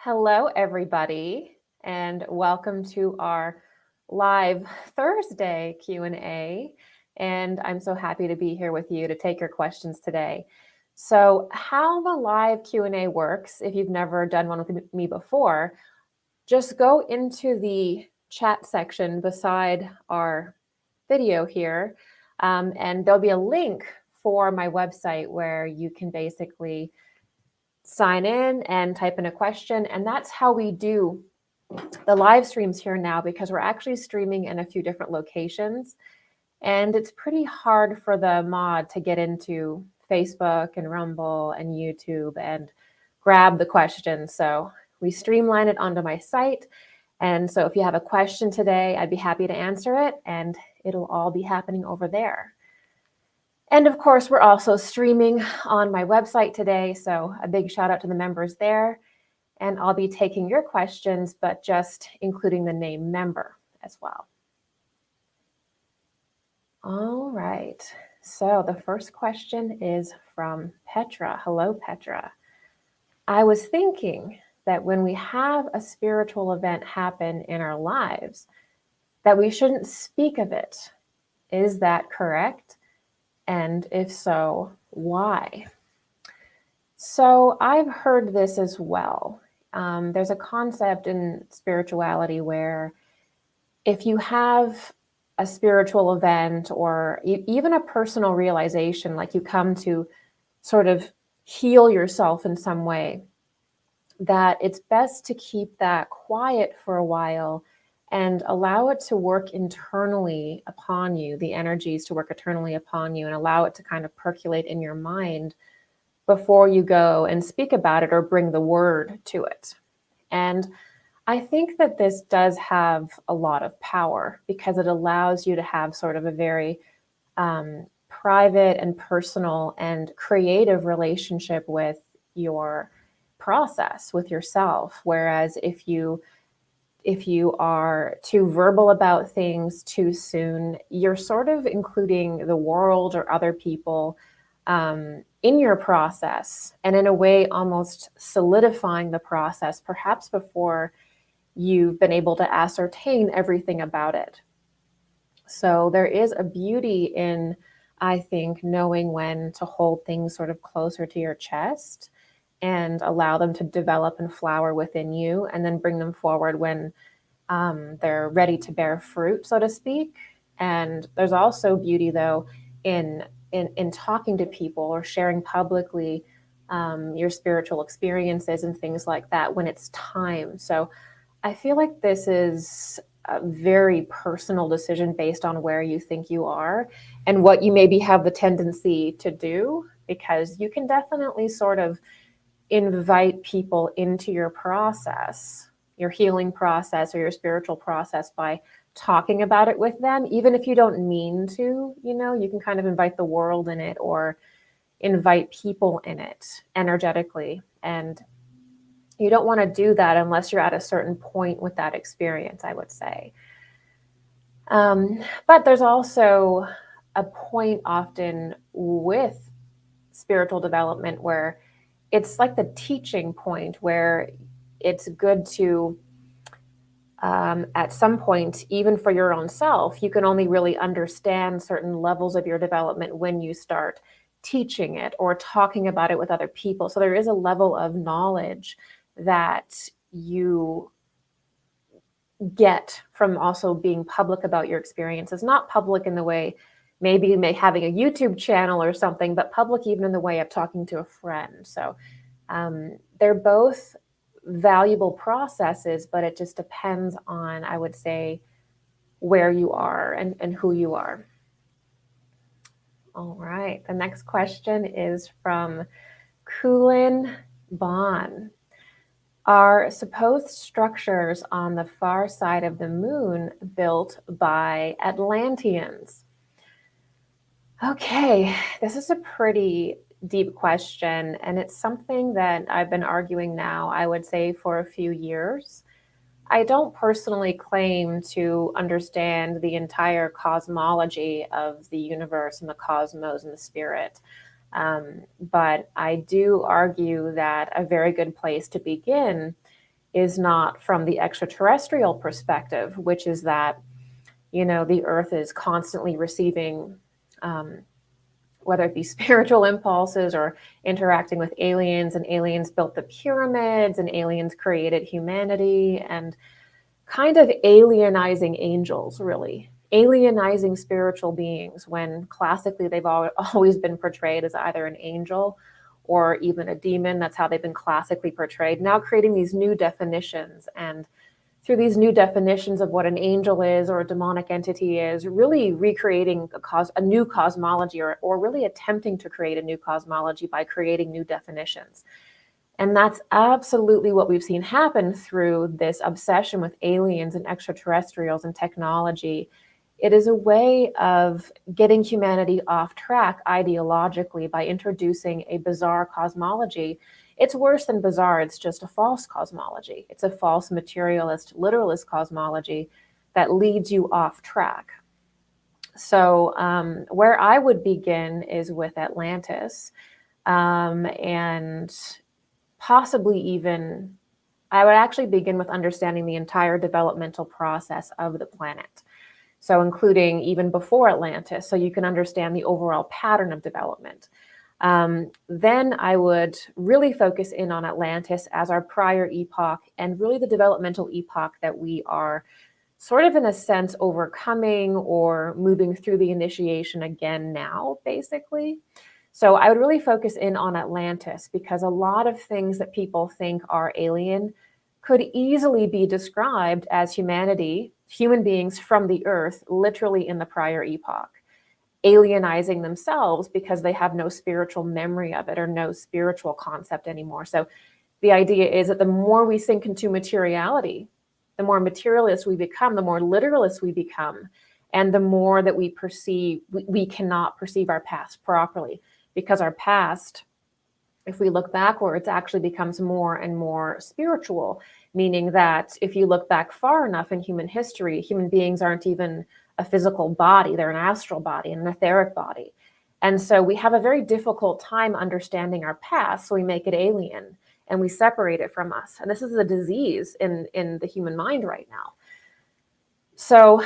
Hello, everybody, and welcome to our live Thursday Q&A. And I'm so happy to be here with you to take your questions today. So how the live Q&A works, if you've never done one with me before, just go into the chat section beside our video here, and there'll be a link for my website where you can basically sign in and type in a question. And that's how we do the live streams here now, because we're actually streaming in a few different locations. And it's pretty hard for the mod to get into Facebook and Rumble and YouTube and grab the questions. So we streamline it onto my site. And so if you have a question today, I'd be happy to answer it, and it'll all be happening over there. And of course, we're also streaming on my website today, so a big shout out to the members there. And I'll be taking your questions, but just including the name member as well. All right, so the first question is from Petra. Hello, Petra. I was thinking that when we have a spiritual event happen in our lives, that we shouldn't speak of it. Is that correct? And if so, why? So I've heard this as well. There's a concept in spirituality where if you have a spiritual event or even a personal realization, like you come to sort of heal yourself in some way, that it's best to keep that quiet for a while and allow it to work internally upon you, the energies to work internally upon you, and allow it to kind of percolate in your mind before you go and speak about it or bring the word to it. And I think that this does have a lot of power because it allows you to have sort of a very private and personal and creative relationship with your process, with yourself. Whereas if you are too verbal about things too soon, you're sort of including the world or other people in your process, and in a way almost solidifying the process, perhaps before you've been able to ascertain everything about it. So there is a beauty in, I think, knowing when to hold things sort of closer to your chest and allow them to develop and flower within you, and then bring them forward when they're ready to bear fruit, so to speak. And there's also beauty, though, in talking to people or sharing publicly your spiritual experiences and things like that when it's time. So I feel like this is a very personal decision based on where you think you are and what you maybe have the tendency to do, because you can definitely sort of invite people into your process, your healing process or your spiritual process, by talking about it with them. Even if you don't mean to, you can kind of invite the world in it or invite people in it energetically. And you don't want to do that unless you're at a certain point with that experience, I would say. But there's also a point often with spiritual development where it's like the teaching point, where it's good to, at some point, even for your own self, you can only really understand certain levels of your development when you start teaching it or talking about it with other people. So there is a level of knowledge that you get from also being public about your experiences. Not public in the way maybe having a YouTube channel or something, but public even in the way of talking to a friend. So they're both valuable processes, but it just depends on, I would say, where you are and who you are. All right, the next question is from Kulin Bon. Are supposed structures on the far side of the moon built by Atlanteans? Okay, this is a pretty deep question, and it's something that I've been arguing now, I would say, for a few years. I don't personally claim to understand the entire cosmology of the universe and the cosmos and the spirit. But I do argue that a very good place to begin is not from the extraterrestrial perspective, which is that, the Earth is constantly receiving, whether it be spiritual impulses or interacting with aliens, and aliens built the pyramids, and aliens created humanity, and kind of alienizing angels, really. Alienizing spiritual beings, when classically they've always been portrayed as either an angel or even a demon. That's how they've been classically portrayed. Now creating these new definitions, and through these new definitions of what an angel is or a demonic entity is, really recreating a new cosmology, or really attempting to create a new cosmology by creating new definitions. And that's absolutely what we've seen happen through this obsession with aliens and extraterrestrials and technology. It is a way of getting humanity off track ideologically by introducing a bizarre cosmology. It's worse than bizarre, it's just a false cosmology. It's a false materialist, literalist cosmology that leads you off track. So where I would begin is with Atlantis, and possibly even, I would actually begin with understanding the entire developmental process of the planet. So including even before Atlantis, so you can understand the overall pattern of development. Then I would really focus in on Atlantis as our prior epoch, and really the developmental epoch that we are sort of, in a sense, overcoming or moving through the initiation again now, basically. So I would really focus in on Atlantis, because a lot of things that people think are alien could easily be described as human beings from the Earth, literally in the prior epoch, alienizing themselves because they have no spiritual memory of it or no spiritual concept anymore. So the idea is that the more we sink into materiality, the more materialist we become, the more literalist we become, and the more that we cannot perceive our past properly, because our past, if we look backwards, actually becomes more and more spiritual, meaning that if you look back far enough in human history, human beings aren't even a physical body, they're an astral body and an etheric body. And so we have a very difficult time understanding our past, so we make it alien and we separate it from us. And this is a disease in the human mind right now. So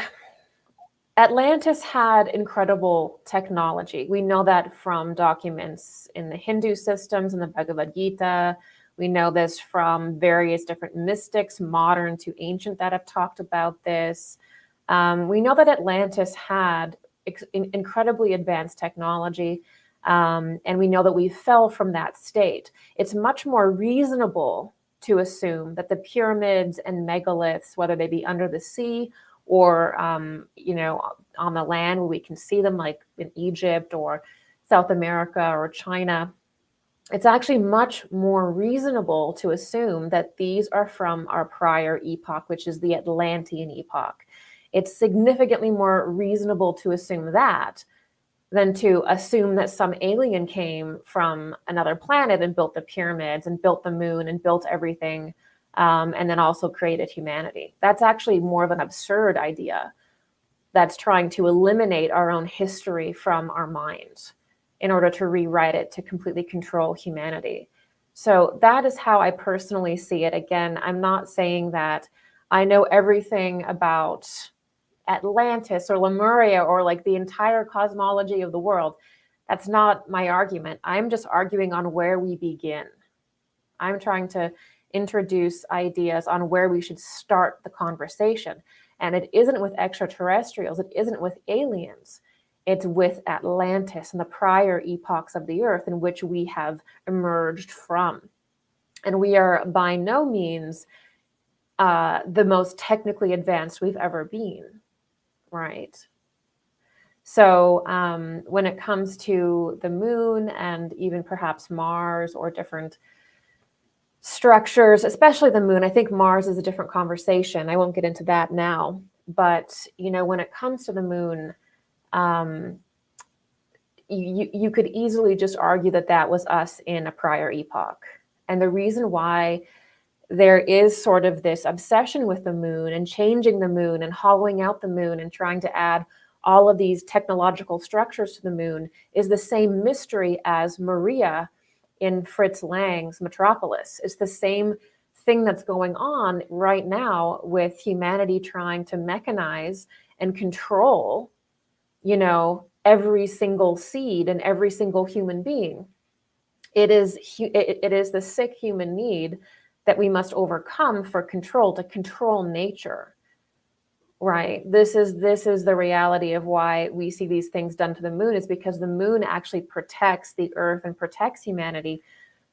Atlantis had incredible technology. We know that from documents in the Hindu systems and the Bhagavad Gita. We know this from various different mystics, modern to ancient, that have talked about this. We know that Atlantis had incredibly advanced technology, and we know that we fell from that state. It's much more reasonable to assume that the pyramids and megaliths, whether they be under the sea or on the land where we can see them, like in Egypt or South America or China, it's actually much more reasonable to assume that these are from our prior epoch, which is the Atlantean epoch. It's significantly more reasonable to assume that than to assume that some alien came from another planet and built the pyramids and built the moon and built everything, and then also created humanity. That's actually more of an absurd idea that's trying to eliminate our own history from our minds in order to rewrite it to completely control humanity. So that is how I personally see it. Again, I'm not saying that I know everything about Atlantis or Lemuria or like the entire cosmology of the world. That's not my argument. I'm just arguing on where we begin. I'm trying to introduce ideas on where we should start the conversation. And it isn't with extraterrestrials. It isn't with aliens. It's with Atlantis and the prior epochs of the Earth in which we have emerged from. And we are by no means the most technically advanced we've ever been, right? So when it comes to the moon and even perhaps Mars or different structures, especially the moon, I think Mars is a different conversation. I won't get into that now. But, when it comes to the moon, you could easily just argue that that was us in a prior epoch. And the reason why there is sort of this obsession with the moon and changing the moon and hollowing out the moon and trying to add all of these technological structures to the moon is the same mystery as Maria in Fritz Lang's Metropolis. It's the same thing that's going on right now with humanity trying to mechanize and control, every single seed and every single human being. It is the sick human need that we must overcome for control, to control nature. Right. This is the reality of why we see these things done to the moon, is because the moon actually protects the earth and protects humanity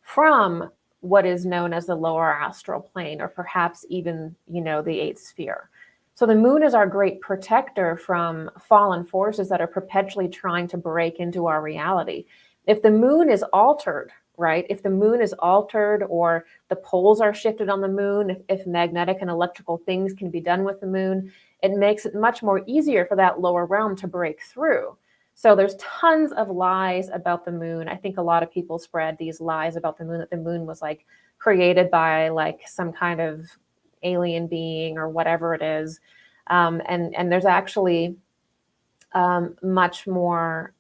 from what is known as the lower astral plane, or perhaps even, the eighth sphere. So the moon is our great protector from fallen forces that are perpetually trying to break into our reality. If the moon is altered, right? If the moon is altered, or the poles are shifted on the moon, if magnetic and electrical things can be done with the moon, it makes it much more easier for that lower realm to break through. So there's tons of lies about the moon. I think a lot of people spread these lies about the moon, that the moon was like created by like some kind of alien being or whatever it is. And there's actually much more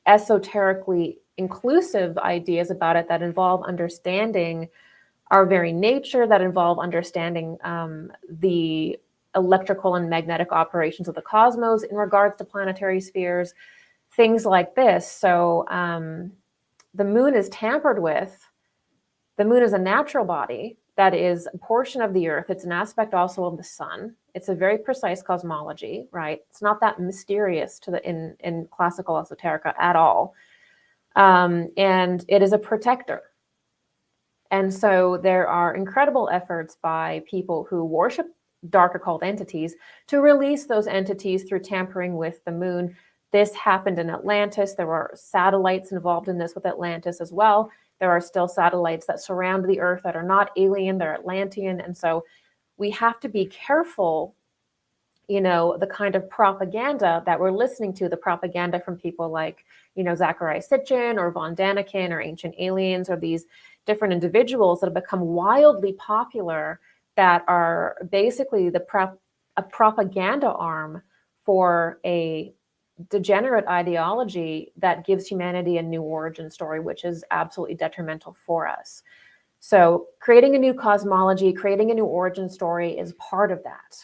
esoterically inclusive ideas about it that involve understanding our very nature, that involve understanding the electrical and magnetic operations of the cosmos in regards to planetary spheres, things like this. So the moon is tampered with. The moon is a natural body that is a portion of the earth. It's an aspect also of the sun. It's a very precise cosmology, right? It's not that mysterious in classical esoterica at all. And it is a protector. And so there are incredible efforts by people who worship dark occult entities to release those entities through tampering with the moon. This happened in Atlantis. There were satellites involved in this with Atlantis as well. There are still satellites that surround the earth that are not alien, they're Atlantean. And so we have to be careful, the kind of propaganda that we're listening to, the propaganda from people like, Zecharia Sitchin or Von Daniken or Ancient Aliens, or these different individuals that have become wildly popular, that are basically a propaganda arm for a degenerate ideology that gives humanity a new origin story, which is absolutely detrimental for us. So creating a new cosmology, creating a new origin story is part of that.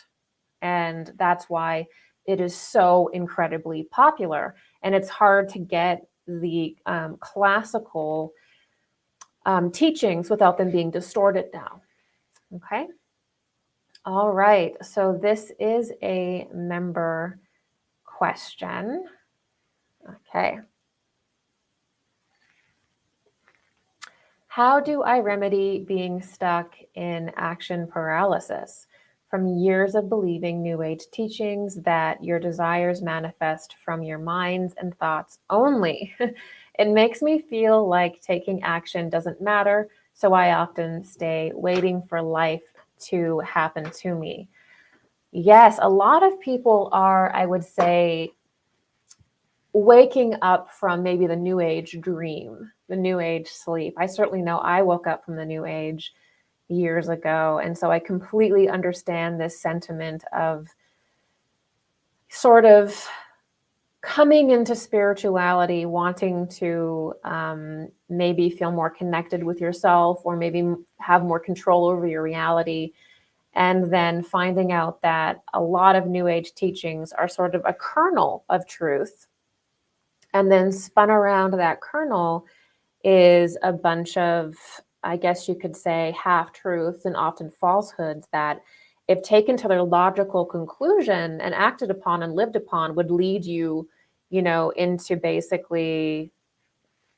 And that's why it is so incredibly popular. And it's hard to get the classical teachings without them being distorted now. Okay. All right. So this is a member question. Okay. How do I remedy being stuck in action paralysis from years of believing New Age teachings that your desires manifest from your minds and thoughts only? It makes me feel like taking action doesn't matter, so I often stay waiting for life to happen to me. Yes, a lot of people are, I would say, waking up from maybe the New Age dream, the New Age sleep. I certainly know I woke up from the New Age years ago. And so I completely understand this sentiment of sort of coming into spirituality, wanting to maybe feel more connected with yourself, or maybe have more control over your reality. And then finding out that a lot of New Age teachings are sort of a kernel of truth. And then spun around that kernel is a bunch of, I guess you could say, half-truths and often falsehoods that, if taken to their logical conclusion and acted upon and lived upon, would lead you, into basically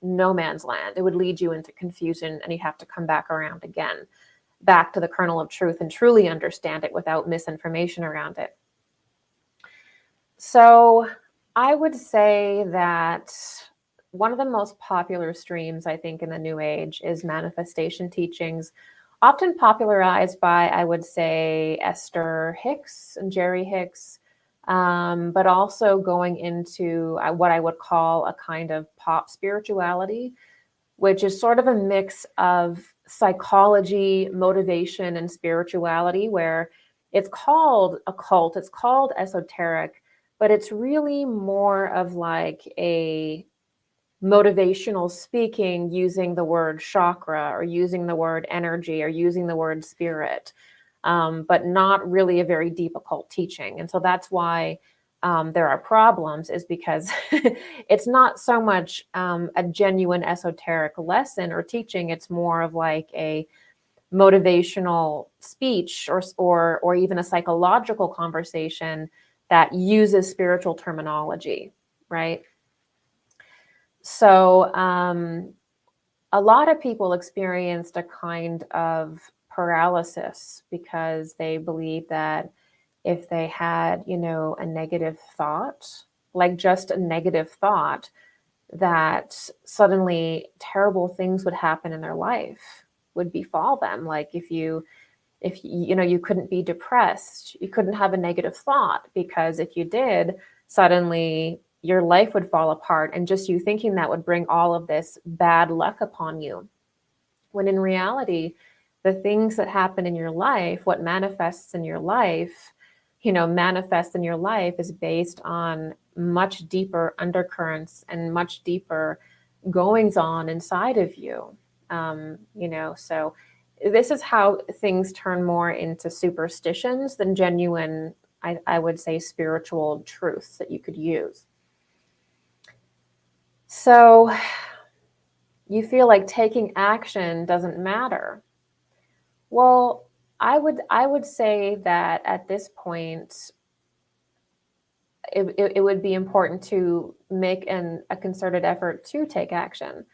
no man's land. It would lead you into confusion, and you have to come back around again, back to the kernel of truth, and truly understand it without misinformation around it. So I would say that one of the most popular streams, I think, in the New Age is manifestation teachings, often popularized by, I would say, Esther Hicks and Jerry Hicks, but also going into what I would call a kind of pop spirituality, which is sort of a mix of psychology, motivation, and spirituality, where it's called occult, it's called esoteric, but it's really more of like a motivational speaking using the word chakra or using the word energy or using the word spirit, but not really a very deep occult teaching. And so that's why there are problems, is because it's not so much a genuine esoteric lesson or teaching. It's more of like a motivational speech or even a psychological conversation that uses spiritual terminology, right? So a lot of people experienced a kind of paralysis because they believe that if they had, a negative thought, like just a negative thought, that suddenly terrible things would happen in their life, would befall them. Like if you couldn't be depressed, you couldn't have a negative thought, because if you did, suddenly your life would fall apart, and just you thinking that would bring all of this bad luck upon you. When in reality, the things that happen in your life, what manifests in your life, is based on much deeper undercurrents and much deeper goings on inside of you. So this is how things turn more into superstitions than genuine, I would say, spiritual truths that you could use. So you feel like taking action doesn't matter. Well, I would say that at this point, it would be important to make a concerted effort to take action.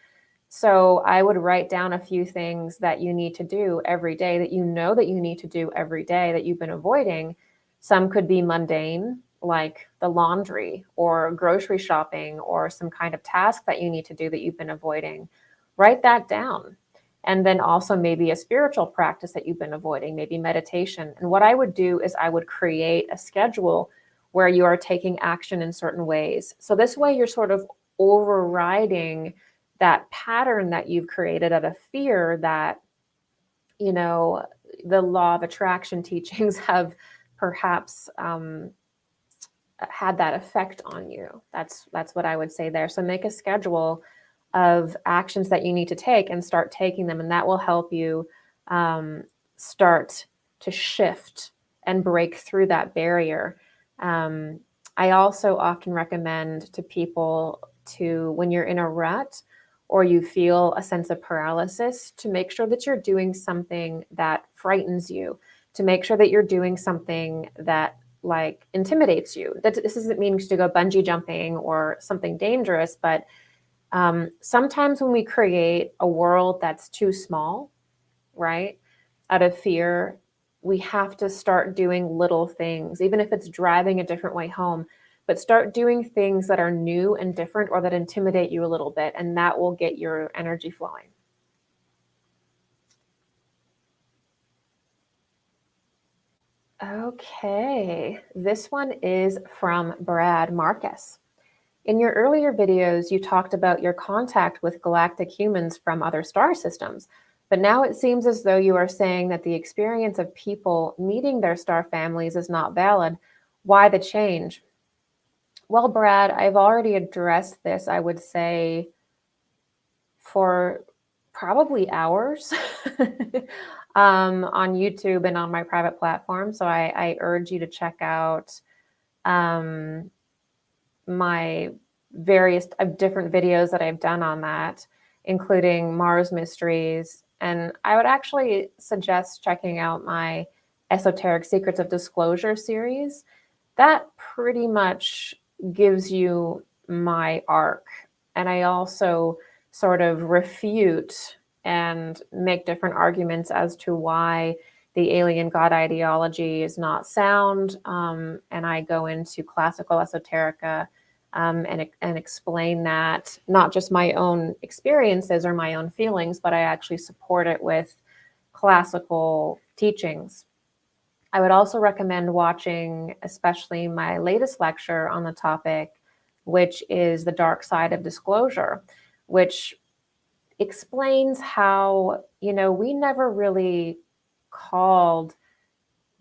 So I would write down a few things that you need to do every day, that you know that you need to do every day that you've been avoiding. Some could be mundane, like the laundry or grocery shopping or some kind of task that you need to do that you've been avoiding. Write that down. And then also maybe a spiritual practice that you've been avoiding, maybe meditation. And what I would do is I would create a schedule where you are taking action in certain ways. So this way you're sort of overriding that pattern that you've created out of fear that, the law of attraction teachings have perhaps had that effect on you. That's what I would say there. So make a schedule of actions that you need to take and start taking them, and that will help you start to shift and break through that barrier. I also often recommend to people to, when you're in a rut or you feel a sense of paralysis, to make sure that you're doing something that frightens you, to make sure that you're doing something that like intimidates you. That this doesn't mean to go bungee jumping or something dangerous, but sometimes when we create a world that's too small, right, out of fear, we have to start doing little things, even if it's driving a different way home, but start doing things that are new and different or that intimidate you a little bit, and that will get your energy flowing. Okay, this one is from Brad Marcus. In your earlier videos, you talked about your contact with galactic humans from other star systems, but now it seems as though you are saying that the experience of people meeting their star families is not valid. Why the change? Well, Brad, I've already addressed this, I would say, for probably hours on YouTube and on my private platform. So I urge you to check out my various different videos that I've done on that, including Mars Mysteries. And I would actually suggest checking out my Esoteric Secrets of Disclosure series. That pretty much gives you my arc. And I also sort of refute and make different arguments as to why the alien god ideology is not sound. And I go into classical esoterica and explain that, not just my own experiences or my own feelings, but I actually support it with classical teachings. I would also recommend watching especially my latest lecture on the topic, which is The Dark Side of Disclosure, which explains how, we never really called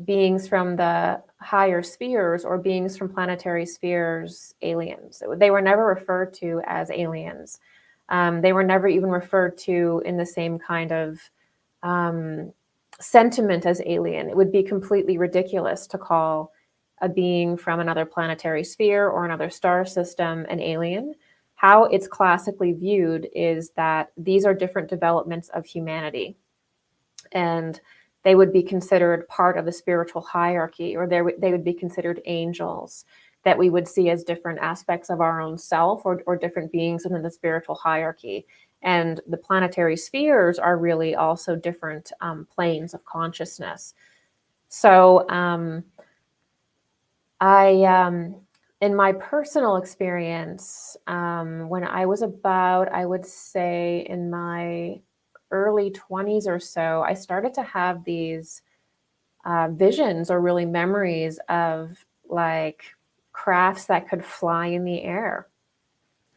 beings from the higher spheres or beings from planetary spheres aliens. They were never referred to as aliens. They were never even referred to in the same kind of sentiment as alien. It would be completely ridiculous to call a being from another planetary sphere or another star system an alien. How it's classically viewed is that these are different developments of humanity, and they would be considered part of the spiritual hierarchy, or they would be considered angels that we would see as different aspects of our own self, or different beings within the spiritual hierarchy. And the planetary spheres are really also different planes of consciousness. So in my personal experience, when I was about, I would say in my early 20s or so, I started to have these visions, or really memories of like crafts that could fly in the air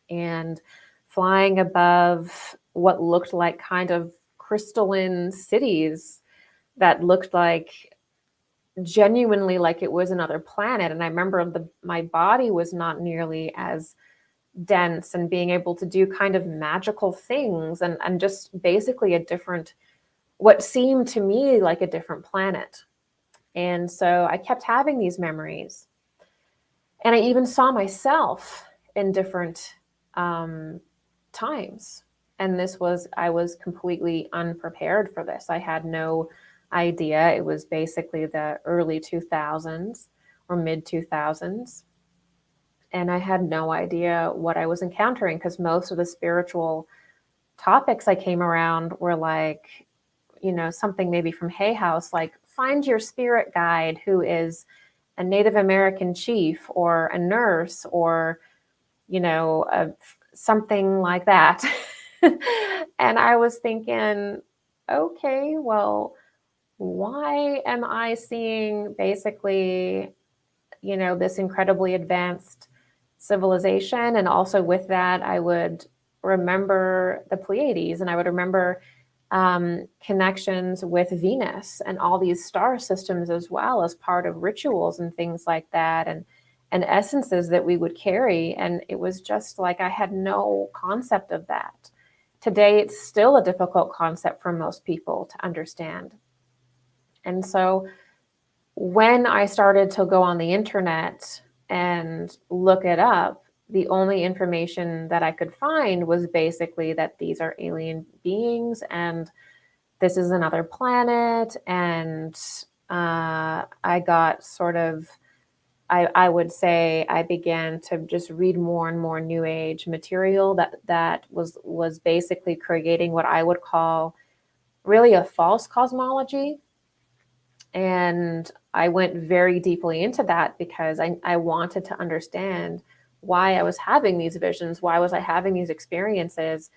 and flying above what looked like kind of crystalline cities that looked like genuinely like it was another planet. And I remember my body was not nearly as dense, and being able to do kind of magical things, and just basically a different, what seemed to me like a different planet. And so I kept having these memories. And I even saw myself in different times. And I was completely unprepared for this. I had no idea. It was basically the early 2000s or mid 2000s. And I had no idea what I was encountering, because most of the spiritual topics I came around were like, something maybe from Hay House, like find your spirit guide who is a Native American chief or a nurse, or, something like that. And I was thinking, okay, well, why am I seeing basically, this incredibly advanced civilization? And also with that, I would remember the Pleiades, and I would remember connections with Venus and all these star systems, as well as part of rituals and things like that, and essences that we would carry. And it was just like I had no concept of that. Today, it's still a difficult concept for most people to understand. And so when I started to go on the internet and look it up, the only information that I could find was basically that these are alien beings and this is another planet. And I got sort of, I would say I began to just read more and more New Age material that was basically creating what I would call really a false cosmology. And I went very deeply into that because I wanted to understand why I was having these visions, why was I having these experiences.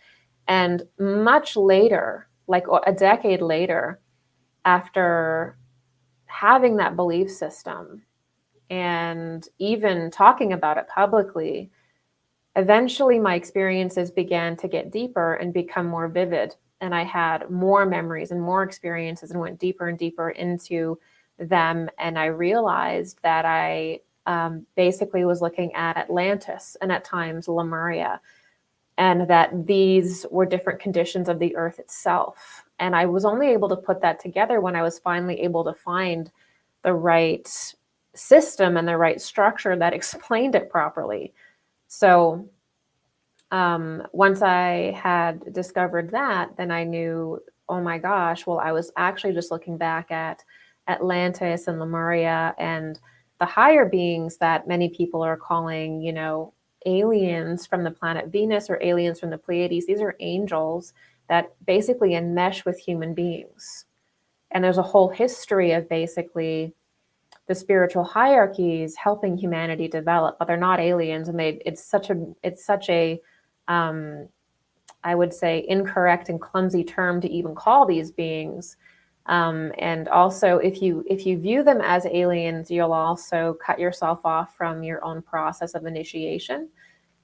And much later, like a decade later, after having that belief system and even talking about it publicly, eventually my experiences began to get deeper and become more vivid. And I had more memories and more experiences and went deeper and deeper into them. And I realized that I basically was looking at Atlantis and at times Lemuria, and that these were different conditions of the earth itself. And I was only able to put that together when I was finally able to find the right system and the right structure that explained it properly. So once I had discovered that, then I knew, oh my gosh, well, I was actually just looking back at Atlantis and Lemuria and the higher beings that many people are calling, aliens from the planet Venus or aliens from the Pleiades. These are angels that basically enmesh with human beings. And there's a whole history of basically the spiritual hierarchies helping humanity develop, but they're not aliens. And it's such a I would say incorrect and clumsy term to even call these beings. And also, if you view them as aliens, you'll also cut yourself off from your own process of initiation,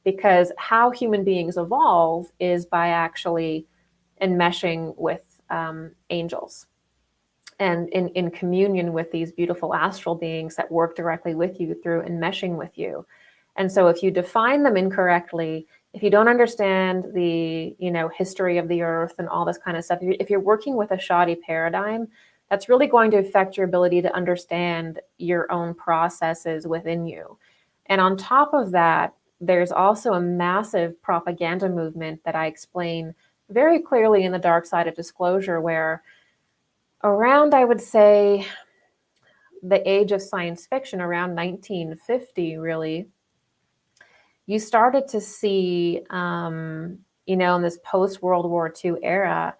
because how human beings evolve is by actually enmeshing with angels and in communion with these beautiful astral beings that work directly with you through enmeshing with you. And so if you define them incorrectly, if you don't understand the, history of the earth and all this kind of stuff, if you're working with a shoddy paradigm, that's really going to affect your ability to understand your own processes within you. And on top of that, there's also a massive propaganda movement that I explain very clearly in The Dark Side of Disclosure, where around, I would say, the age of science fiction, around 1950, really, you started to see, in this post-World War II era,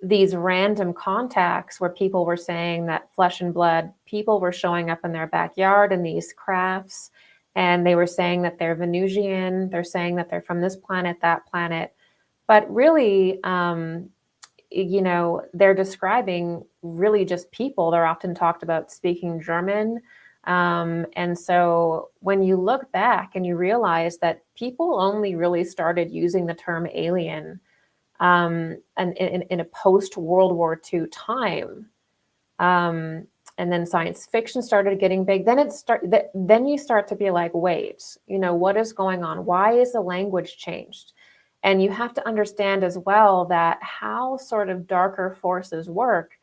these random contacts where people were saying that flesh and blood people were showing up in their backyard in these crafts, and they were saying that they're Venusian, they're saying that they're from this planet, that planet. But really, they're describing really just people. They're often talked about speaking German. And so when you look back and you realize that people only really started using the term alien and in a post-World War II time, and then science fiction started getting big, then you start to be like, wait, what is going on? Why is the language changed? And you have to understand as well that how sort of darker forces work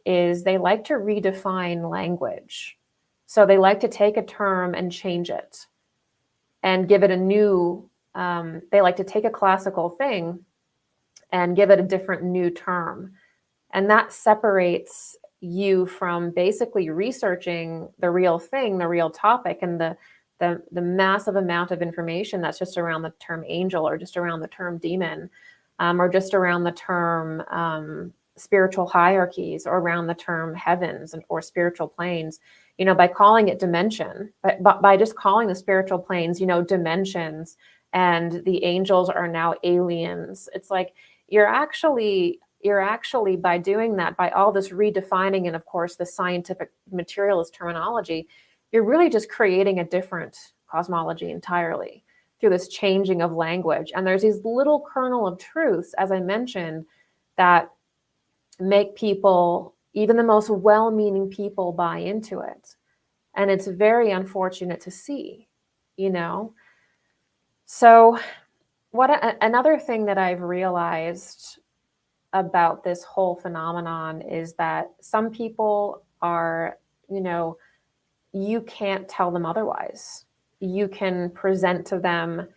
is they like to redefine language. So they like to take a term and change it and give it a new, they like to take a classical thing and give it a different new term. And that separates you from basically researching the real thing, the real topic, and the massive amount of information that's just around the term angel, or just around the term demon, or just around the term spiritual hierarchies, or around the term heavens or spiritual planes. By calling it dimension, but by just calling the spiritual planes, dimensions, and the angels are now aliens. It's like you're actually, by doing that, by all this redefining, and of course the scientific materialist terminology, you're really just creating a different cosmology entirely through this changing of language. And there's these little kernel of truths, as I mentioned, that make people, even the most well-meaning people, buy into it. And it's very unfortunate to see, So another thing that I've realized about this whole phenomenon is that some people are, you can't tell them otherwise. You can present to them,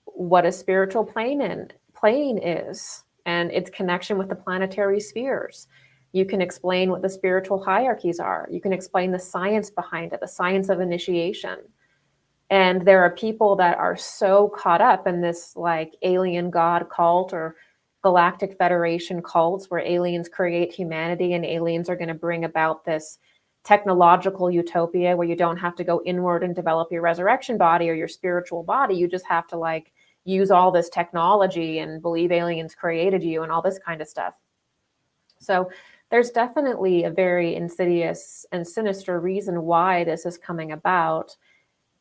what a spiritual plane is and its connection with the planetary spheres. You can explain what the spiritual hierarchies are. You can explain the science behind it, the science of initiation. And there are people that are so caught up in this like alien god cult or galactic federation cults where aliens create humanity and aliens are going to bring about this technological utopia where you don't have to go inward and develop your resurrection body or your spiritual body. You just have to like use all this technology and believe aliens created you and all this kind of stuff. So there's definitely a very insidious and sinister reason why this is coming about.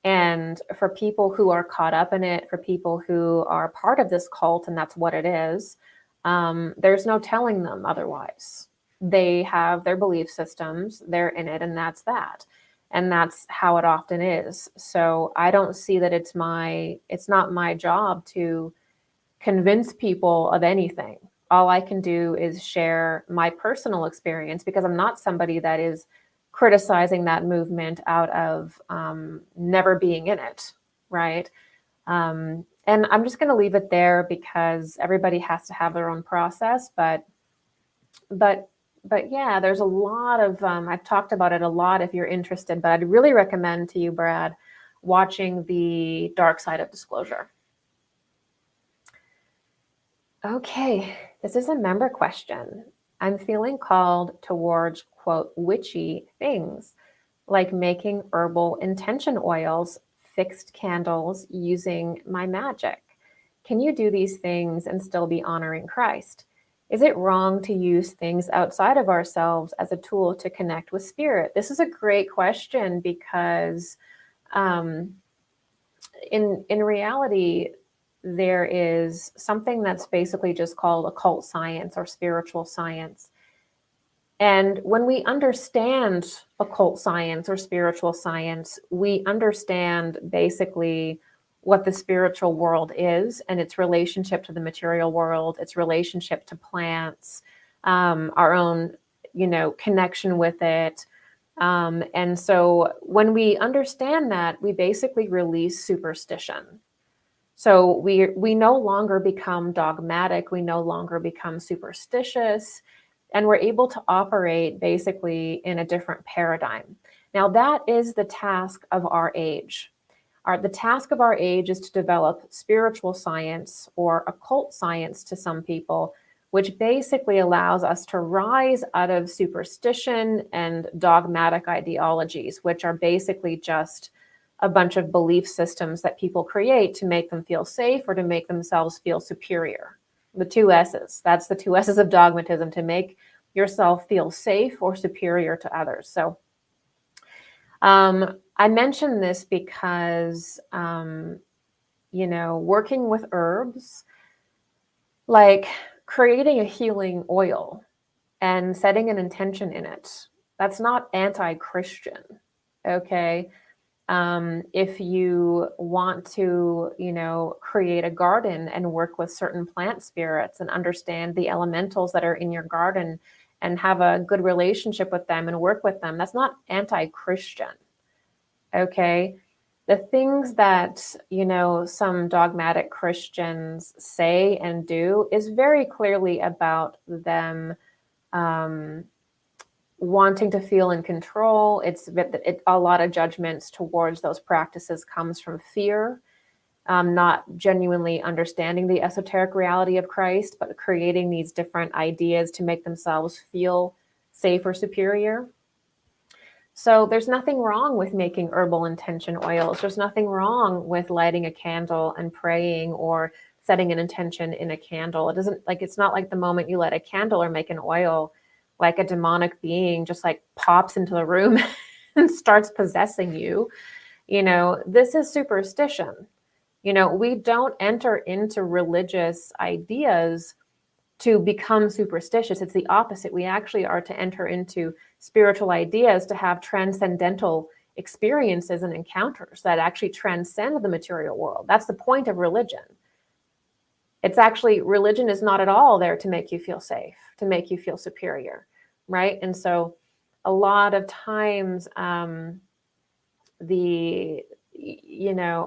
And for people who are caught up in it, for people who are part of this cult, and that's what it is, there's no telling them otherwise. They have their belief systems, they're in it, and that's that. And that's how it often is. So I don't see that it's not my job to convince people of anything. All I can do is share my personal experience, because I'm not somebody that is criticizing that movement out of never being in it, right? And I'm just going to leave it there because everybody has to have their own process. But yeah, there's a lot of, I've talked about it a lot if you're interested, but I'd really recommend to you, Brad, watching The Dark Side of Disclosure. Okay, this is a member question. I'm feeling called towards, quote, witchy things, like making herbal intention oils, fixed candles, using my magic. Can you do these things and still be honoring Christ? Is it wrong to use things outside of ourselves as a tool to connect with spirit? This is a great question because in reality, there is something that's basically just called occult science or spiritual science. And when we understand occult science or spiritual science, we understand basically what the spiritual world is and its relationship to the material world, its relationship to plants, our own, connection with it. And so when we understand that, we basically release superstition. So we no longer become dogmatic, we no longer become superstitious, and we're able to operate basically in a different paradigm. Now, that is the task of our age. The task of our age is to develop spiritual science, or occult science to some people, which basically allows us to rise out of superstition and dogmatic ideologies, which are basically just a bunch of belief systems that people create to make them feel safe or to make themselves feel superior. The two S's. That's the two S's of dogmatism, to make yourself feel safe or superior to others. So I mention this because, working with herbs, like creating a healing oil and setting an intention in it, that's not anti-Christian, okay? If you want to, create a garden and work with certain plant spirits and understand the elementals that are in your garden and have a good relationship with them and work with them, that's not anti-Christian, okay? The things that, some dogmatic Christians say and do is very clearly about them wanting to feel in control. A lot of judgments towards those practices comes from fear, not genuinely understanding the esoteric reality of Christ, but creating these different ideas to make themselves feel safe or superior. So there's nothing wrong with making herbal intention oils. There's nothing wrong with lighting a candle and praying or setting an intention in a candle. It's not like the moment you light a candle or make an oil, like a demonic being just like pops into the room and starts possessing you. This is superstition. We don't enter into religious ideas to become superstitious. It's the opposite. We actually are to enter into spiritual ideas to have transcendental experiences and encounters that actually transcend the material world. That's the point of religion. It's actually, religion is not at all there to make you feel safe, to make you feel superior, right? And so a lot of times,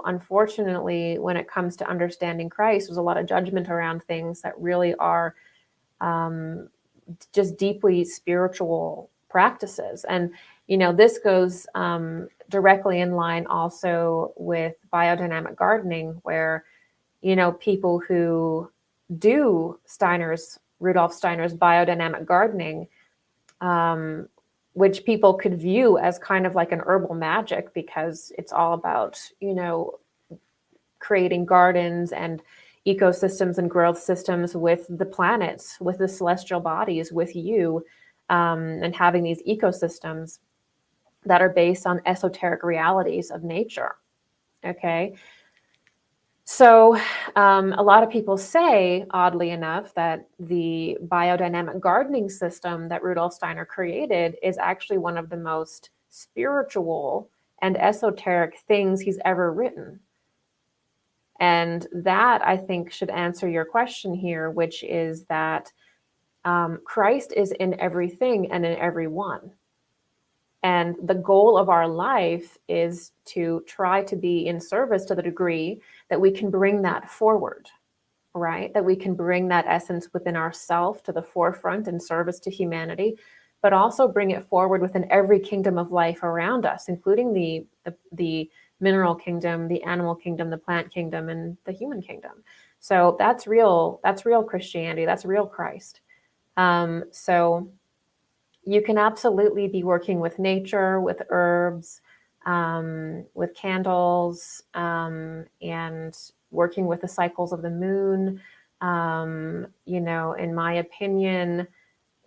unfortunately, when it comes to understanding Christ, there's a lot of judgment around things that really are just deeply spiritual practices. And, this goes directly in line also with biodynamic gardening, where, people who do Rudolf Steiner's biodynamic gardening, which people could view as kind of like an herbal magic, because it's all about, creating gardens and ecosystems and growth systems with the planets, with the celestial bodies, with you, and having these ecosystems that are based on esoteric realities of nature, okay? So a lot of people say, oddly enough, that the biodynamic gardening system that Rudolf Steiner created is actually one of the most spiritual and esoteric things he's ever written. And that, I think, should answer your question here, which is that Christ is in everything and in everyone. And the goal of our life is to try to be in service to the degree that we can bring that forward, right? That we can bring that essence within ourselves to the forefront in service to humanity, but also bring it forward within every kingdom of life around us, including the mineral kingdom, the animal kingdom, the plant kingdom, and the human kingdom. So that's real Christianity. That's real Christ. So you can absolutely be working with nature, with herbs, with candles, and working with the cycles of the moon. In my opinion,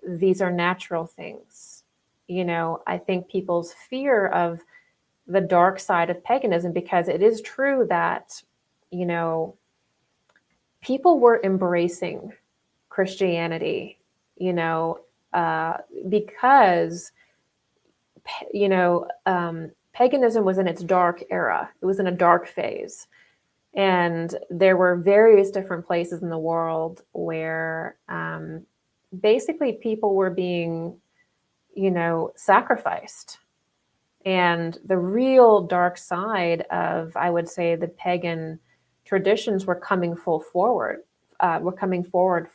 these are natural things. I think people's fear of the dark side of paganism, because it is true that, people were embracing Christianity, because, paganism was in its dark era. It was in a dark phase. And there were various different places in the world where basically people were being, sacrificed. And the real dark side of, I would say, the pagan traditions were coming forward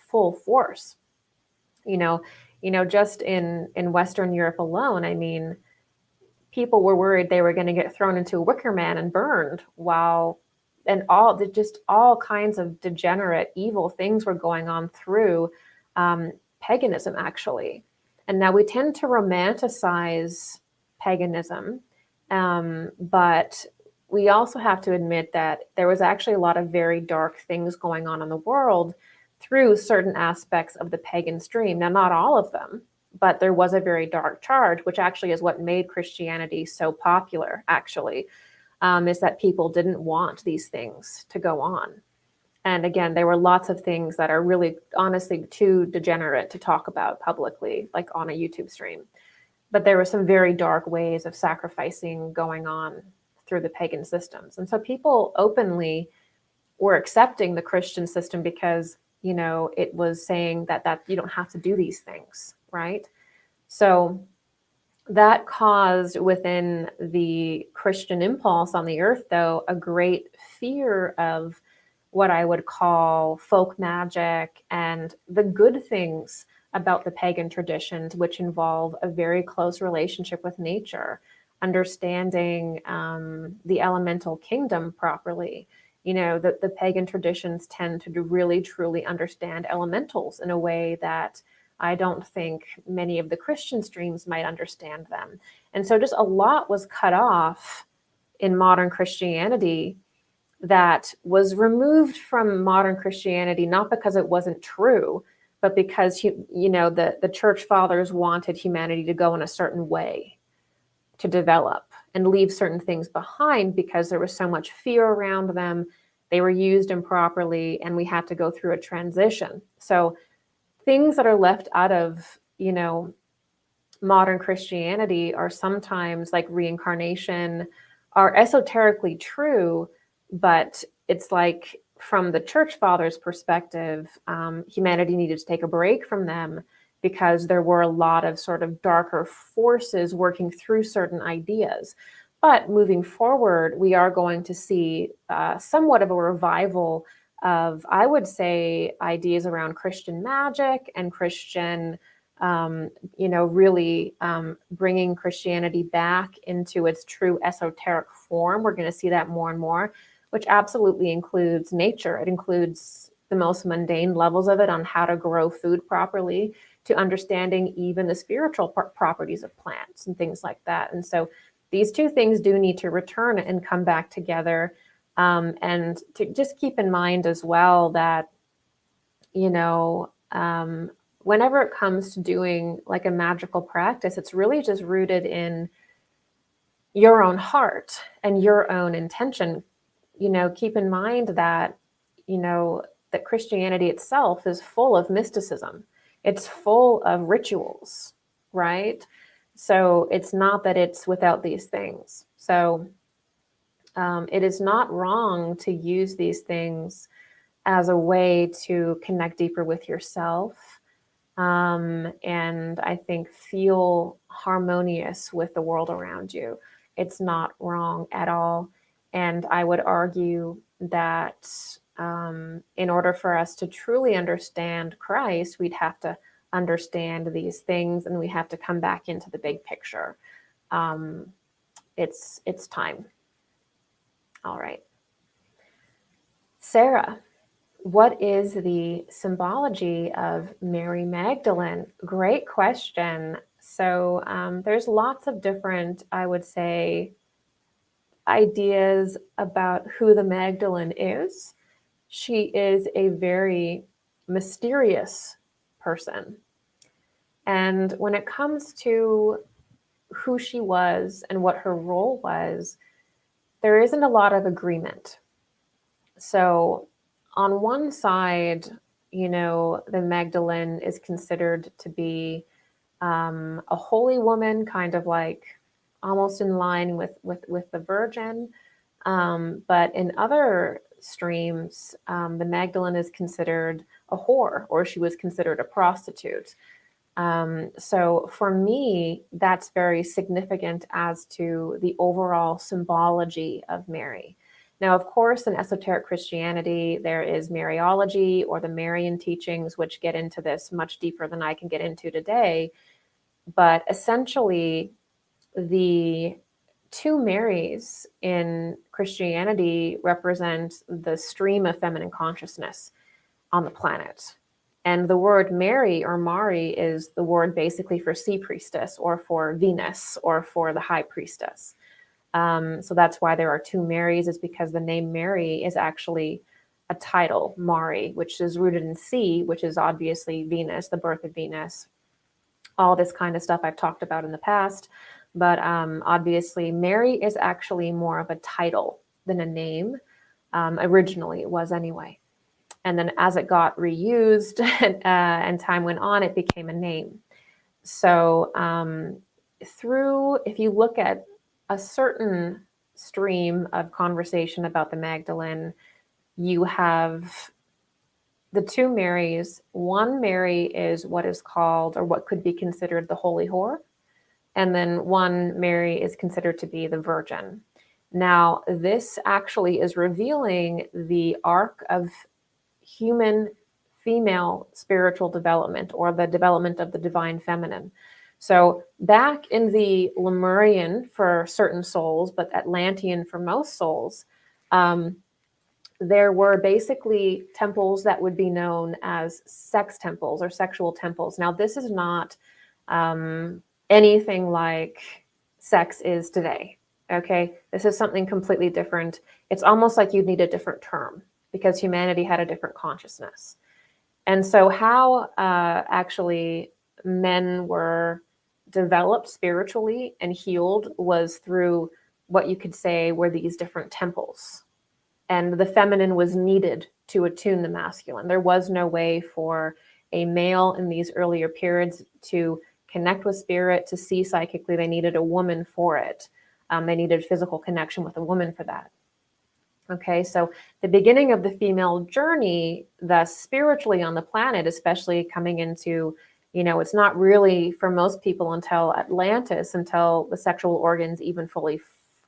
full force. Just in Western Europe alone, I mean, people were worried they were going to get thrown into a wicker man and burned, and all kinds of degenerate, evil things were going on through paganism, actually. And now we tend to romanticize paganism, but we also have to admit that there was actually a lot of very dark things going on in the world through certain aspects of the pagan stream. Now, not all of them, but there was a very dark charge, which actually is what made Christianity so popular, actually, is that people didn't want these things to go on. And again, there were lots of things that are really, honestly, too degenerate to talk about publicly, like on a YouTube stream. But there were some very dark ways of sacrificing going on through the pagan systems. And so people openly were accepting the Christian system because, it was saying that you don't have to do these things, right? So that caused within the Christian impulse on the earth, though, a great fear of what I would call folk magic and the good things about the pagan traditions, which involve a very close relationship with nature, understanding the elemental kingdom properly. The pagan traditions tend to really, truly understand elementals in a way that I don't think many of the Christian streams might understand them. And so just a lot was cut off in modern Christianity that was removed from modern Christianity, not because it wasn't true, but because, the church fathers wanted humanity to go in a certain way to develop and leave certain things behind because there was so much fear around them. They were used improperly, and we had to go through a transition. So things that are left out of, modern Christianity are sometimes like reincarnation, are esoterically true, but it's like from the church fathers' perspective, humanity needed to take a break from them because there were a lot of sort of darker forces working through certain ideas. But moving forward, we are going to see somewhat of a revival of, I would say, ideas around Christian magic and Christian, really bringing Christianity back into its true esoteric form. We're going to see that more and more, which absolutely includes nature. It includes the most mundane levels of it on how to grow food properly, to understanding even the spiritual properties of plants and things like that. And so these two things do need to return and come back together. And to just keep in mind as well that, whenever it comes to doing like a magical practice, it's really just rooted in your own heart and your own intention. Keep in mind that, that Christianity itself is full of mysticism. It's full of rituals, right? So it's not that it's without these things. So it is not wrong to use these things as a way to connect deeper with yourself, and I think feel harmonious with the world around you. It's not wrong at all. And I would argue that in order for us to truly understand Christ, we'd have to understand these things, and we have to come back into the big picture. It's time. All right. Sarah, what is the symbology of Mary Magdalene? Great question. So there's lots of different, I would say, ideas about who the Magdalene is. She is a very mysterious person. And when it comes to who she was and what her role was, there isn't a lot of agreement. So on one side, the Magdalene is considered to be a holy woman, kind of like almost in line with the Virgin. But in other streams, the Magdalene is considered a whore, or she was considered a prostitute. So for me, that's very significant as to the overall symbology of Mary. Now, of course, in esoteric Christianity, there is Mariology, or the Marian teachings, which get into this much deeper than I can get into today. But essentially, the two Marys in Christianity represent the stream of feminine consciousness on the planet. And the word Mary, or Mari, is the word basically for sea priestess, or for Venus, or for the high priestess. So that's why there are two Marys, is because the name Mary is actually a title, Mari, which is rooted in sea, which is obviously Venus, the birth of Venus. All this kind of stuff I've talked about in the past. But obviously, Mary is actually more of a title than a name. Originally, it was anyway. And then as it got reused and time went on, it became a name. So if you look at a certain stream of conversation about the Magdalene, you have the two Marys. One Mary is what is called, or what could be considered, the holy whore. And then one Mary is considered to be the virgin. Now, this actually is revealing the arc of human female spiritual development, or the development of the divine feminine. So back in the Lemurian for certain souls, but Atlantean for most souls, there were basically temples that would be known as sex temples, or sexual temples. Now, this is not anything like sex is today, okay? This is something completely different. It's almost like you'd need a different term, because humanity had a different consciousness. And so how actually men were developed spiritually and healed was through what you could say were these different temples. And the feminine was needed to attune the masculine. There was no way for a male in these earlier periods to connect with spirit, to see psychically. They needed a woman for it. They needed physical connection with a woman for that. Okay, so the beginning of the female journey, thus spiritually on the planet, especially coming into, it's not really for most people until Atlantis, until the sexual organs even fully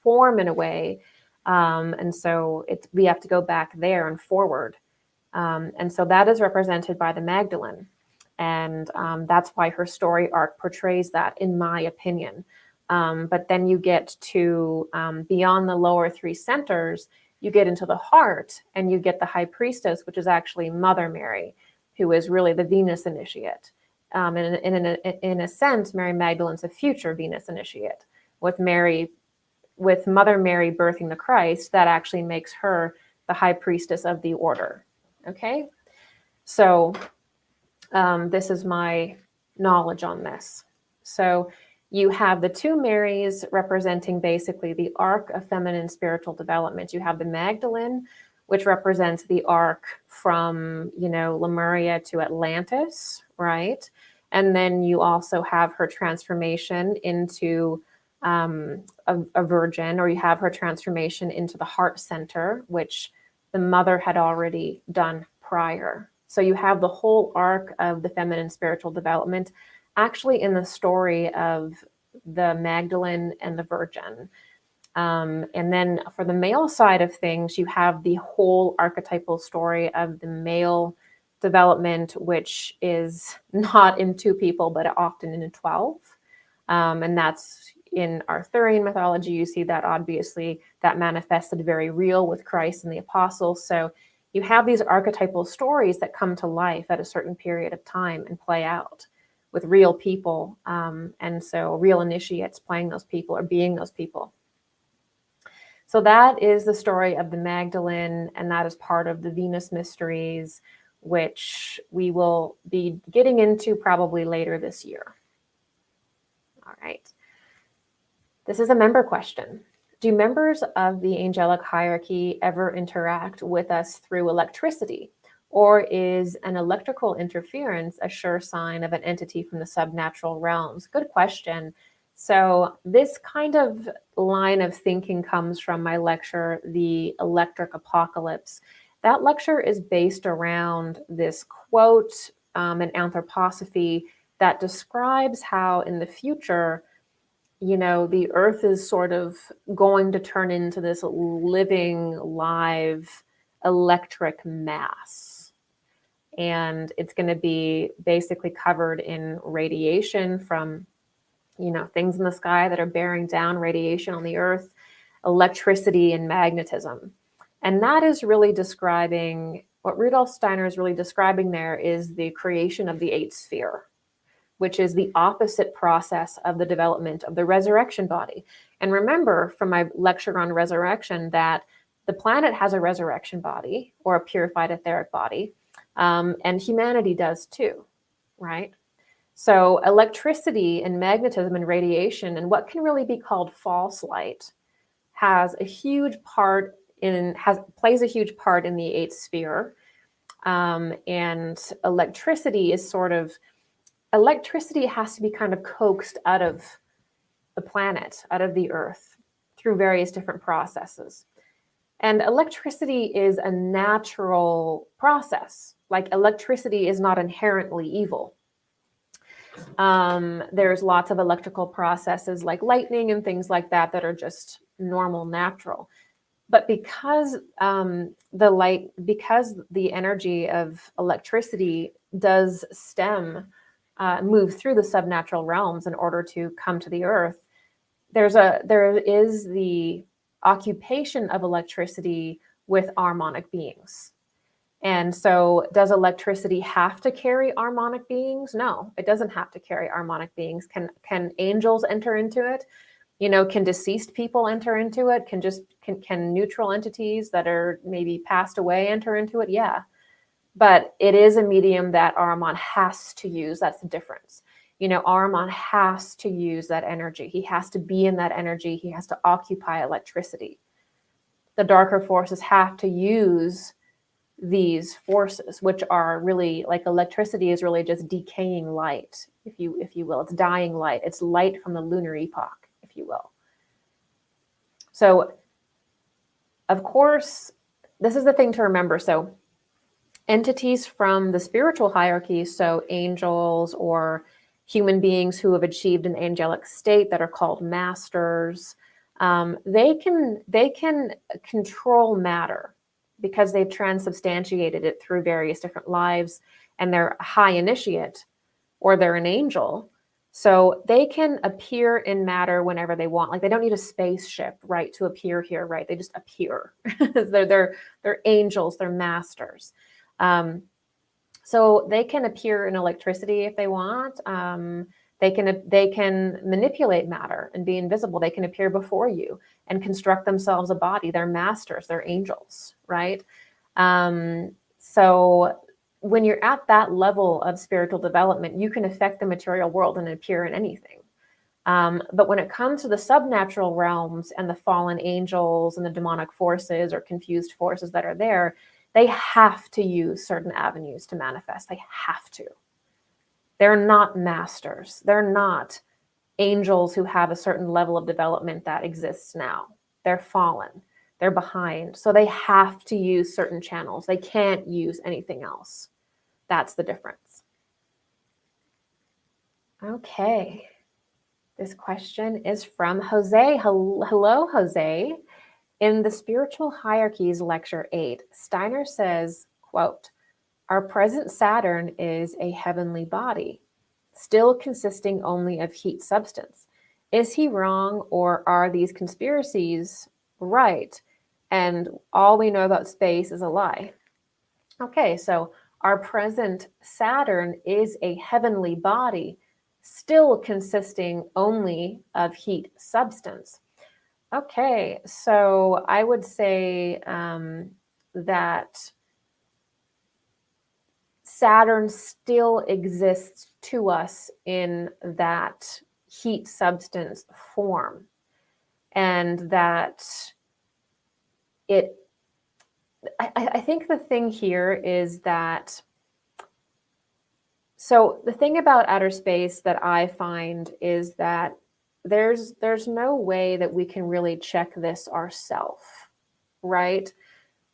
form in a way. And so we have to go back there and forward. And so that is represented by the Magdalene. And that's why her story arc portrays that, in my opinion. But then you get to beyond the lower three centers, you get into the heart, and you get the high priestess, which is actually Mother Mary, who is really the Venus initiate. In a sense, Mary Magdalene's a future Venus initiate. With Mother Mary birthing the Christ, that actually makes her the high priestess of the order. Okay, so this is my knowledge on this. So you have the two Marys representing basically the arc of feminine spiritual development. You have the Magdalene, which represents the arc from, Lemuria to Atlantis, right? And then you also have her transformation into a virgin, or you have her transformation into the heart center, which the mother had already done prior. So you have the whole arc of the feminine spiritual development actually in the story of the Magdalene and the Virgin. And then for the male side of things, you have the whole archetypal story of the male development, which is not in two people, but often in 12. And that's in Arthurian mythology. You see that obviously that manifested very real with Christ and the apostles. So you have these archetypal stories that come to life at a certain period of time and play out with real people. And so real initiates playing those people or being those people. So that is the story of the Magdalene, and that is part of the Venus mysteries, which we will be getting into probably later this year. All right. This is a member question. Do members of the angelic hierarchy ever interact with us through electricity? Or is an electrical interference a sure sign of an entity from the subnatural realms? Good question. So this kind of line of thinking comes from my lecture, The Electric Apocalypse. That lecture is based around this quote in Anthroposophy that describes how in the future, the earth is sort of going to turn into this living, live, electric mass. And it's going to be basically covered in radiation from things in the sky that are bearing down radiation on the earth, electricity and magnetism. And that is really describing, what Rudolf Steiner is really describing there is the creation of the eighth sphere, which is the opposite process of the development of the resurrection body. And remember from my lecture on resurrection that the planet has a resurrection body or a purified etheric body, and humanity does too, right? So electricity and magnetism and radiation and what can really be called false light plays a huge part in the eighth sphere. And electricity has to be kind of coaxed out of the planet, out of the earth, through various different processes. And electricity is a natural process. Like electricity is not inherently evil. There's lots of electrical processes like lightning and things like that that are just normal, natural. But because the energy of electricity does move through the subnatural realms in order to come to the earth, there is the occupation of electricity with harmonic beings. And so does electricity have to carry harmonic beings? No, it doesn't have to carry harmonic beings. Can angels enter into it? Can deceased people enter into it? Can neutral entities that are maybe passed away enter into it? Yeah. But it is a medium that Ahriman has to use. That's the difference. Ahriman has to use that energy. He has to be in that energy. He has to occupy electricity. The darker forces have to use these forces, which are really like electricity is really just decaying light, if you will. It's dying light. It's light from the lunar epoch, if you will. So, of course, this is the thing to remember. So, entities from the spiritual hierarchy, so angels or human beings who have achieved an angelic state that are called masters, they can control matter, because they've transubstantiated it through various different lives, and they're a high initiate or they're an angel. So they can appear in matter whenever they want. Like they don't need a spaceship, right, to appear here, right? They just appear. they're angels, they're masters. So they can appear in electricity if they want. They can manipulate matter and be invisible. They can appear before you and construct themselves a body. They're masters, they're angels, right? So when you're at that level of spiritual development, you can affect the material world and appear in anything. But when it comes to the subnatural realms and the fallen angels and the demonic forces or confused forces that are there, they have to use certain avenues to manifest. They have to. They're not masters. They're not angels who have a certain level of development that exists now. They're fallen. They're behind. So they have to use certain channels. They can't use anything else. That's the difference. Okay. This question is from Jose. Hello, Jose. In the Spiritual Hierarchies, Lecture 8, Steiner says, quote, "Our present Saturn is a heavenly body, still consisting only of heat substance. Is he wrong, or are these conspiracies right? And all we know about space is a lie." Okay, so our present Saturn is a heavenly body, still consisting only of heat substance. Okay, so I would say that Saturn still exists to us in that heat substance form, and that I think the thing here is that, so the thing about outer space that I find is that there's no way that we can really check this ourselves, right?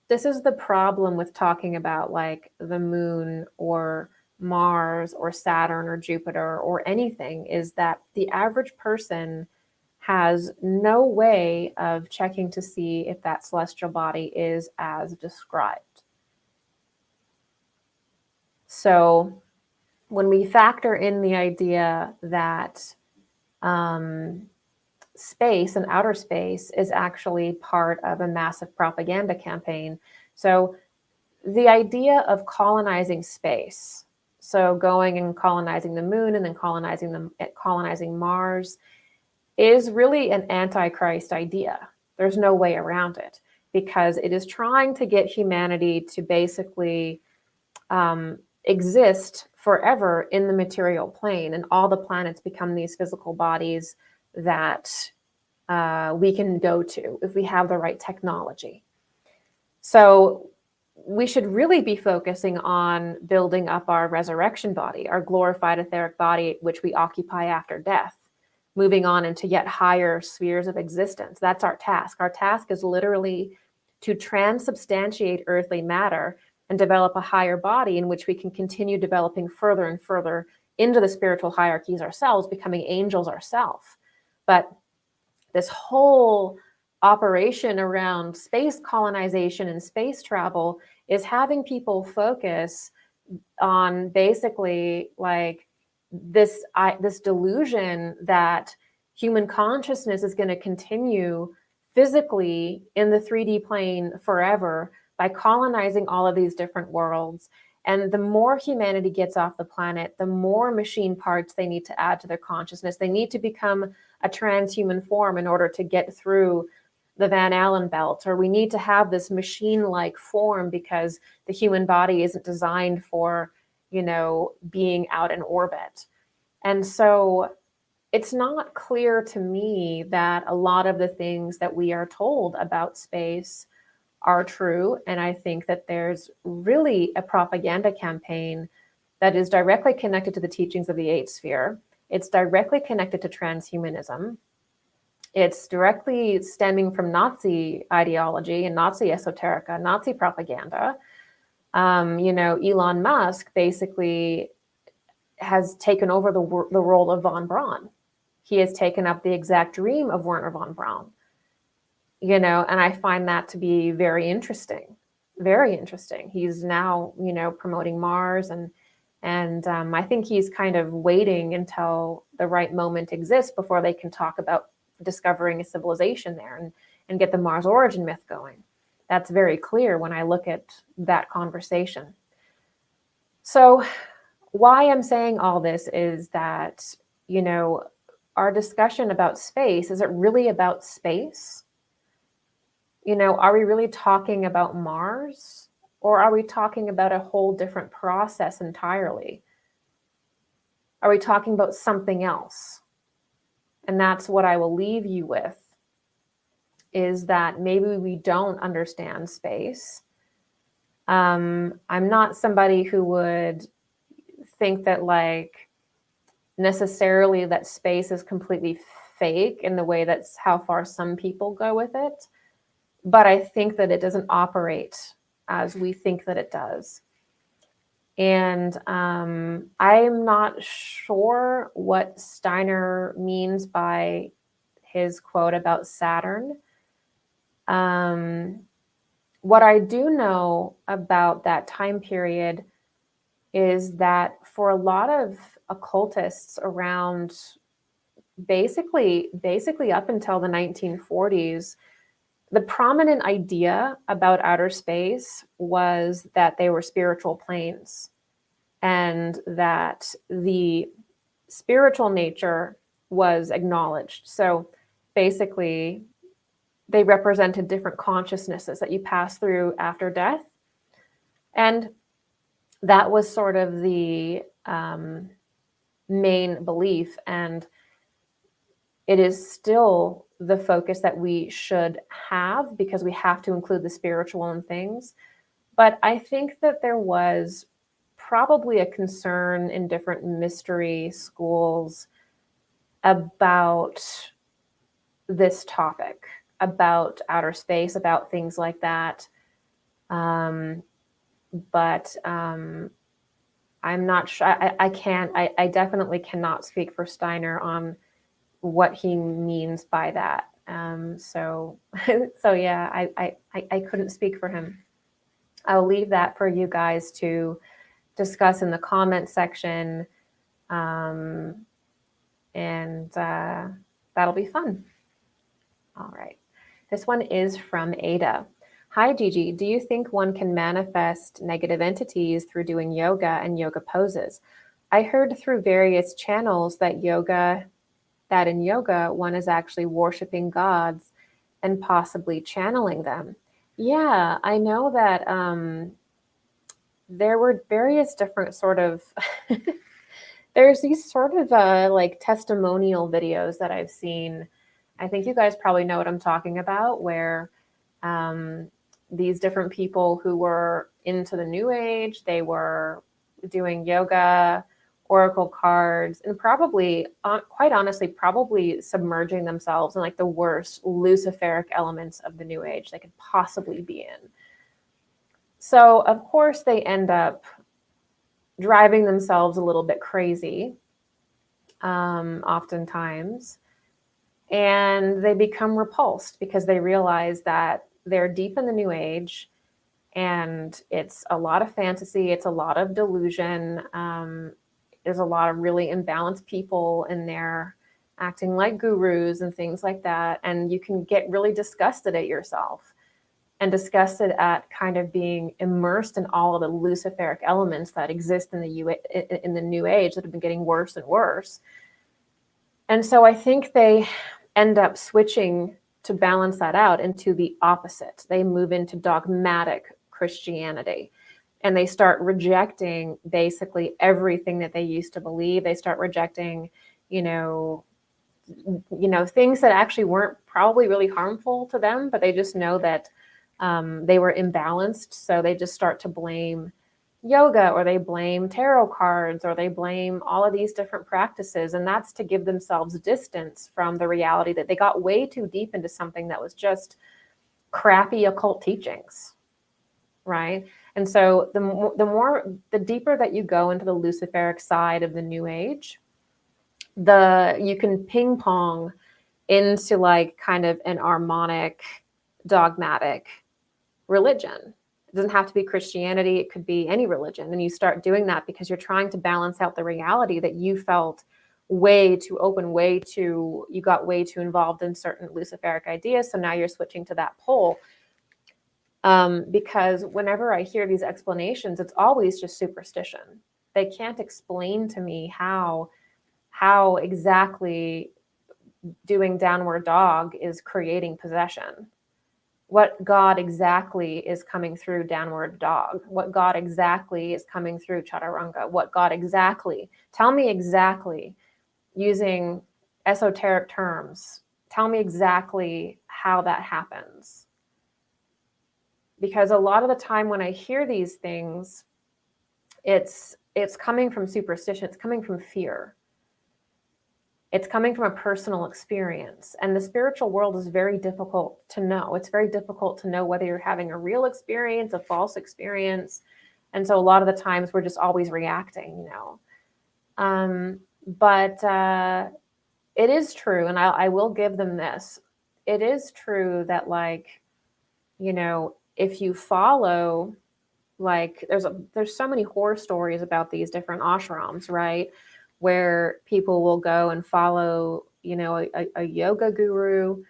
This is the problem with talking about like the moon or Mars or Saturn or Jupiter or anything, is that the average person has no way of checking to see if that celestial body is as described. So when we factor in the idea that space and outer space is actually part of a massive propaganda campaign. So the idea of colonizing space, so going and colonizing the moon and then colonizing Mars, is really an antichrist idea. There's no way around it, because it is trying to get humanity to basically exist forever in the material plane, and all the planets become these physical bodies that we can go to if we have the right technology. So we should really be focusing on building up our resurrection body, our glorified etheric body, which we occupy after death, moving on into yet higher spheres of existence. That's our task. Our task is literally to transubstantiate earthly matter and develop a higher body in which we can continue developing further and further into the spiritual hierarchies ourselves, becoming angels ourselves. But this whole operation around space colonization and space travel is having people focus on basically like this delusion that human consciousness is going to continue physically in the 3D plane forever by colonizing all of these different worlds. And the more humanity gets off the planet, the more machine parts they need to add to their consciousness. They need to become a transhuman form in order to get through the Van Allen belt, or we need to have this machine-like form because the human body isn't designed for, being out in orbit. And so it's not clear to me that a lot of the things that we are told about space are true. And I think that there's really a propaganda campaign that is directly connected to the teachings of the eighth sphere. It's directly connected to transhumanism. It's directly stemming from Nazi ideology and Nazi esoterica, Nazi propaganda. Elon Musk basically has taken over the role of von Braun. He has taken up the exact dream of Werner von Braun. And I find that to be very interesting, very interesting. He's now, promoting Mars, and I think he's kind of waiting until the right moment exists before they can talk about discovering a civilization there and get the Mars origin myth going. That's very clear when I look at that conversation. So why I'm saying all this is that, our discussion about space, is it really about space? Are we really talking about Mars, or are we talking about a whole different process entirely? Are we talking about something else? And that's what I will leave you with, is that maybe we don't understand space. I'm not somebody who would think that necessarily that space is completely fake in the way that's how far some people go with it. But I think that it doesn't operate as we think that it does. And I'm not sure what Steiner means by his quote about Saturn. What I do know about that time period is that for a lot of occultists around basically up until the 1940s, the prominent idea about outer space was that they were spiritual planes, and that the spiritual nature was acknowledged. So basically, they represented different consciousnesses that you pass through after death. And that was sort of the main belief. And it is still the focus that we should have, because we have to include the spiritual in things. But I think that there was probably a concern in different mystery schools about this topic, about outer space, about things like that. But I'm not sure. I definitely cannot speak for Steiner on what he means by that. So yeah, I couldn't speak for him. I'll leave that for you guys to discuss in the comment section. And that'll be fun. All right. This one is from Ada. Hi, Gigi. Do you think one can manifest negative entities through doing yoga and yoga poses? I heard through various channels that in yoga, one is actually worshiping gods and possibly channeling them. Yeah, I know that there were various different sort of, there's these sort of like testimonial videos that I've seen. I think you guys probably know what I'm talking about, where these different people who were into the New Age, they were doing yoga, oracle cards, and probably, quite honestly, probably submerging themselves in like the worst Luciferic elements of the New Age they could possibly be in. So, of course, they end up driving themselves a little bit crazy, oftentimes, and they become repulsed because they realize that they're deep in the New Age, and it's a lot of fantasy, it's a lot of delusion. There's a lot of really imbalanced people in there acting like gurus and things like that, and you can get really disgusted at yourself and disgusted at kind of being immersed in all of the Luciferic elements that exist in the New Age that have been getting worse and worse. And so I think they end up switching to balance that out into the opposite. They move into dogmatic Christianity, and they start rejecting basically everything that they used to believe. They start rejecting, things that actually weren't probably really harmful to them, but they just know that they were imbalanced. So they just start to blame yoga, or they blame tarot cards, or they blame all of these different practices. And that's to give themselves distance from the reality that they got way too deep into something that was just crappy occult teachings, right? And so the deeper that you go into the Luciferic side of the New Age, you can ping pong into like kind of an harmonic, dogmatic religion. It doesn't have to be Christianity. It could be any religion. And you start doing that because you're trying to balance out the reality that you felt way too open, you got way too involved in certain Luciferic ideas. So now you're switching to that pole. Because whenever I hear these explanations, it's always just superstition. They can't explain to me how exactly doing downward dog is creating possession. What God exactly is coming through downward dog? What God exactly is coming through chaturanga? What God exactly? Tell me exactly, using esoteric terms, tell me exactly how that happens. Because a lot of the time when I hear these things, it's coming from superstition, it's coming from fear. It's coming from a personal experience. And the spiritual world is very difficult to know. It's very difficult to know whether you're having a real experience, a false experience. And so a lot of the times we're just always reacting, But it is true, and I will give them this. It is true that, if you follow, there's so many horror stories about these different ashrams, right? Where people will go and follow, a yoga guru.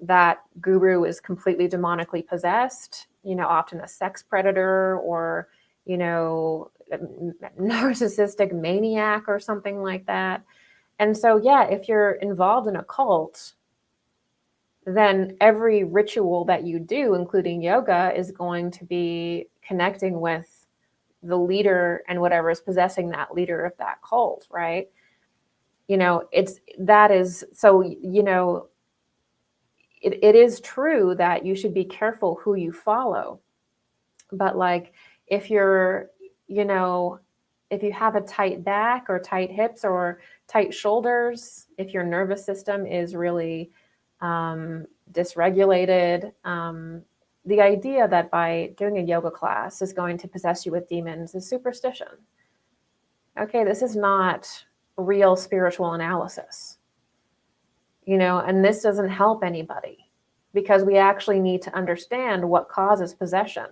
That guru is completely demonically possessed, often a sex predator, or, a narcissistic maniac or something like that. And so, yeah, if you're involved in a cult, then every ritual that you do, including yoga, is going to be connecting with the leader and whatever is possessing that leader of that cult, right? It is true that you should be careful who you follow. But if you're, if you have a tight back or tight hips or tight shoulders, if your nervous system is really dysregulated, the idea that by doing a yoga class is going to possess you with demons is superstition. Okay, this is not real spiritual analysis, and this doesn't help anybody, because we actually need to understand what causes possession,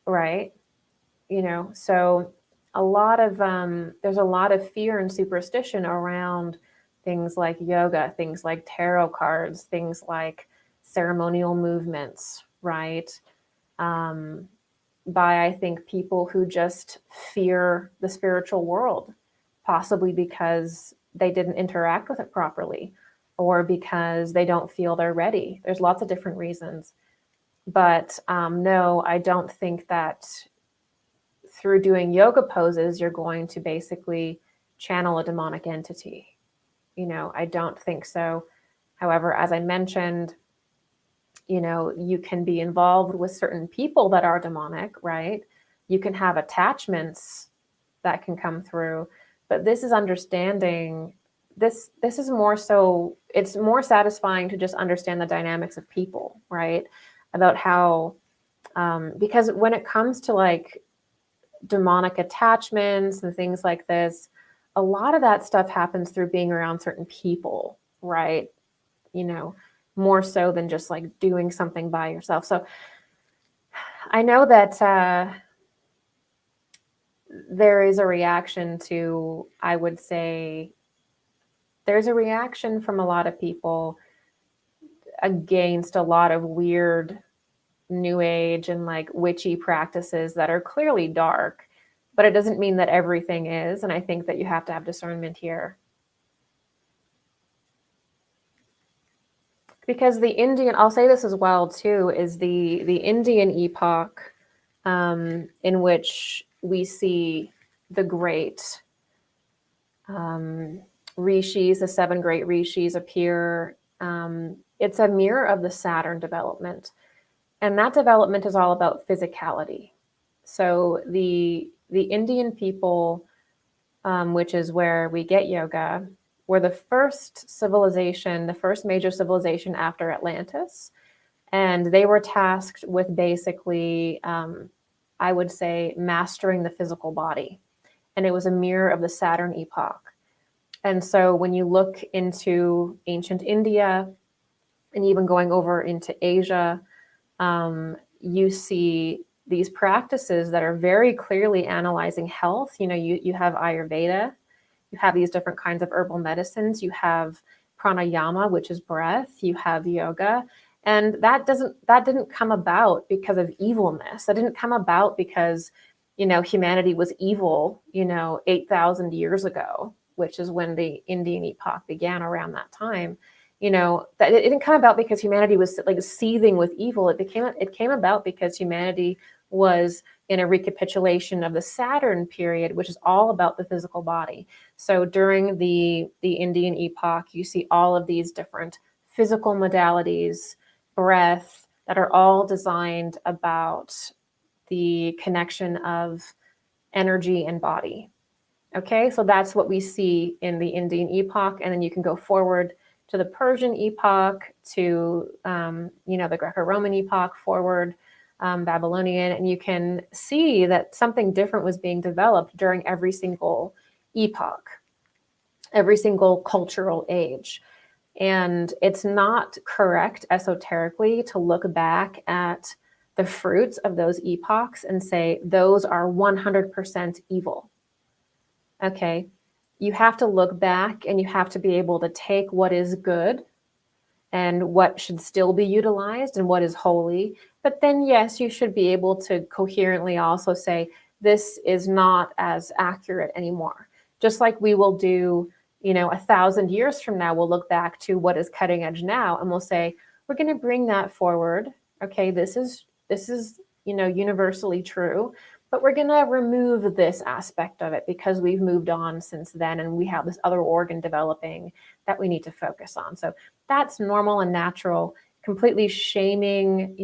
right? So there's a lot of fear and superstition around things like yoga, things like tarot cards, things like ceremonial movements, right? By, I think, people who just fear the spiritual world, possibly because they didn't interact with it properly, or because they don't feel they're ready. There's lots of different reasons. But no, I don't think that through doing yoga poses, you're going to basically channel a demonic entity. I don't think so. However, as I mentioned, you can be involved with certain people that are demonic, right? You can have attachments that can come through, but this is understanding. This is more so, it's more satisfying to just understand the dynamics of people, right? About how, because when it comes to like demonic attachments and things like this, a lot of that stuff happens through being around certain people, right? More so than just like doing something by yourself. So I know that there is a reaction to, I would say, there's a reaction from a lot of people against a lot of weird new age and like witchy practices that are clearly dark, but it doesn't mean that everything is. And I think that you have to have discernment here. Because the Indian, I'll say this as well too, is the Indian epoch, in which we see the great rishis, the 7 great rishis appear. It's a mirror of the Saturn development. And that development is all about physicality. So the Indian people, which is where we get yoga, were the first civilization, the first major civilization after Atlantis. And they were tasked with basically, I would say, mastering the physical body. And it was a mirror of the Saturn epoch. And so when you look into ancient India and even going over into Asia, you see these practices that are very clearly analyzing health. You have Ayurveda, you have these different kinds of herbal medicines, you have pranayama, which is breath, you have yoga. And that didn't come about because of evilness. That didn't come about because, humanity was evil, 8,000 years ago, which is when the Indian Epoch began around that time. That it didn't come about because humanity was like seething with evil. It came about because humanity was in a recapitulation of the Saturn period, which is all about the physical body. So during the Indian Epoch, you see all of these different physical modalities, breath, that are all designed about the connection of energy and body. Okay, so that's what we see in the Indian Epoch, and then you can go forward to the Persian Epoch, to the Greco-Roman Epoch, forward, Babylonian, and you can see that something different was being developed during every single epoch, every single cultural age. And it's not correct esoterically to look back at the fruits of those epochs and say those are 100% evil. Okay, you have to look back and you have to be able to take what is good and what should still be utilized and what is holy. But then, yes, you should be able to coherently also say, this is not as accurate anymore. Just like we will do, 1,000 years from now, we'll look back to what is cutting edge now and we'll say, we're going to bring that forward. Okay, this is universally true, but we're going to remove this aspect of it because we've moved on since then and we have this other organ developing that we need to focus on. So that's normal and natural. Completely shaming,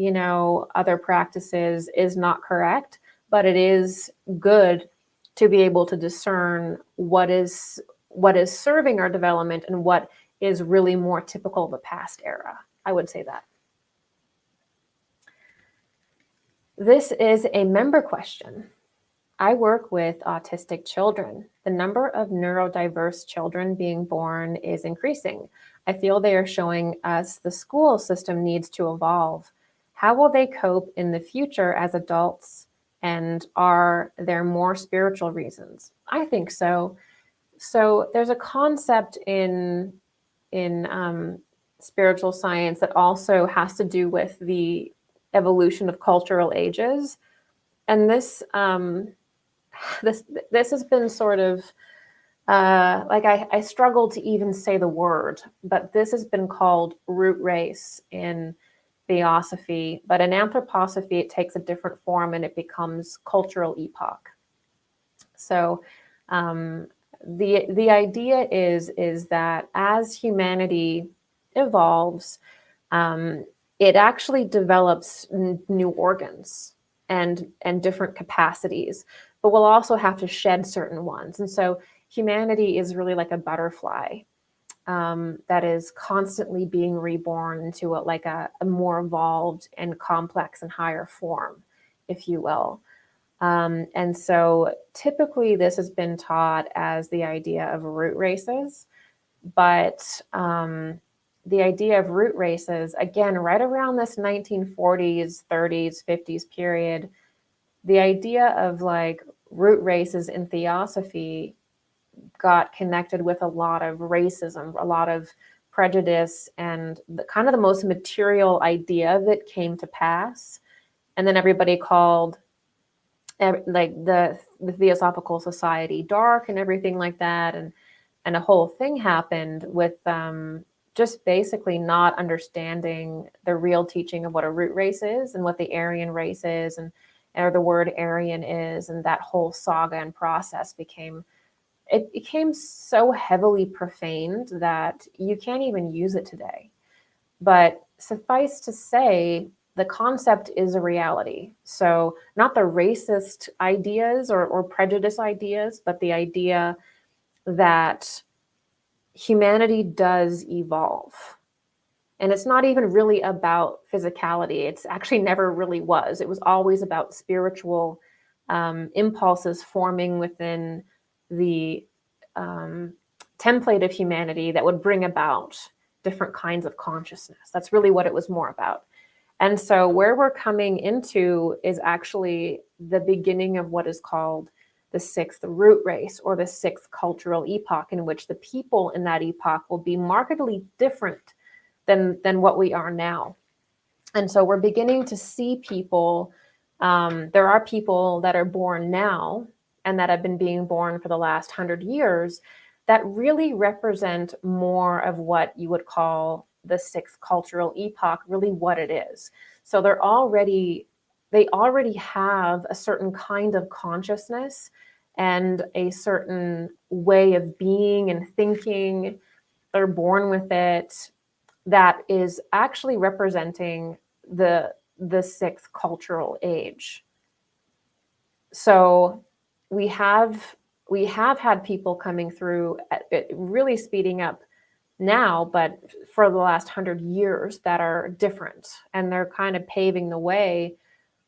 other practices is not correct, but it is good to be able to discern what is serving our development and what is really more typical of the past era. I would say that. This is a member question. I work with autistic children. The number of neurodiverse children being born is increasing. I feel they are showing us the school system needs to evolve. How will they cope in the future as adults? And are there more spiritual reasons? I think so. So there's a concept in spiritual science that also has to do with the evolution of cultural ages. And this has been sort of like I struggle to even say the word, but this has been called root race in Theosophy. But in Anthroposophy, it takes a different form and it becomes cultural epoch. So the idea is that as humanity evolves, it actually develops new organs and different capacities, but we'll also have to shed certain ones. And so humanity is really like a butterfly that is constantly being reborn into a more evolved and complex and higher form, if you will. And so typically this has been taught as the idea of root races, but the idea of root races, again, right around this 1940s, 30s, 50s period, the idea of like root races in Theosophy got connected with a lot of racism, a lot of prejudice, and the kind of the most material idea that came to pass. And then everybody called like the Theosophical Society dark and everything like that. And a whole thing happened with just basically not understanding the real teaching of what a root race is and what the Aryan race is and or the word Aryan is. And that whole saga and process became so heavily profaned that you can't even use it today. But suffice to say, the concept is a reality. So not the racist ideas or prejudice ideas, but the idea that humanity does evolve. And it's not even really about physicality. It's actually never really was. It was always about spiritual impulses forming within the template of humanity that would bring about different kinds of consciousness. That's really what it was more about. And so where we're coming into is actually the beginning of what is called the sixth root race or the sixth cultural epoch, in which the people in that epoch will be markedly different than what we are now. And so we're beginning to see people, there are people that are born now and that have been being born for the last 100 years that really represent more of what you would call the sixth cultural epoch, really what it is. So they already have a certain kind of consciousness and a certain way of being and thinking. They're born with it that is actually representing the sixth cultural age. So we have had people coming through, really speeding up now, but for the last 100 years that are different, and they're kind of paving the way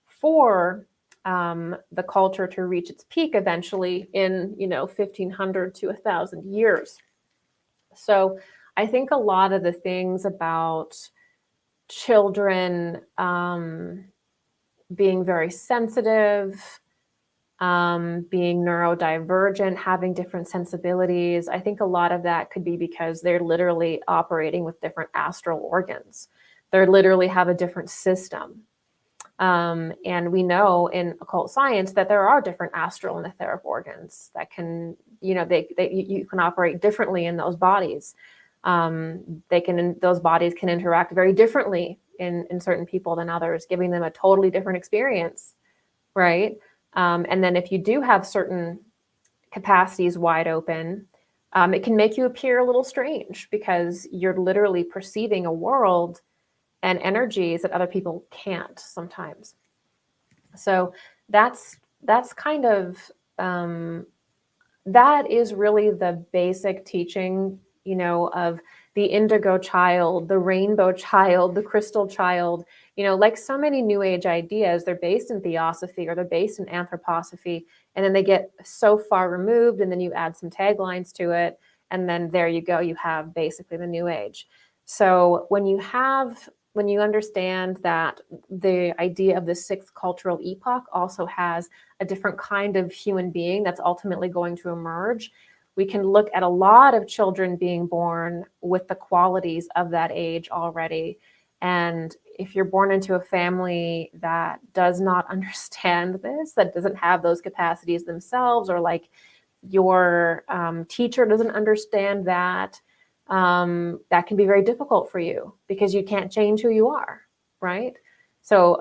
for the culture to reach its peak eventually in 1,500 to 1,000 years. So I think a lot of the things about children being very sensitive, being neurodivergent, having different sensibilities, I think a lot of that could be because they're literally operating with different astral organs. They literally have a different system. And we know in occult science that there are different astral and etheric organs that can, you can operate differently in those bodies. Those bodies can interact very differently in certain people than others, giving them a totally different experience, right? And then if you do have certain capacities wide open, it can make you appear a little strange because you're literally perceiving a world and energies that other people can't sometimes. So that's that's kind of, that is really the basic teaching, of the indigo child, the rainbow child, the crystal child. Like so many new age ideas, they're based in Theosophy or they're based in Anthroposophy, and then they get so far removed, and then you add some taglines to it, and then there you go, you have basically the new age. So when you understand that the idea of the sixth cultural epoch also has a different kind of human being that's ultimately going to emerge, we can look at a lot of children being born with the qualities of that age already. And if you're born into a family that does not understand this, that doesn't have those capacities themselves, or like your teacher doesn't understand that, that can be very difficult for you because you can't change who you are, right? So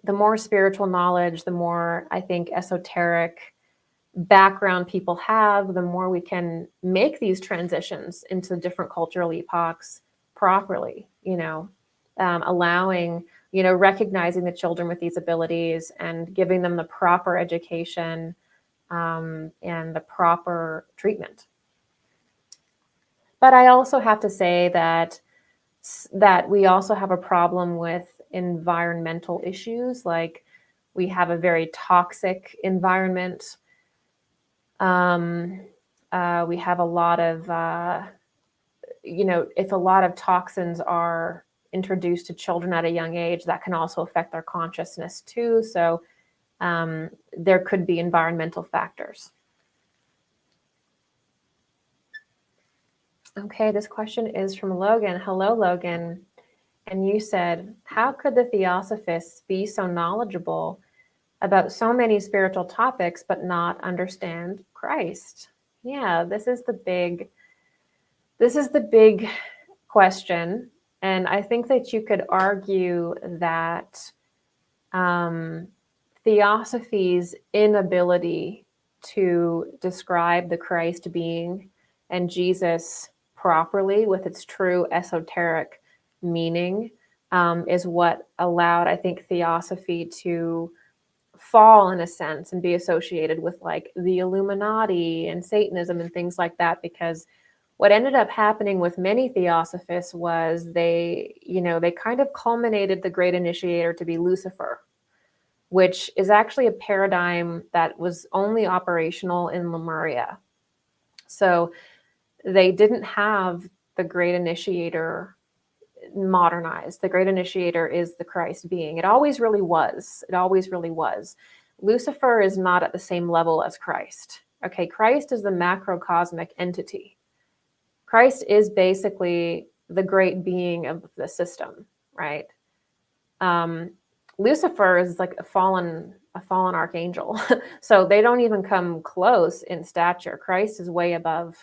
the more spiritual knowledge, the more, I think, esoteric background people have, the more we can make these transitions into different cultural epochs properly, allowing, recognizing the children with these abilities and giving them the proper education and the proper treatment. But I also have to say that we also have a problem with environmental issues. Like, we have a very toxic environment. We have a lot of, if a lot of toxins are introduced to children at a young age, that can also affect their consciousness too. So there could be environmental factors. Okay, this question is from Logan. Hello, Logan. And you said, how could the Theosophists be so knowledgeable about so many spiritual topics but not understand Christ? Yeah, this is the big question. And I think that you could argue that Theosophy's inability to describe the Christ being and Jesus properly with its true esoteric meaning is what allowed, I think, Theosophy to fall in a sense and be associated with like the Illuminati and Satanism and things like that. Because what ended up happening with many Theosophists was they kind of culminated the great initiator to be Lucifer, which is actually a paradigm that was only operational in Lemuria. So they didn't have the great initiator modernized. The great initiator is the Christ being. It always really was. It always really was. Lucifer is not at the same level as Christ. Okay, Christ is the macrocosmic entity. Christ is basically the great being of the system, right? Lucifer is like a fallen archangel. So they don't even come close in stature. Christ is way above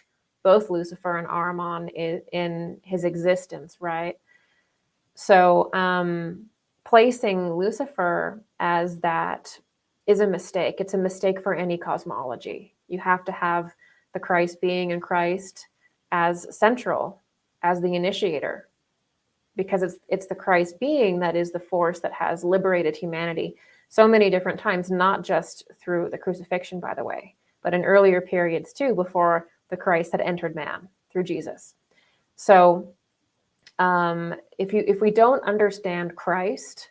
both Lucifer and Ahriman in his existence, right? So placing Lucifer as that is a mistake. It's a mistake for any cosmology. You have to have the Christ being and Christ as central, as the initiator, because it's the Christ being that is the force that has liberated humanity so many different times, not just through the crucifixion, by the way, but in earlier periods too, before the Christ had entered man through Jesus. So if we don't understand Christ,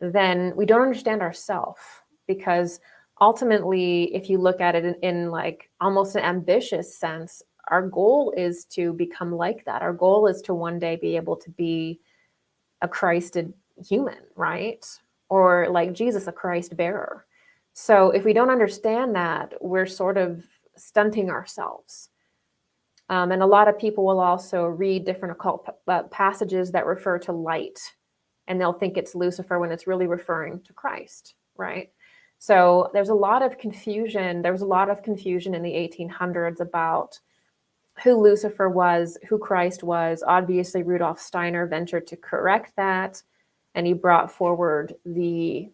then we don't understand ourselves, because ultimately, if you look at it in like almost an ambitious sense, our goal is to become like that. Our goal is to one day be able to be a Christed human, right? Or like Jesus, a Christ bearer. So if we don't understand that, we're sort of stunting ourselves. And a lot of people will also read different occult passages that refer to light, and they'll think it's Lucifer when it's really referring to Christ, right? So there's a lot of confusion. There was a lot of confusion in the 1800s about who Lucifer was, who Christ was. Obviously, Rudolf Steiner ventured to correct that, and he brought forward the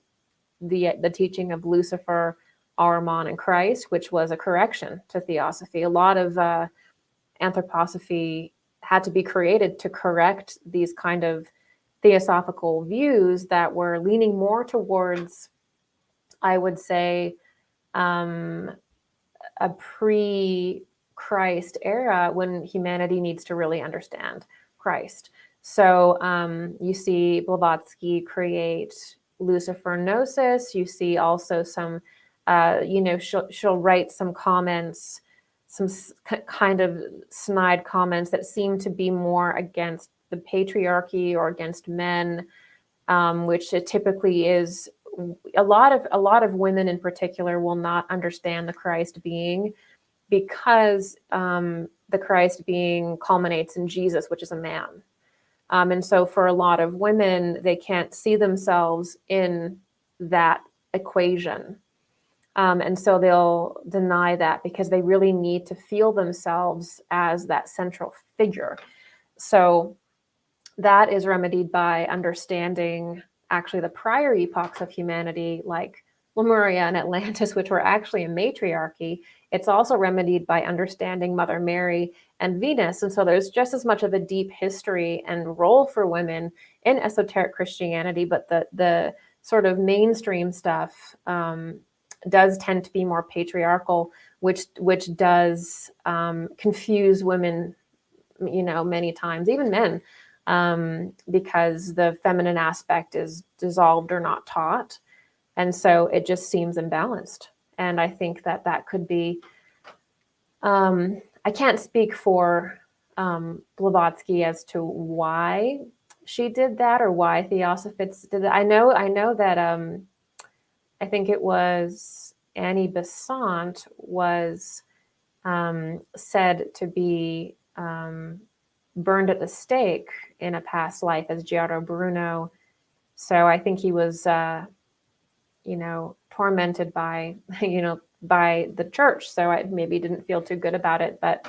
teaching of Lucifer, Ahriman, and Christ, which was a correction to Theosophy. A lot of Anthroposophy had to be created to correct these kind of theosophical views that were leaning more towards I would say, a pre-Christ era when humanity needs to really understand Christ. So you see Blavatsky create Lucifer Gnosis. You see also some, she'll write some comments, some kind of snide comments that seem to be more against the patriarchy or against men, which it typically is. A lot of women in particular will not understand the Christ being, because the Christ being culminates in Jesus, which is a man. And so for a lot of women, they can't see themselves in that equation. And so they'll deny that because they really need to feel themselves as that central figure. So that is remedied by understanding actually the prior epochs of humanity, like Lemuria and Atlantis, which were actually a matriarchy. It's also remedied by understanding Mother Mary and Venus. And so there's just as much of a deep history and role for women in esoteric Christianity, but the sort of mainstream stuff does tend to be more patriarchal, which does confuse women, many times, even men, because the feminine aspect is dissolved or not taught. And so it just seems imbalanced. And I think that could be, I can't speak for Blavatsky as to why she did that or why Theosophists did that. I know that I think it was Annie Besant was said to be burned at the stake in a past life as Giotto Bruno. So I think he was, tormented by, by the church. So I maybe didn't feel too good about it, but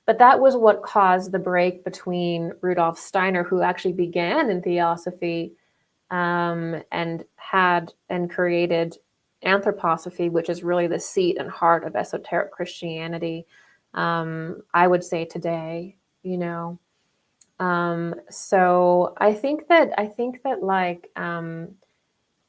that was what caused the break between Rudolf Steiner, who actually began in Theosophy, and created Anthroposophy, which is really the seat and heart of esoteric Christianity. I would say today, so I think that like,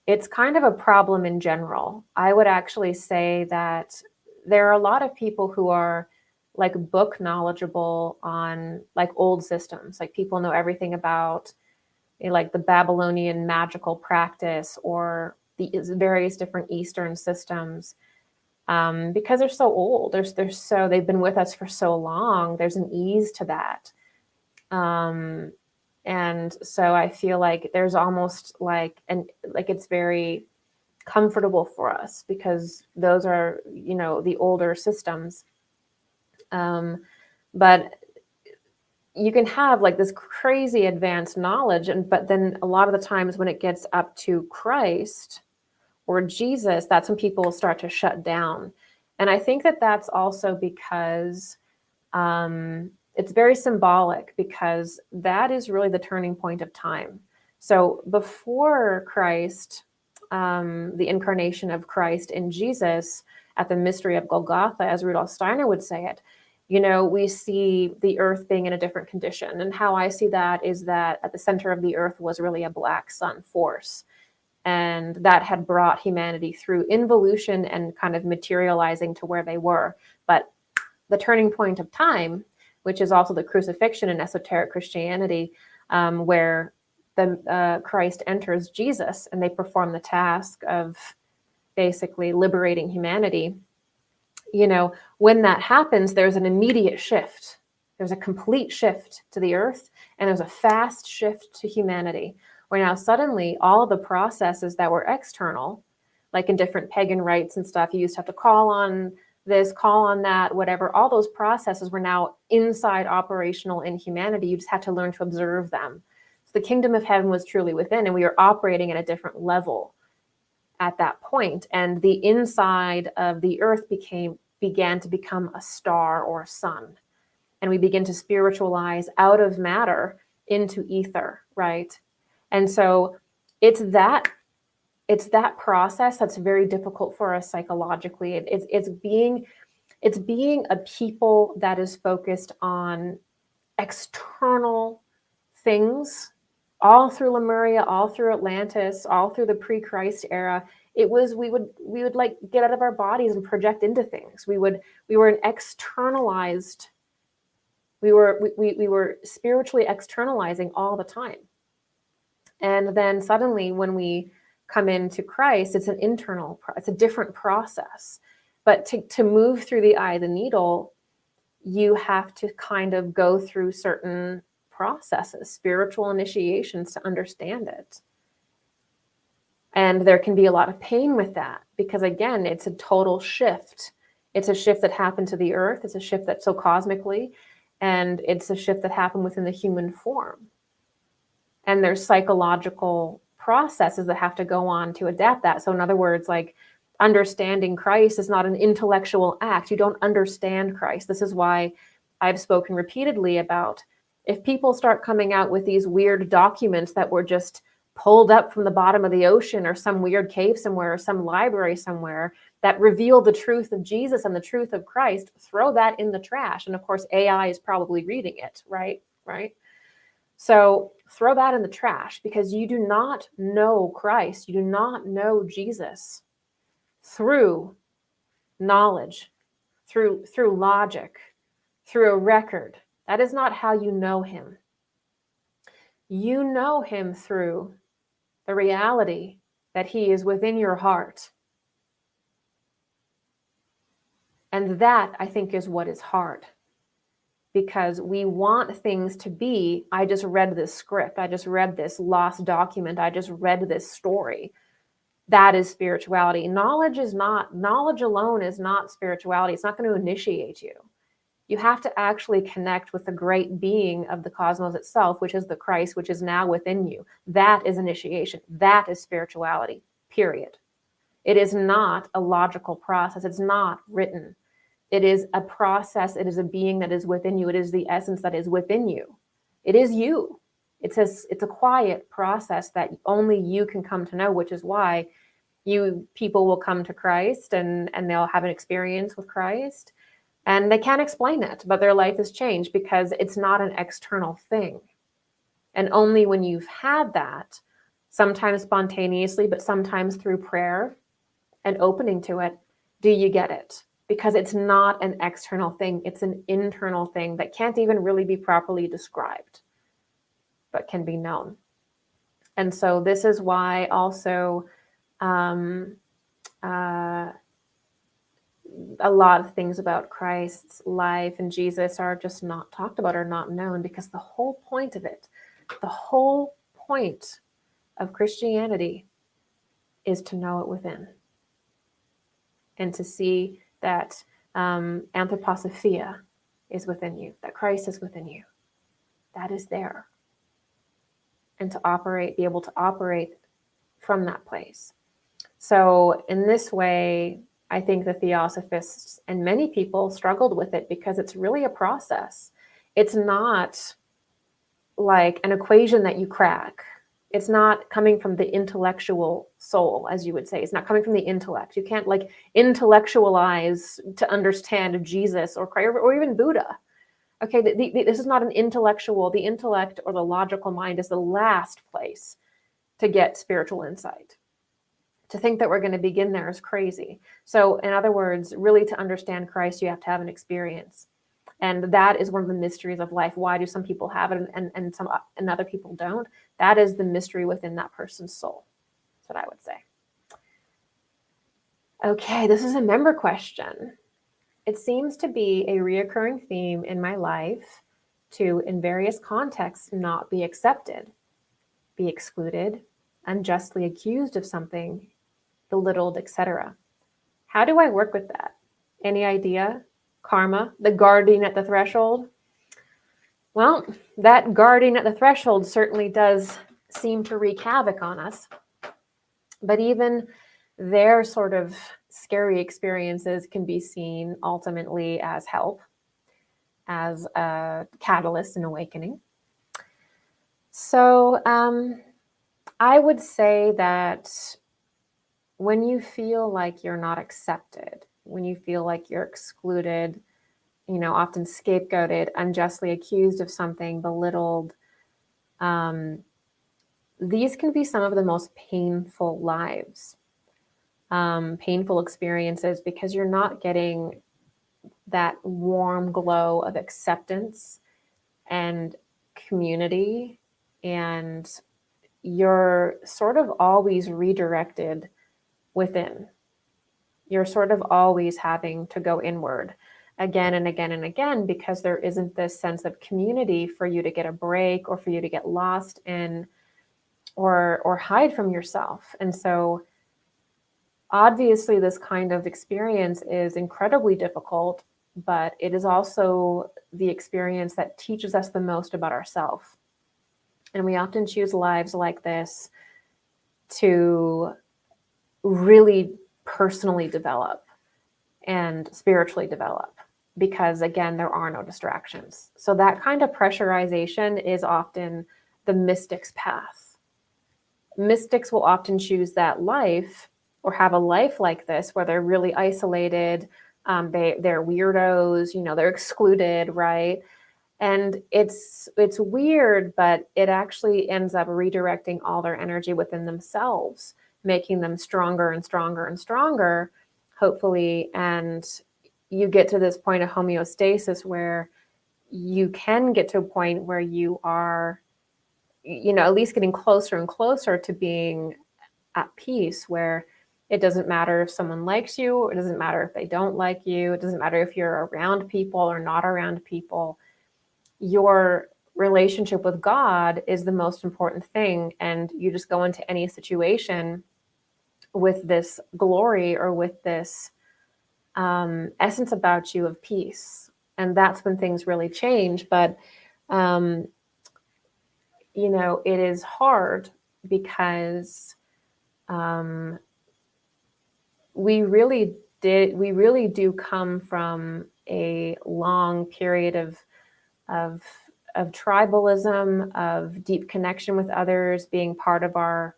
it's kind of a problem in general. I would actually say that there are a lot of people who are like book knowledgeable on like old systems. Like people know everything about like the Babylonian magical practice or the various different Eastern systems. Because they're so old, they've been with us for so long. There's an ease to that, and so I feel like there's almost like it's very comfortable for us because those are the older systems. But you can have like this crazy advanced knowledge, but then a lot of the times when it gets up to Christ or Jesus, that's when people start to shut down. And I think that that's also because it's very symbolic, because that is really the turning point of time. So before Christ, the incarnation of Christ in Jesus at the mystery of Golgotha, as Rudolf Steiner would say it, we see the earth being in a different condition. And how I see that is that at the center of the earth was really a black sun force. And that had brought humanity through involution and kind of materializing to where they were. But the turning point of time, which is also the crucifixion in esoteric Christianity, where the Christ enters Jesus and they perform the task of basically liberating humanity. When that happens, there's an immediate shift. There's a complete shift to the earth, and there's a fast shift to humanity, where now suddenly all of the processes that were external, like in different pagan rites and stuff, you used to have to call on this, call on that, whatever, all those processes were now inside operational in humanity. You just had to learn to observe them. So the kingdom of heaven was truly within, and we were operating at a different level at that point. And the inside of the earth began to become a star or a sun. And we begin to spiritualize out of matter into ether, right? And so it's that process that's very difficult for us psychologically. It's being a people that is focused on external things all through Lemuria, all through Atlantis, all through the pre-Christ era. we would like get out of our bodies and project into things. We were an externalized, we were spiritually externalizing all the time. And then suddenly when we come into Christ, it's it's a different process. But to move through the eye of the needle, you have to kind of go through certain processes, spiritual initiations, to understand it. And there can be a lot of pain with that, because again, it's a total shift. It's a shift that happened to the earth. It's a shift that's so cosmically, and it's a shift that happened within the human form. And there's psychological processes that have to go on to adapt that. So in other words, like, understanding Christ is not an intellectual act. You don't understand Christ. This is why I've spoken repeatedly about, if people start coming out with these weird documents that were just pulled up from the bottom of the ocean, or some weird cave somewhere, or some library somewhere, that reveal the truth of Jesus and the truth of Christ, throw that in the trash. And of course, AI is probably reading it, right? So throw that in the trash, because you do not know Christ. You do not know Jesus through knowledge, through logic, through a record. That is not how you know him. You know him through the reality that he is within your heart. And that, I think, is what is hard. Because we want things to be, I just read this script, I just read this lost document, I just read this story. That is spirituality. Knowledge alone is not spirituality. It's not going to initiate you. You have to actually connect with the great being of the cosmos itself, which is the Christ, which is now within you. That is initiation. That is spirituality, period. It is not a logical process. It's not written. It is a process. It is a being that is within you. It is the essence that is within you. It is you. It's a quiet process that only you can come to know, which is why people will come to Christ and they'll have an experience with Christ, and they can't explain it, but their life has changed because it's not an external thing. And only when you've had that, sometimes spontaneously, but sometimes through prayer and opening to it, do you get it. Because it's not an external thing. It's an internal thing that can't even really be properly described, but can be known. And so this is why also a lot of things about Christ's life and Jesus are just not talked about or not known, because the whole point of it, the whole point of Christianity is to know it within and to see that Anthroposophy is within you, that Christ is within you. That is there. And to operate, be able to operate from that place. So in this way, I think the Theosophists and many people struggled with it, because it's really a process. It's not like an equation that you crack. It's not coming from the intellectual soul, as you would say. It's not coming from the intellect. You can't like intellectualize to understand Jesus or Christ or even Buddha. Okay, this is not an intellectual. The intellect or the logical mind is the last place to get spiritual insight. To think that we're going to begin there is crazy. So in other words, really to understand Christ, you have to have an experience. And that is one of the mysteries of life. Why do some people have it and other people don't? That is the mystery within that person's soul. That's what I would say. Okay, this is a member question. It seems to be a reoccurring theme in my life to, in various contexts, not be accepted, be excluded, unjustly accused of something, belittled, etc. How do I work with that? Any idea? Karma, the guardian at the threshold? Well, that guardian at the threshold certainly does seem to wreak havoc on us. But even their sort of scary experiences can be seen ultimately as help, as a catalyst in awakening. So I would say that when you feel like you're not accepted, when you feel like you're excluded, often scapegoated, unjustly accused of something, belittled, these can be some of the most painful lives. painful experiences, because you're not getting that warm glow of acceptance and community, and you're sort of always redirected within. You're sort of always having to go inward again and again and again, because there isn't this sense of community for you to get a break or for you to get lost in or hide from yourself. And so obviously this kind of experience is incredibly difficult, but it is also the experience that teaches us the most about ourselves. And we often choose lives like this to really personally develop and spiritually develop, because again, there are no distractions. So that kind of pressurization is often the mystic's path. Mystics will often choose that life or have a life like this where they're really isolated. They're weirdos, they're excluded, right? And it's weird, but it actually ends up redirecting all their energy within themselves, making them stronger and stronger and stronger, hopefully. And you get to this point of homeostasis where you can get to a point where you are, at least getting closer and closer to being at peace, where it doesn't matter if someone likes you, it doesn't matter if they don't like you, it doesn't matter if you're around people or not around people. Your relationship with God is the most important thing, and you just go into any situation with this glory or with this essence about you of peace. And that's when things really change. But it is hard because we really do come from a long period of tribalism, of deep connection with others, being part of our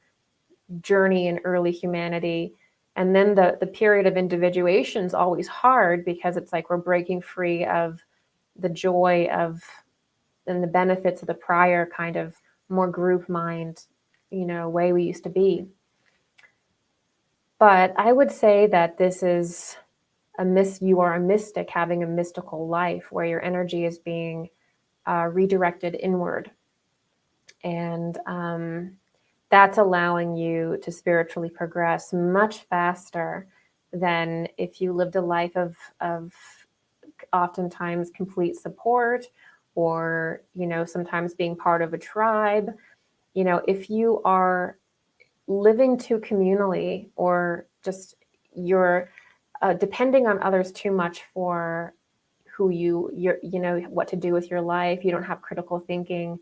journey in early humanity. And then the period of individuation is always hard, because it's like we're breaking free of the joy of and the benefits of the prior kind of more group mind, way we used to be. But I would say that this is you are a mystic having a mystical life where your energy is being redirected inward. And that's allowing you to spiritually progress much faster than if you lived a life of oftentimes complete support, or, sometimes being part of a tribe. If you are living too communally, or just you're depending on others too much for who you're, what to do with your life, you don't have critical thinking,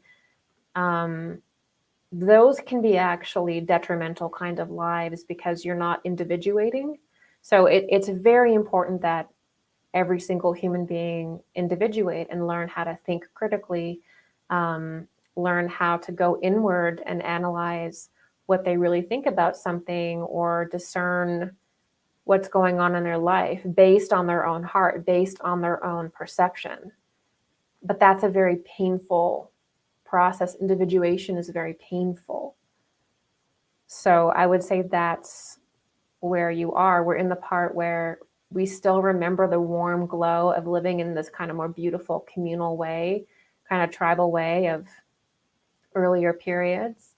those can be actually detrimental kind of lives, because you're not individuating. So it's very important that every single human being individuate and learn how to think critically, learn how to go inward and analyze what they really think about something, or discern what's going on in their life based on their own heart, based on their own perception. But that's a very painful process. Individuation is very painful. So I would say that's where you are. We're in the part where we still remember the warm glow of living in this kind of more beautiful communal way, kind of tribal way of earlier periods.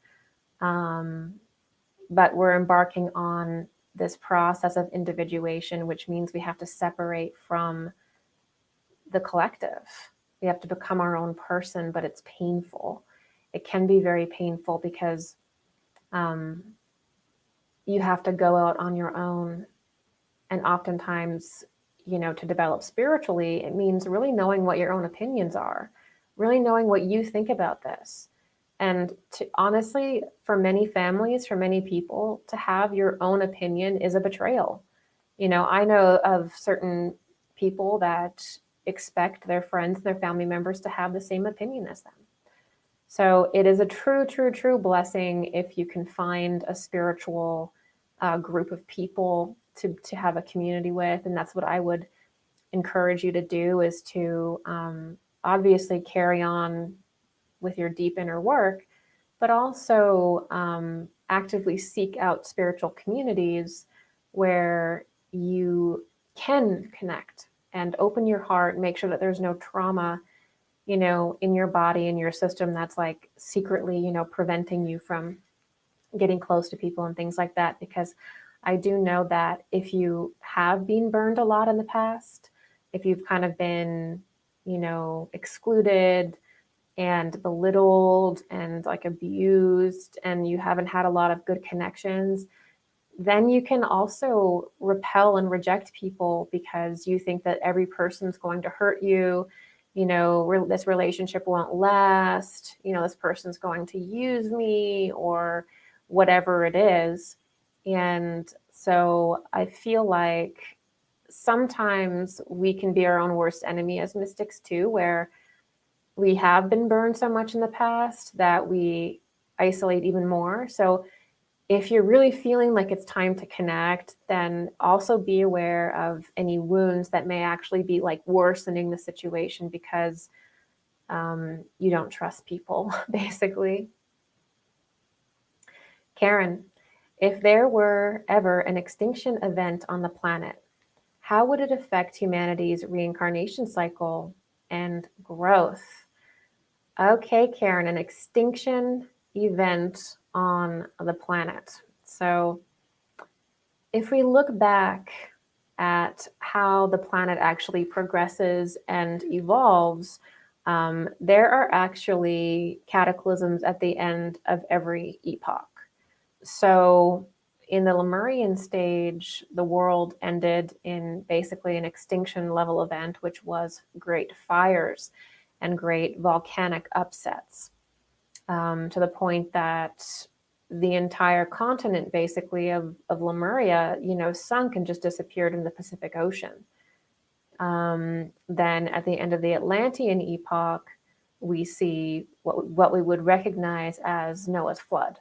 But we're embarking on this process of individuation, which means we have to separate from the collective. We have to become our own person, but it's painful. It can be very painful, because you have to go out on your own. And oftentimes, to develop spiritually, it means really knowing what your own opinions are, really knowing what you think about this. And honestly, for many families, for many people, to have your own opinion is a betrayal. I know of certain people that expect their friends and their family members to have the same opinion as them. So it is a true, true, true blessing if you can find a spiritual group of people to have a community with. And that's what I would encourage you to do, is to obviously carry on with your deep inner work, but also actively seek out spiritual communities where you can connect and open your heart, make sure that there's no trauma, you know, in your body, in your system, that's like secretly, you know, preventing you from getting close to people and things like that. Because I do know that if you have been burned a lot in the past, if you've kind of been, you know, excluded and belittled and like abused, and you haven't had a lot of good connections, then you can also repel and reject people because you think that every person's going to hurt you. You know, this relationship won't last. You know, this person's going to use me or whatever it is. And so I feel like sometimes we can be our own worst enemy as mystics too, where we have been burned so much in the past that we isolate even more. So if you're really feeling like it's time to connect, then also be aware of any wounds that may actually be like worsening the situation because you don't trust people, basically. Karen, if there were ever an extinction event on the planet, how would it affect humanity's reincarnation cycle and growth? Okay, Karen, an extinction event on the planet. So if we look back at how the planet actually progresses and evolves, there are actually cataclysms at the end of every epoch. So in the Lemurian stage, the world ended in basically an extinction level event, which was great fires and great volcanic upsets, to the point that the entire continent basically of Lemuria, you know, sunk and just disappeared in the Pacific Ocean. Then at the end of the Atlantean epoch, we see what we would recognize as Noah's flood,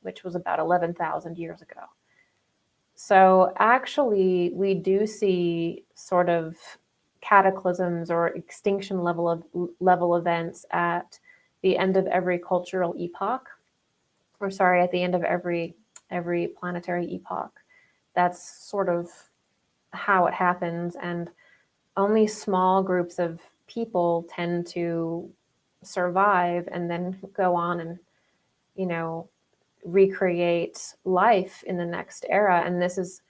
which was about 11,000 years ago. So actually, we do see sort of cataclysms or extinction level events at the end of every cultural epoch, or sorry, at the end of every planetary epoch. That's sort of how it happens, and only small groups of people tend to survive and then go on and, you know, recreate life in the next era. And this is,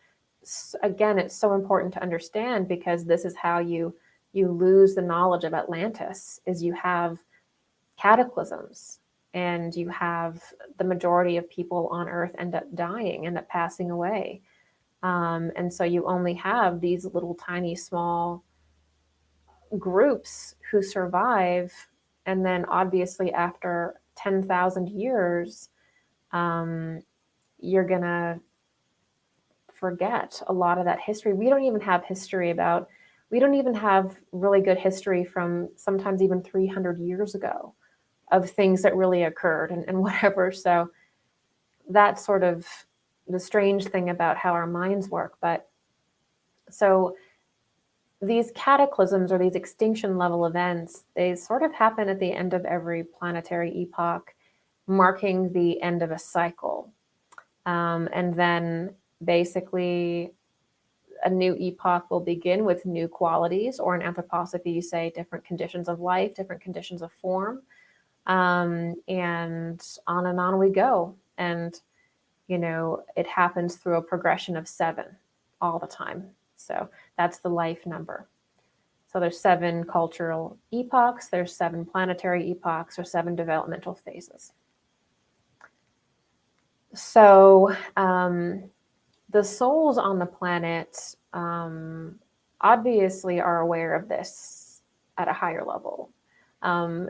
again, it's so important to understand because this is how you lose the knowledge of Atlantis, is you have cataclysms and you have the majority of people on Earth end up dying, end up passing away. And so you only have these little tiny small groups who survive. And then obviously after 10,000 years, you're going to forget a lot of that history. We don't even have really good history from sometimes even 300 years ago of things that really occurred and whatever. So that's sort of the strange thing about how our minds work. But so these cataclysms or these extinction level events, they sort of happen at the end of every planetary epoch, marking the end of a cycle. And then basically a new epoch will begin with new qualities, or in Anthroposophy, you say different conditions of life, different conditions of form. And on we go. And, you know, it happens through a progression of 7 all the time. So that's the life number. So there's 7 cultural epochs, there's 7 planetary epochs, or 7 developmental phases. So the souls on the planet obviously are aware of this at a higher level.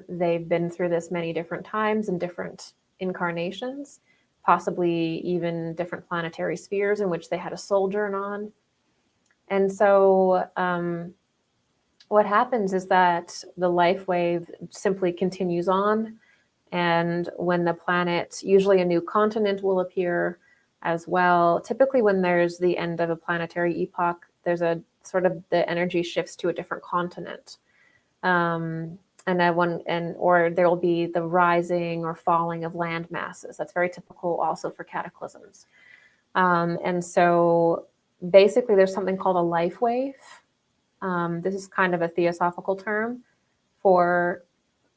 They've been through this many different times in different incarnations, possibly even different planetary spheres in which they had a sojourn on. And so what happens is that the life wave simply continues on. And when the planet, usually a new continent will appear as well. Typically when there's the end of a planetary epoch, there's a sort of the energy shifts to a different continent. Or there will be the rising or falling of land masses. That's very typical also for cataclysms. And so basically there's something called a life wave. This is kind of a theosophical term for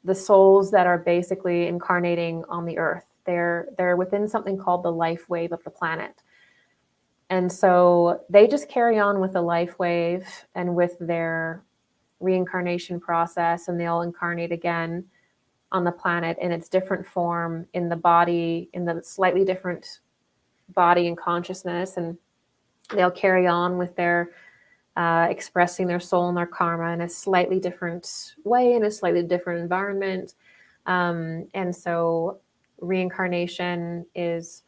the souls that are basically incarnating on the earth. They're within something called the life wave of the planet. And so they just carry on with the life wave and with their reincarnation process, and they'll incarnate again on the planet in its different form, in the body, in the slightly different body and consciousness, and they'll carry on with their expressing their soul and their karma in a slightly different way, in a slightly different environment. And so reincarnation is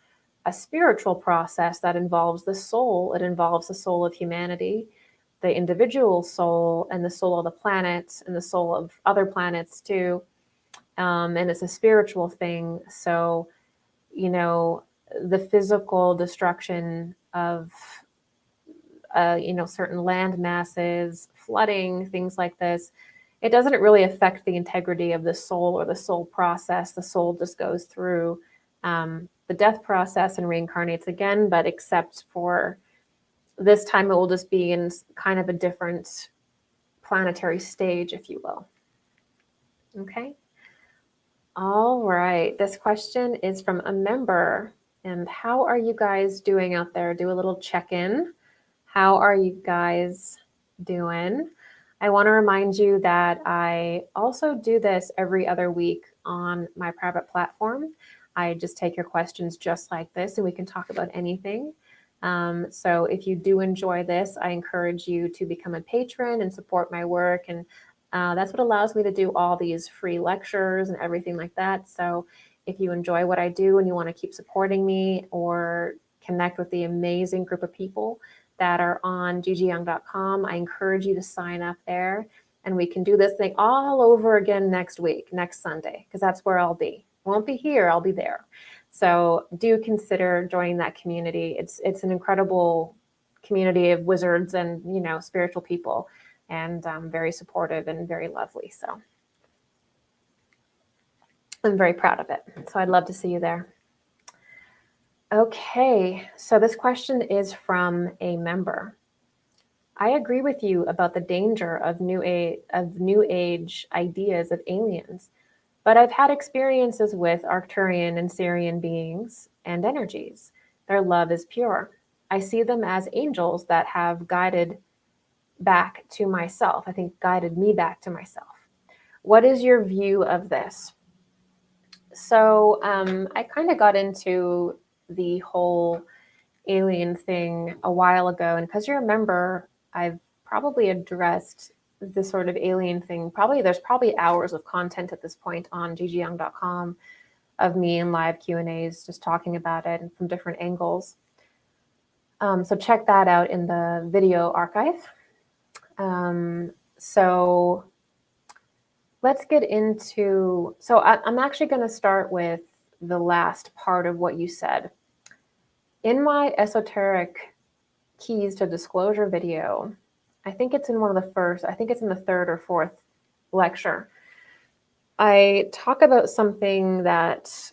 a spiritual process that involves the soul. It involves the soul of humanity, the individual soul, and the soul of the planet, and the soul of other planets too. And it's a spiritual thing. So, you know, the physical destruction of certain land masses, flooding, things like this, it doesn't really affect the integrity of the soul or the soul process. The soul just goes through the death process and reincarnates again, but except for this time, it will just be in kind of a different planetary stage, if you will. Okay. All right. This question is from a member. And how are you guys doing out there? Do a little check-in. How are you guys doing? I want to remind you that I also do this every other week on my private platform. I just take your questions just like this, and we can talk about anything. So if you do enjoy this, I encourage you to become a patron and support my work. And that's what allows me to do all these free lectures and everything like that. So if you enjoy what I do and you want to keep supporting me or connect with the amazing group of people that are on gigiyoung.com, I encourage you to sign up there, and we can do this thing all over again next week, next Sunday, because that's where I'll be. I won't be here, I'll be there. So do consider joining that community. It's an incredible community of wizards and, you know, spiritual people, and very supportive and very lovely. So I'm very proud of it. So I'd love to see you there. Okay, so this question is from a member. I agree with you about the danger of new age ideas of aliens, but I've had experiences with Arcturian and Syrian beings and energies. Their love is pure. I see them as angels that have guided back to myself. I think guided me back to myself. What is your view of this? So I kind of got into the whole alien thing a while ago, and because you remember, I've probably addressed this sort of alien thing. There's probably hours of content at this point on gigiyoung.com of me in live Q&As just talking about it and from different angles. So check that out in the video archive. So let's get into, so I'm actually going to start with the last part of what you said. In my esoteric keys to disclosure video, I think it's in one of the first, I think it's in the third or fourth lecture, I talk about something that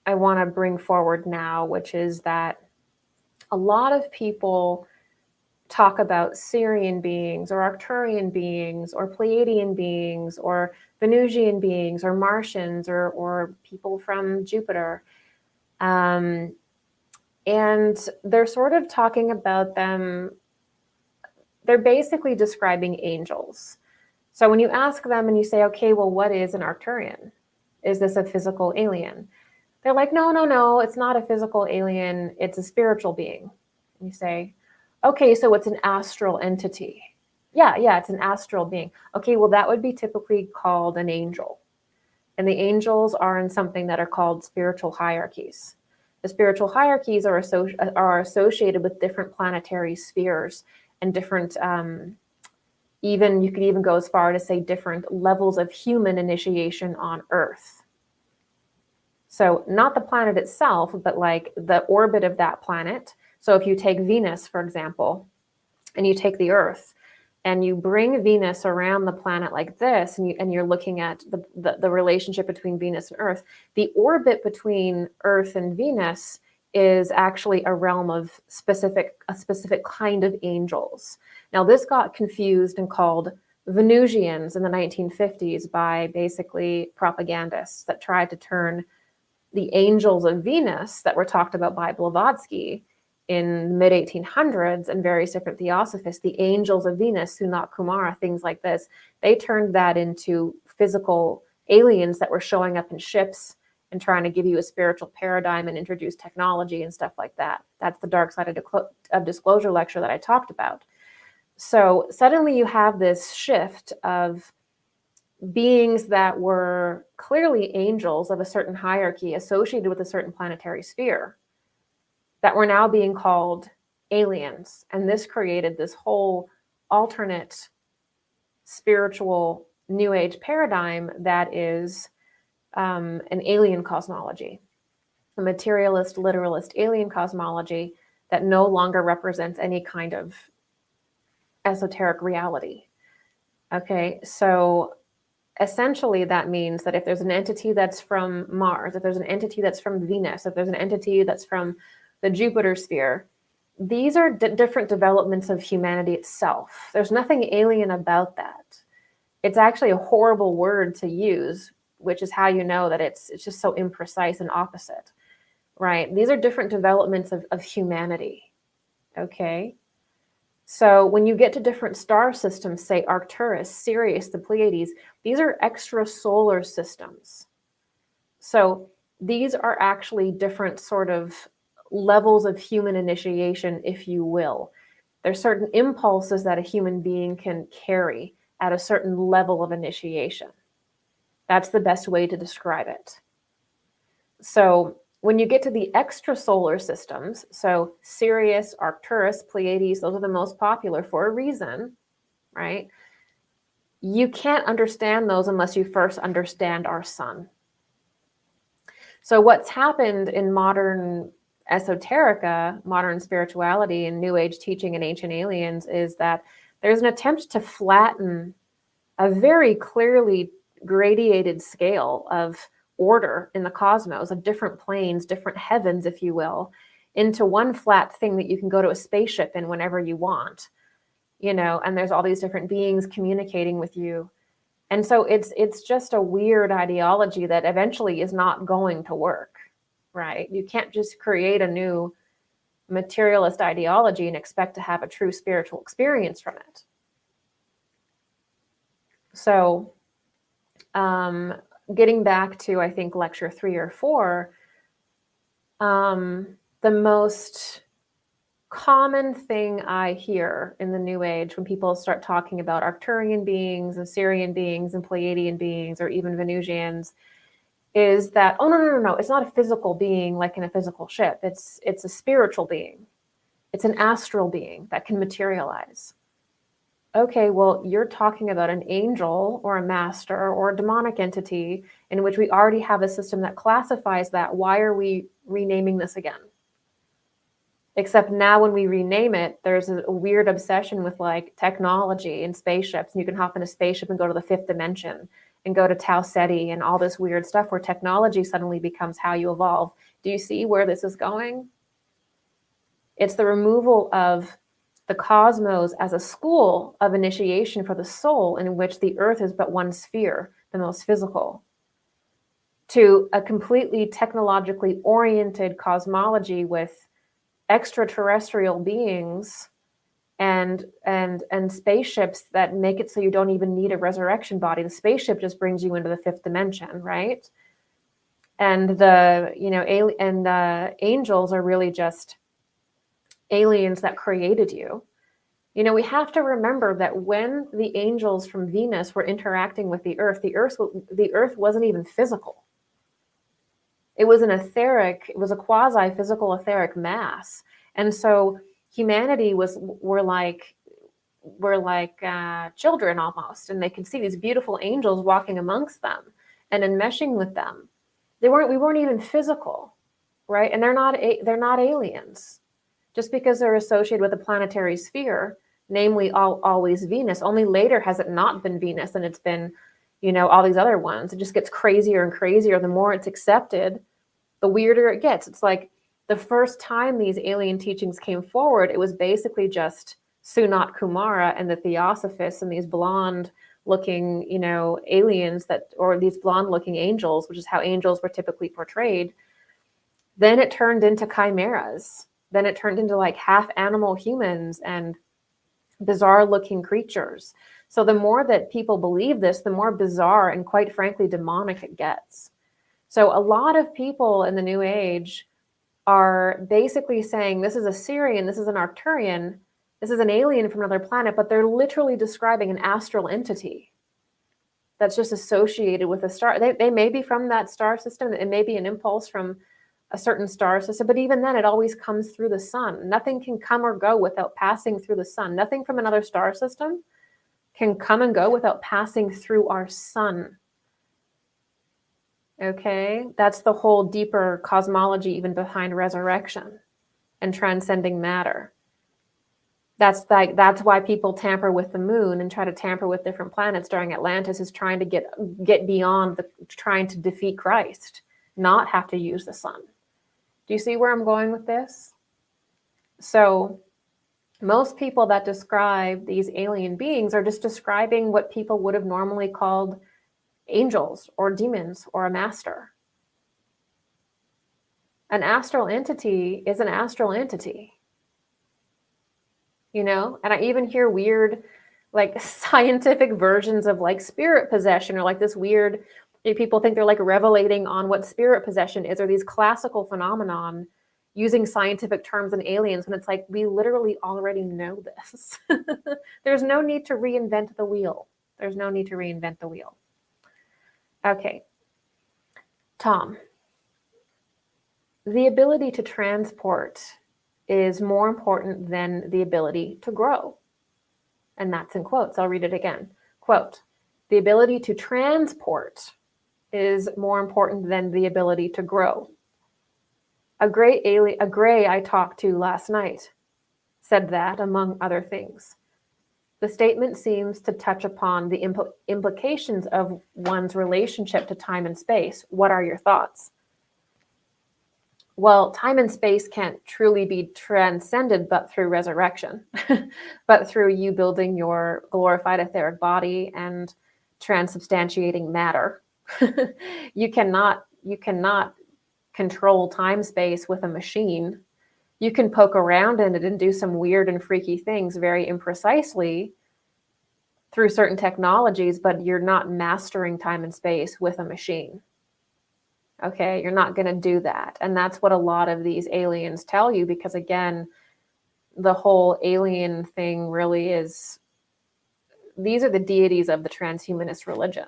I want to bring forward now, which is that a lot of people talk about Syrian beings or Arcturian beings or Pleiadian beings or Venusian beings or Martians or people from Jupiter. And they're sort of talking about them, they're basically describing angels. So when you ask them and you say, okay, well, what is an Arcturian? Is this a physical alien? They're like, no, it's not a physical alien, it's a spiritual being. And you say, okay, so it's an astral entity. Yeah, it's an astral being. Okay, well, that would be typically called an angel. And the angels are in something that are called spiritual hierarchies. The spiritual hierarchies are associated with different planetary spheres and different, even you could even go as far to say different levels of human initiation on Earth. So not the planet itself, but like the orbit of that planet. So if you take Venus, for example, and you take the Earth, and you bring Venus around the planet like this, and you're looking at the relationship between Venus and Earth, the orbit between Earth and Venus is actually a realm of a specific kind of angels. Now, this got confused and called Venusians in the 1950s by basically propagandists that tried to turn the angels of Venus that were talked about by Blavatsky in the mid-1800s and various different Theosophists, the angels of Venus, Sunat Kumara, things like this, they turned that into physical aliens that were showing up in ships and trying to give you a spiritual paradigm and introduce technology and stuff like that. That's the dark side of disclosure lecture that I talked about. So suddenly you have this shift of beings that were clearly angels of a certain hierarchy associated with a certain planetary sphere that were now being called aliens. And this created this whole alternate spiritual New Age paradigm that is an alien cosmology, a materialist, literalist alien cosmology that no longer represents any kind of esoteric reality. Okay, so essentially that means that if there's an entity that's from Mars, if there's an entity that's from Venus, if there's an entity that's from the Jupiter sphere, these are different developments of humanity itself. There's nothing alien about that. It's actually a horrible word to use, which is how you know that it's just so imprecise and opposite, right? These are different developments of humanity, okay? So when you get to different star systems, say Arcturus, Sirius, the Pleiades, these are extrasolar systems. So these are actually different sort of levels of human initiation, if you will. There's certain impulses that a human being can carry at a certain level of initiation. That's the best way to describe it. So when you get to the extrasolar systems, so Sirius, Arcturus, Pleiades, those are the most popular for a reason, right? You can't understand those unless you first understand our sun. So what's happened in modern esoterica, modern spirituality, and New Age teaching and ancient aliens is that there's an attempt to flatten a very clearly gradated scale of order in the cosmos, of different planes, different heavens, if you will, into one flat thing that you can go to a spaceship in whenever you want, you know, and there's all these different beings communicating with you. And so it's just a weird ideology that eventually is not going to work, right? You can't just create a new materialist ideology and expect to have a true spiritual experience from it. So getting back to, I think, lecture 3 or 4, the most common thing I hear in the New Age when people start talking about Arcturian beings and Syrian beings and Pleiadian beings or even Venusians is that, oh, no, it's not a physical being like in a physical ship. It's a spiritual being. It's an astral being that can materialize. Okay, well, you're talking about an angel or a master or a demonic entity in which we already have a system that classifies that. Why are we renaming this again? Except now when we rename it, there's a weird obsession with like technology and spaceships. And you can hop in a spaceship and go to the 5th dimension and go to Tau Ceti and all this weird stuff where technology suddenly becomes how you evolve. Do you see where this is going? It's the removal of the cosmos as a school of initiation for the soul in which the earth is but one sphere, the most physical, to a completely technologically oriented cosmology with extraterrestrial beings and spaceships that make it so you don't even need a resurrection body. The spaceship just brings you into the 5th dimension, right? And the angels are really just aliens that created you. You know, we have to remember that when the angels from Venus were interacting with the earth wasn't even physical. It was an etheric, it was a quasi-physical etheric mass. And so humanity were like children almost, and they could see these beautiful angels walking amongst them and enmeshing with them. We weren't even physical, right? And they're not aliens. Just because they're associated with a planetary sphere, namely always Venus, only later has it not been Venus and it's been, you know, all these other ones. It just gets crazier and crazier. The more it's accepted, the weirder it gets. It's like The first time these alien teachings came forward, it was basically just Sunat Kumara and the Theosophists and these blonde-looking, aliens or these blonde-looking angels, which is how angels were typically portrayed. Then it turned into chimeras. Then it turned into like half animal humans and bizarre-looking creatures. So the more that people believe this, the more bizarre and quite frankly demonic it gets. So a lot of people in the New Age are basically saying this is a Syrian, this is an Arcturian, this is an alien from another planet, but they're literally describing an astral entity that's just associated with a star. They may be from that star system, it may be an impulse from a certain star system, but even then it always comes through the sun. Nothing can come or go without passing through the sun. Nothing from another star system can come and go without passing through our sun. Okay, that's the whole deeper cosmology even behind resurrection and transcending matter. That's why people tamper with the moon and try to tamper with different planets during Atlantis, is trying to get beyond trying to defeat Christ, not have to use the sun. Do you see where I'm going with this? So most people that describe these alien beings are just describing what people would have normally called angels or demons or a master. An astral entity is an astral entity. And I even hear weird, like scientific versions of like spirit possession, or like this weird, people think they're like revelating on what spirit possession is, or these classical phenomenon using scientific terms and aliens, when it's like, we literally already know this. There's no need to reinvent the wheel. There's no need to reinvent the wheel. Okay. Tom, the ability to transport is more important than the ability to grow. And that's in quotes. I'll read it again. Quote, the ability to transport is more important than the ability to grow. A gray I talked to last night said that, among other things. The statement seems to touch upon the implications of one's relationship to time and space. What are your thoughts? Well, time and space can't truly be transcended but through resurrection, but through you building your glorified etheric body and transubstantiating matter. You cannot control time space with a machine. You can poke around in it and do some weird and freaky things very imprecisely through certain technologies, but you're not mastering time and space with a machine. Okay, you're not going to do that. And that's what a lot of these aliens tell you, because again, the whole alien thing really is, these are the deities of the transhumanist religion.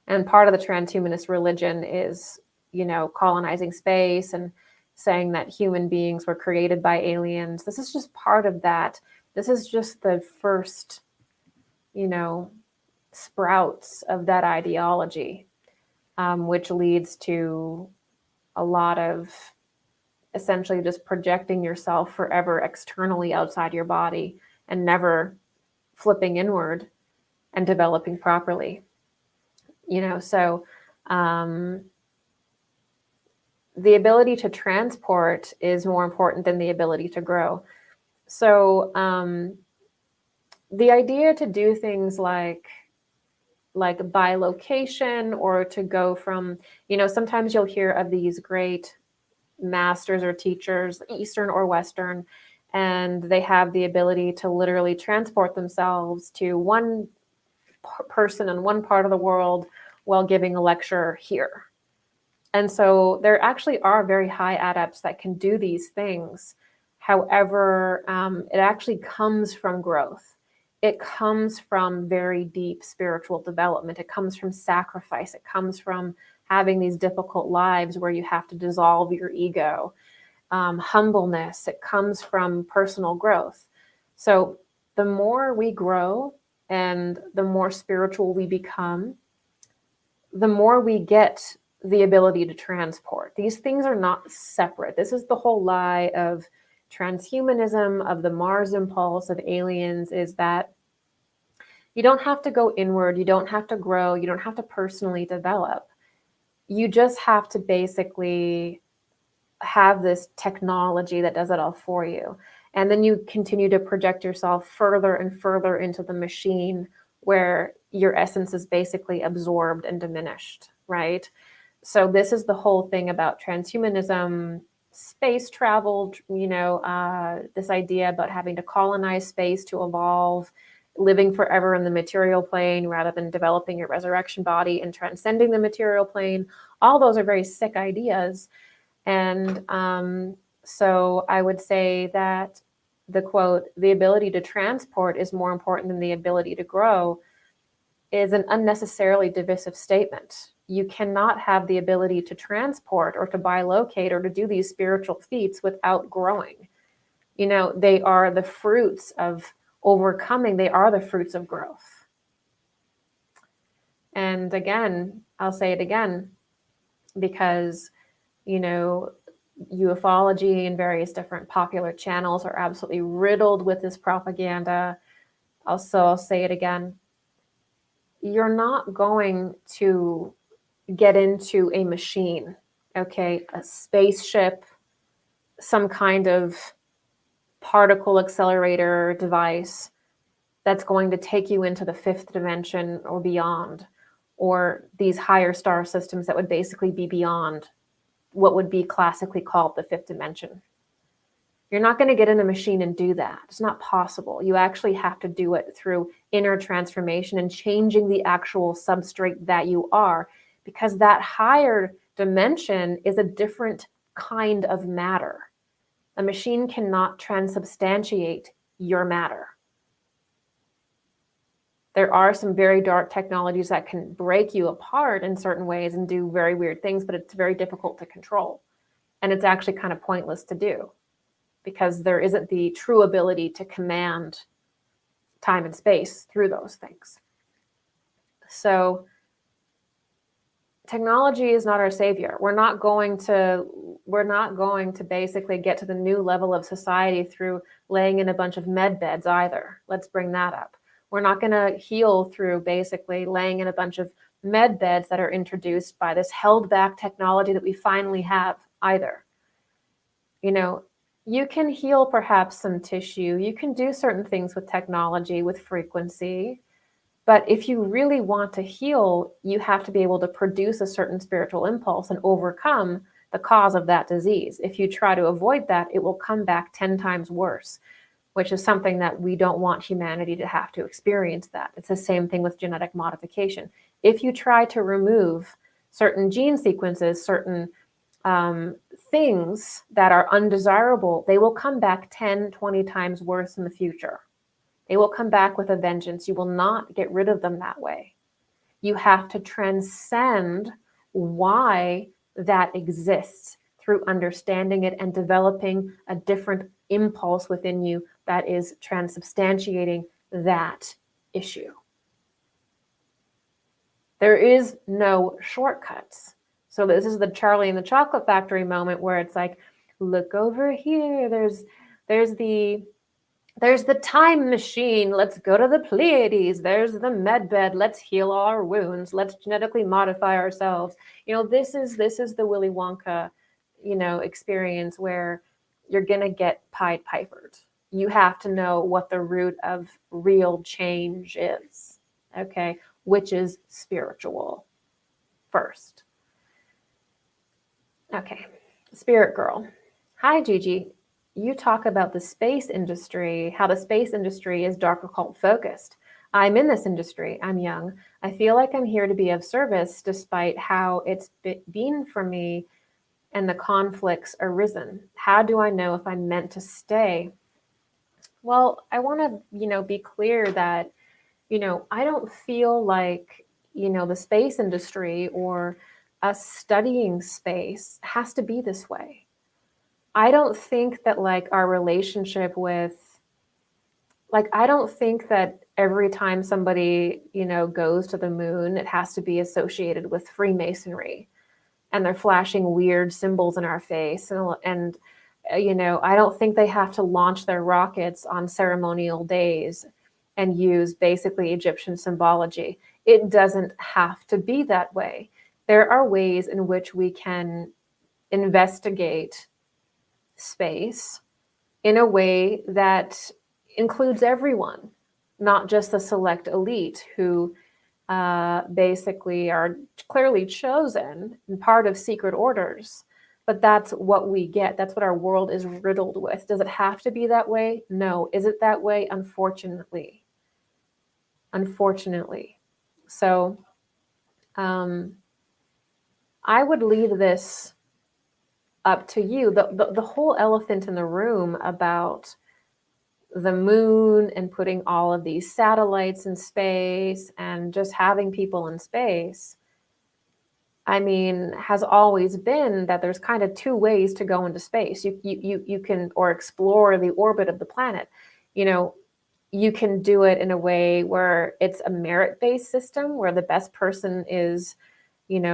And part of the transhumanist religion is, colonizing space and saying that human beings were created by aliens. This is just part of that. This is just the first, sprouts of that ideology. Which leads to a lot of essentially just projecting yourself forever externally outside your body and never flipping inward and developing properly. So the ability to transport is more important than the ability to grow. So the idea to do things like by location, or to go from, sometimes you'll hear of these great masters or teachers, Eastern or Western, and they have the ability to literally transport themselves to one person in one part of the world while giving a lecture here. And so there actually are very high adepts that can do these things. However, it actually comes from growth. It comes from very deep spiritual development. It comes from sacrifice. It comes from having these difficult lives where you have to dissolve your ego. Humbleness. It comes from personal growth. So the more we grow and the more spiritual we become, the more we get the ability to transport. These things are not separate. This is the whole lie of transhumanism, of the Mars impulse, of aliens, is that you don't have to go inward, you don't have to grow, you don't have to personally develop. You just have to basically have this technology that does it all for you. And then you continue to project yourself further and further into the machine where your essence is basically absorbed and diminished, right? So this is the whole thing about transhumanism, space travel, this idea about having to colonize space to evolve, living forever in the material plane rather than developing your resurrection body and transcending the material plane. All those are very sick ideas. And so I would say that the quote, "the ability to transport is more important than the ability to grow," is an unnecessarily divisive statement. You cannot have the ability to transport or to bilocate or to do these spiritual feats without growing. They are the fruits of overcoming. They are the fruits of growth. And again, I'll say it again, because, ufology and various different popular channels are absolutely riddled with this propaganda. Also, I'll say it again. You're not going to get into a machine, okay? A spaceship, some kind of particle accelerator device that's going to take you into the fifth dimension or beyond, or these higher star systems that would basically be beyond what would be classically called the fifth dimension. You're not going to get in a machine and do that. It's not possible. You actually have to do it through inner transformation and changing the actual substrate that you are, because that higher dimension is a different kind of matter. A machine cannot transubstantiate your matter. There are some very dark technologies that can break you apart in certain ways and do very weird things, but it's very difficult to control. And it's actually kind of pointless to do, because there isn't the true ability to command time and space through those things. So technology is not our savior. We're not going to basically get to the new level of society through laying in a bunch of med beds either. Let's bring that up. We're not going to heal through basically laying in a bunch of med beds that are introduced by this held back technology that we finally have either. You can heal perhaps some tissue. You can do certain things with technology, with frequency. But if you really want to heal, you have to be able to produce a certain spiritual impulse and overcome the cause of that disease. If you try to avoid that, it will come back 10 times worse, which is something that we don't want humanity to have to experience that. It's the same thing with genetic modification. If you try to remove certain gene sequences, certain things that are undesirable, they will come back 10, 20 times worse in the future. They will come back with a vengeance. You will not get rid of them that way. You have to transcend why that exists through understanding it and developing a different impulse within you that is transubstantiating that issue. There is no shortcuts. So this is the Charlie and the Chocolate Factory moment where it's like, look over here. There's the time machine. Let's go to the Pleiades. There's the med bed. Let's heal all our wounds. Let's genetically modify ourselves. This is the Willy Wonka, experience where you're gonna get Pied Pipered. You have to know what the root of real change is, okay? Which is spiritual first. Okay, Spirit Girl. Hi, Gigi. You talk about the space industry, how the space industry is dark occult focused. I'm in this industry. I'm young. I feel like I'm here to be of service despite how it's been for me and the conflicts arisen. How do I know if I'm meant to stay? Well, I want to, be clear that, I don't feel like, the space industry or us studying space has to be this way. I don't think that our relationship with, I don't think that every time somebody, goes to the moon, it has to be associated with Freemasonry and they're flashing weird symbols in our face. And I don't think they have to launch their rockets on ceremonial days and use basically Egyptian symbology. It doesn't have to be that way. There are ways in which we can investigate space in a way that includes everyone, not just the select elite who basically are clearly chosen and part of secret orders. But that's what we get. That's what our world is riddled with. Does it have to be that way? No. Is it that way? Unfortunately. Unfortunately. So I would leave this up to you. The whole elephant in the room about the moon and putting all of these satellites in space and just having people in space, I mean, has always been that there's kind of two ways to go into space. You can, or explore the orbit of the planet. You know, you can do it in a way where it's a merit-based system where the best person is, there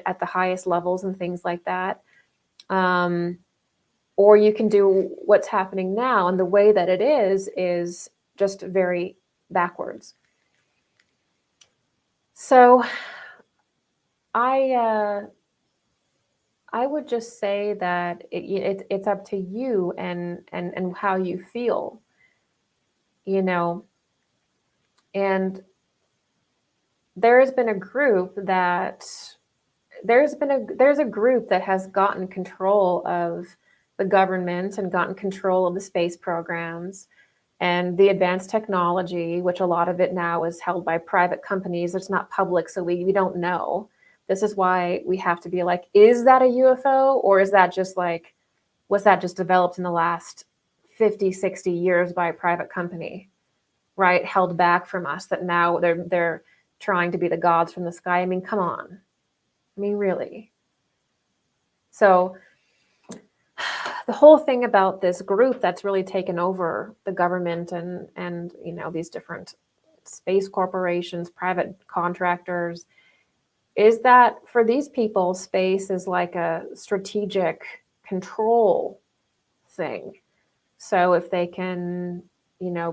at the highest levels and things like that. Or you can do what's happening now, and the way that it is just very backwards. So I would just say that it's up to you and how you feel, and there's a group that has gotten control of the government and gotten control of the space programs and the advanced technology, which a lot of it now is held by private companies. It's not public, so we don't know. This is why we have to be like, is that a UFO? Or is that just like, was that just developed in the last 50, 60 years by a private company, right? Held back from us, that now they're trying to be the gods from the sky. I mean, come on. I mean, really. So the whole thing about this group that's really taken over the government and these different space corporations, private contractors, is that for these people, space is like a strategic control thing. So if they can,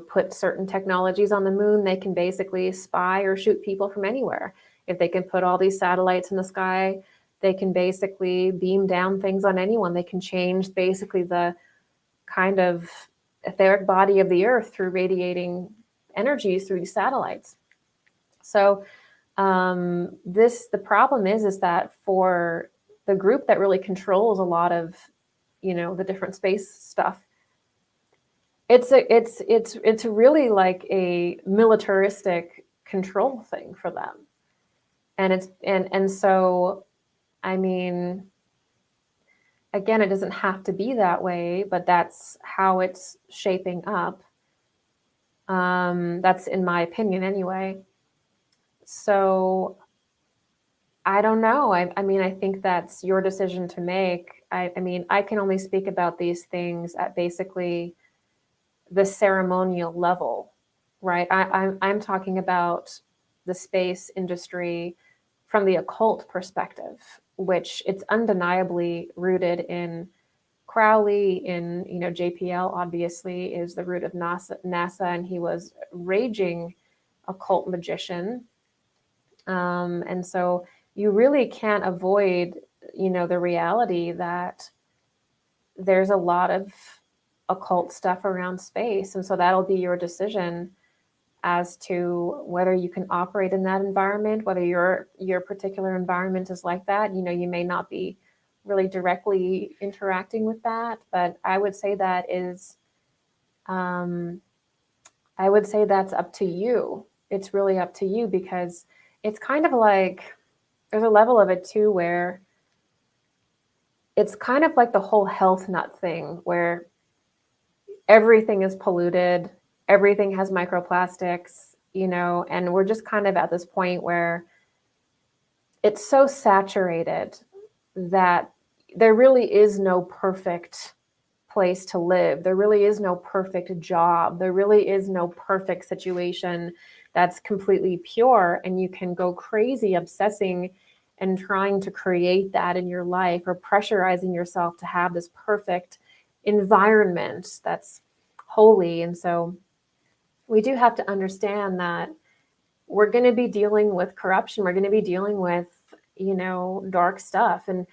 put certain technologies on the moon, they can basically spy or shoot people from anywhere. If they can put all these satellites in the sky, they can basically beam down things on anyone. They can change basically the kind of etheric body of the Earth through radiating energies through these satellites. So the problem is that for the group that really controls a lot of, the different space stuff, it's really like a militaristic control thing for them. And so, I mean, again, it doesn't have to be that way, but that's how it's shaping up. That's in my opinion anyway. So I don't know. I mean, I think that's your decision to make. I mean, I can only speak about these things at basically the ceremonial level, right? I'm talking about the space industry from the occult perspective, which it's undeniably rooted in Crowley, in, JPL obviously is the root of NASA, and he was raging occult magician. And so you really can't avoid, the reality that there's a lot of occult stuff around space. And so that'll be your decision as to whether you can operate in that environment, whether your particular environment is like that. You may not be really directly interacting with that, but I would say that is, I would say that's up to you. It's really up to you, because it's kind of like, there's a level of it too, where it's kind of like the whole health nut thing, where everything is polluted, everything has microplastics, and we're just kind of at this point where it's so saturated that there really is no perfect place to live. There really is no perfect job. There really is no perfect situation that's completely pure, and you can go crazy obsessing and trying to create that in your life, or pressurizing yourself to have this perfect environment that's holy. And so we do have to understand that we're going to be dealing with corruption. We're going to be dealing with, dark stuff. And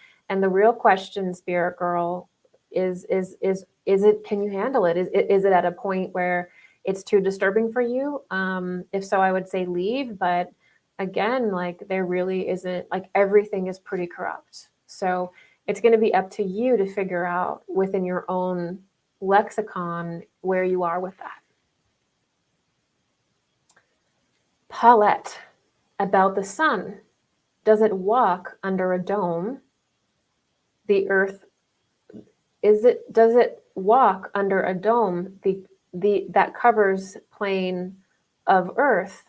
the real question, Spirit Girl, is it, can you handle it? Is it at a point where it's too disturbing for you? If so, I would say leave. But again, like, there really isn't, like, everything is pretty corrupt. So it's going to be up to you to figure out within your own lexicon where you are with that. Paulette, about the sun. Does it walk under a dome? The earth, does it walk under a dome that covers plane of earth?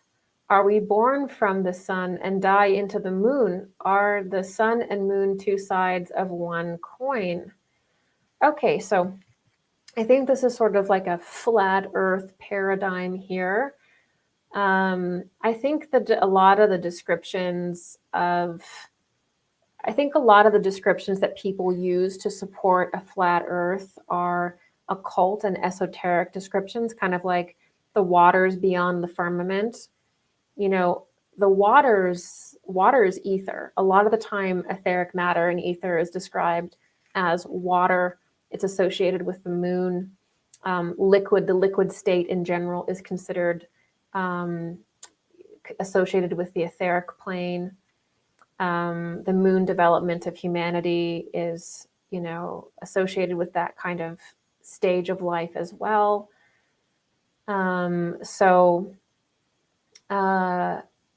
Are we born from the sun and die into the moon? Are the sun and moon two sides of one coin? Okay, so I think this is sort of like a flat earth paradigm here. I think that a lot of the descriptions that people use to support a flat earth are occult and esoteric descriptions, kind of like the waters beyond the firmament. The water is ether. A lot of the time, etheric matter and ether is described as water. It's associated with the moon. The liquid state in general is considered associated with the etheric plane. The moon development of humanity is, associated with that kind of stage of life as well.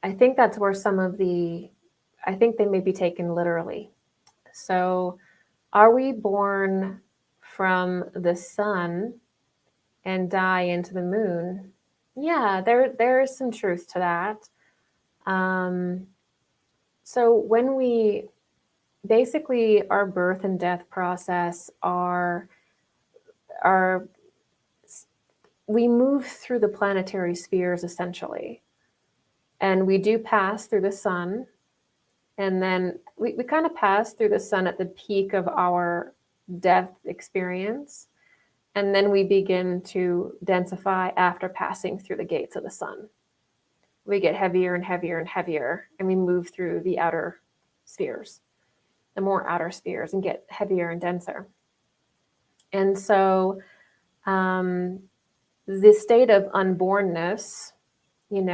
I think that's where I think they may be taken literally. So, are we born from the sun and die into the moon? Yeah, there is some truth to that. So when we basically, our birth and death process we move through the planetary spheres essentially, and we do pass through the sun, and then we kind of pass through the sun at the peak of our death experience, and then we begin to densify after passing through the gates of the sun. We get heavier and heavier and heavier, and we move through the outer spheres, the more outer spheres, and get heavier and denser. And so the state of unbornness, and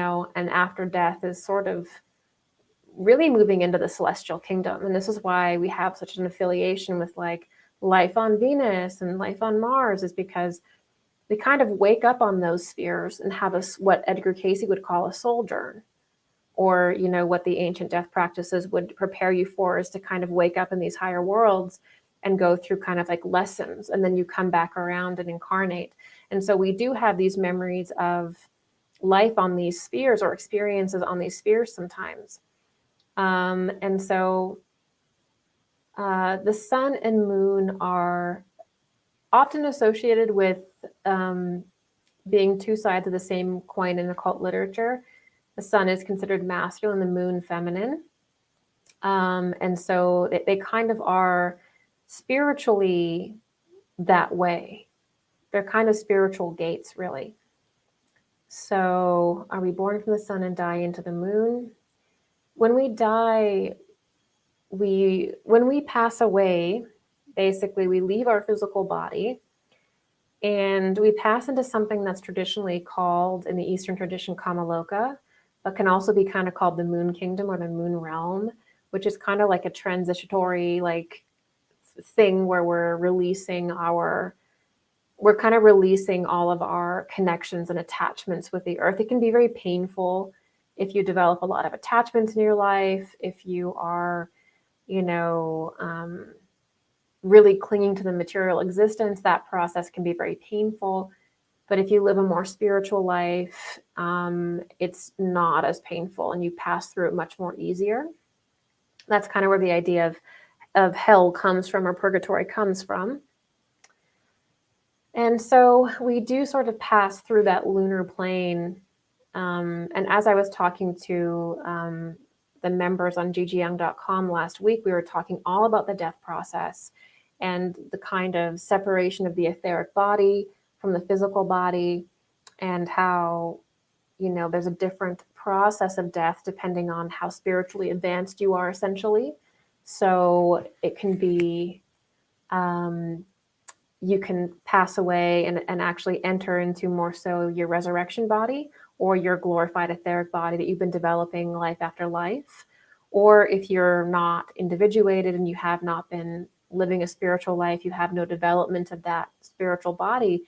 after death is sort of really moving into the celestial kingdom. And this is why we have such an affiliation with like life on Venus and life on Mars, is because we kind of wake up on those spheres and have what Edgar Cayce would call a sojourn, or what the ancient death practices would prepare you for is to kind of wake up in these higher worlds and go through kind of like lessons, and then you come back around and incarnate. And so we do have these memories of life on these spheres, or experiences on these spheres sometimes. And so the sun and moon are often associated with being two sides of the same coin in occult literature. The sun is considered masculine, the moon feminine. And so they kind of are spiritually that way. They're kind of spiritual gates, really. So are we born from the sun and die into the moon? When we die, when we pass away, basically we leave our physical body and we pass into something that's traditionally called, in the Eastern tradition, Kamaloka, but can also be kind of called the moon kingdom or the moon realm, which is kind of like a transitory like thing where we're kind of releasing all of our connections and attachments with the earth. It can be very painful if you develop a lot of attachments in your life, if you are, really clinging to the material existence. That process can be very painful. But if you live a more spiritual life, it's not as painful, and you pass through it much more easier. That's kind of where the idea of hell comes from, or purgatory comes from. And so we do sort of pass through that lunar plane. And as I was talking to the members on gigiyoung.com last week, we were talking all about the death process and the kind of separation of the etheric body from the physical body, and how there's a different process of death depending on how spiritually advanced you are, essentially. So it can be, you can pass away and actually enter into more so your resurrection body or your glorified etheric body that you've been developing life after life. Or if you're not individuated and you have not been living a spiritual life, you have no development of that spiritual body,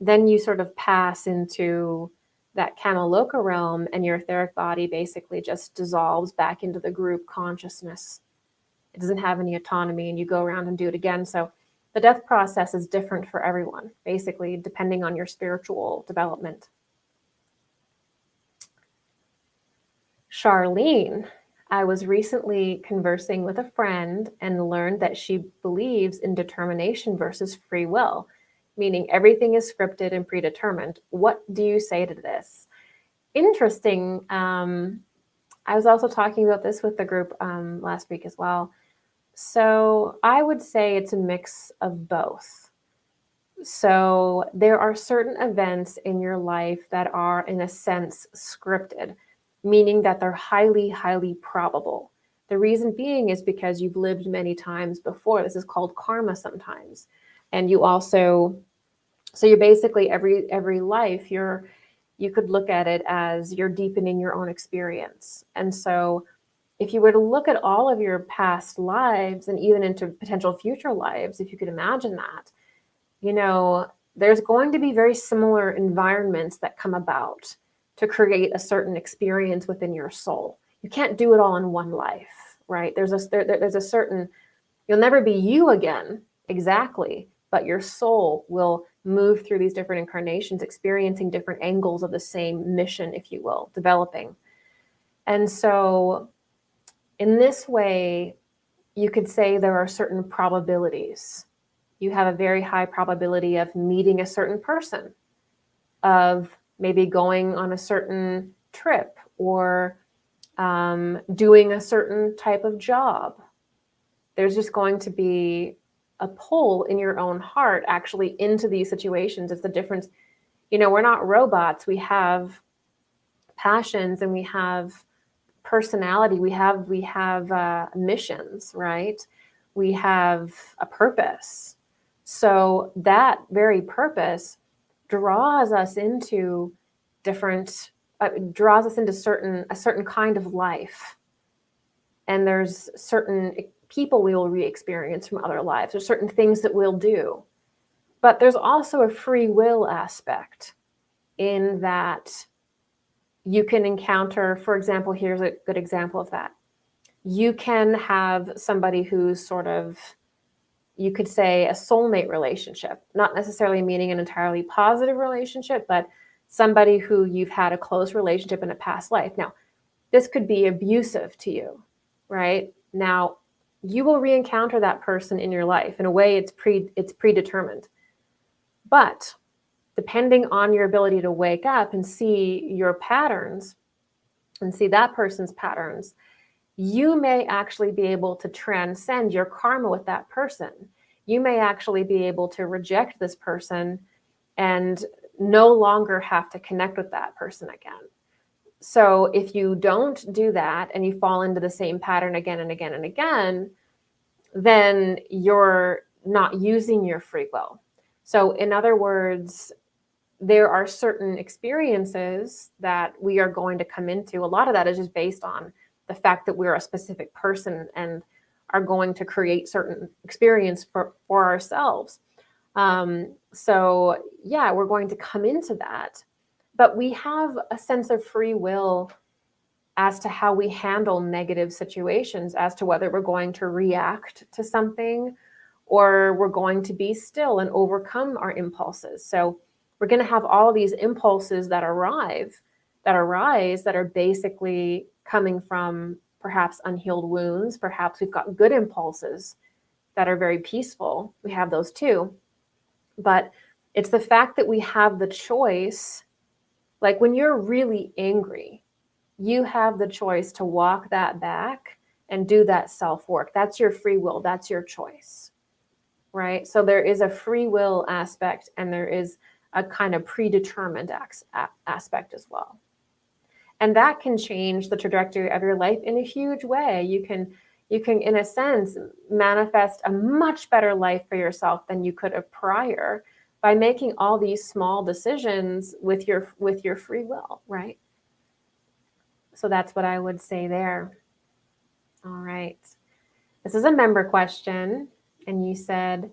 then you sort of pass into that Kamaloka realm, and your etheric body basically just dissolves back into the group consciousness. It doesn't have any autonomy, and you go around and do it again. So the death process is different for everyone, basically, depending on your spiritual development. Charlene, I was recently conversing with a friend and learned that she believes in determination versus free will, meaning everything is scripted and predetermined. What do you say to this? Interesting. I was also talking about this with the group last week as well. So I would say it's a mix of both. So there are certain events in your life that are, in a sense, scripted, meaning that they're highly, highly probable. The reason being is because you've lived many times before. This is called karma sometimes. And you also, so you're basically every life, you could look at it as you're deepening your own experience. And so if you were to look at all of your past lives and even into potential future lives, if you could imagine that, there's going to be very similar environments that come about to create a certain experience within your soul. You can't do it all in one life, right? There's a certain, you'll never be you again, exactly, but your soul will move through these different incarnations, experiencing different angles of the same mission, if you will, developing. And so in this way, you could say there are certain probabilities. You have a very high probability of meeting a certain person, of maybe going on a certain trip, or doing a certain type of job. There's just going to be a pull in your own heart actually into these situations. It's the difference. We're not robots. We have passions and we have personality. We have missions, right? We have a purpose. So that very purpose draws us into a certain kind of life. And there's certain people we will re-experience from other lives. There's certain things that we'll do. But there's also a free will aspect in that you can encounter, for example, here's a good example of that. You can have somebody who's sort of, you could say, a soulmate relationship, not necessarily meaning an entirely positive relationship, but somebody who you've had a close relationship in a past life. Now, this could be abusive to you, right? Now, you will re-encounter that person in your life. In a way, it's predetermined. But depending on your ability to wake up and see your patterns and see that person's patterns, you may actually be able to transcend your karma with that person. You may actually be able to reject this person and no longer have to connect with that person again. So if you don't do that and you fall into the same pattern again and again and again, then you're not using your free will. So in other words, there are certain experiences that we are going to come into. A lot of that is just based on the fact that we're a specific person and are going to create certain experience for ourselves. So yeah, we're going to come into that, but we have a sense of free will as to how we handle negative situations, as to whether we're going to react to something or we're going to be still and overcome our impulses. So we're going to have all of these impulses that arise, that are basically coming from perhaps unhealed wounds. Perhaps we've got good impulses that are very peaceful. We have those too. But it's the fact that we have the choice. Like when you're really angry, you have the choice to walk that back and do that self-work. That's your free will. That's your choice, right? So there is a free will aspect and there is a kind of predetermined aspect as well. And that can change the trajectory of your life in a huge way. You can, in a sense, manifest a much better life for yourself than you could have prior by making all these small decisions with your free will, right? So that's what I would say there. All right. This is a member question, and you said,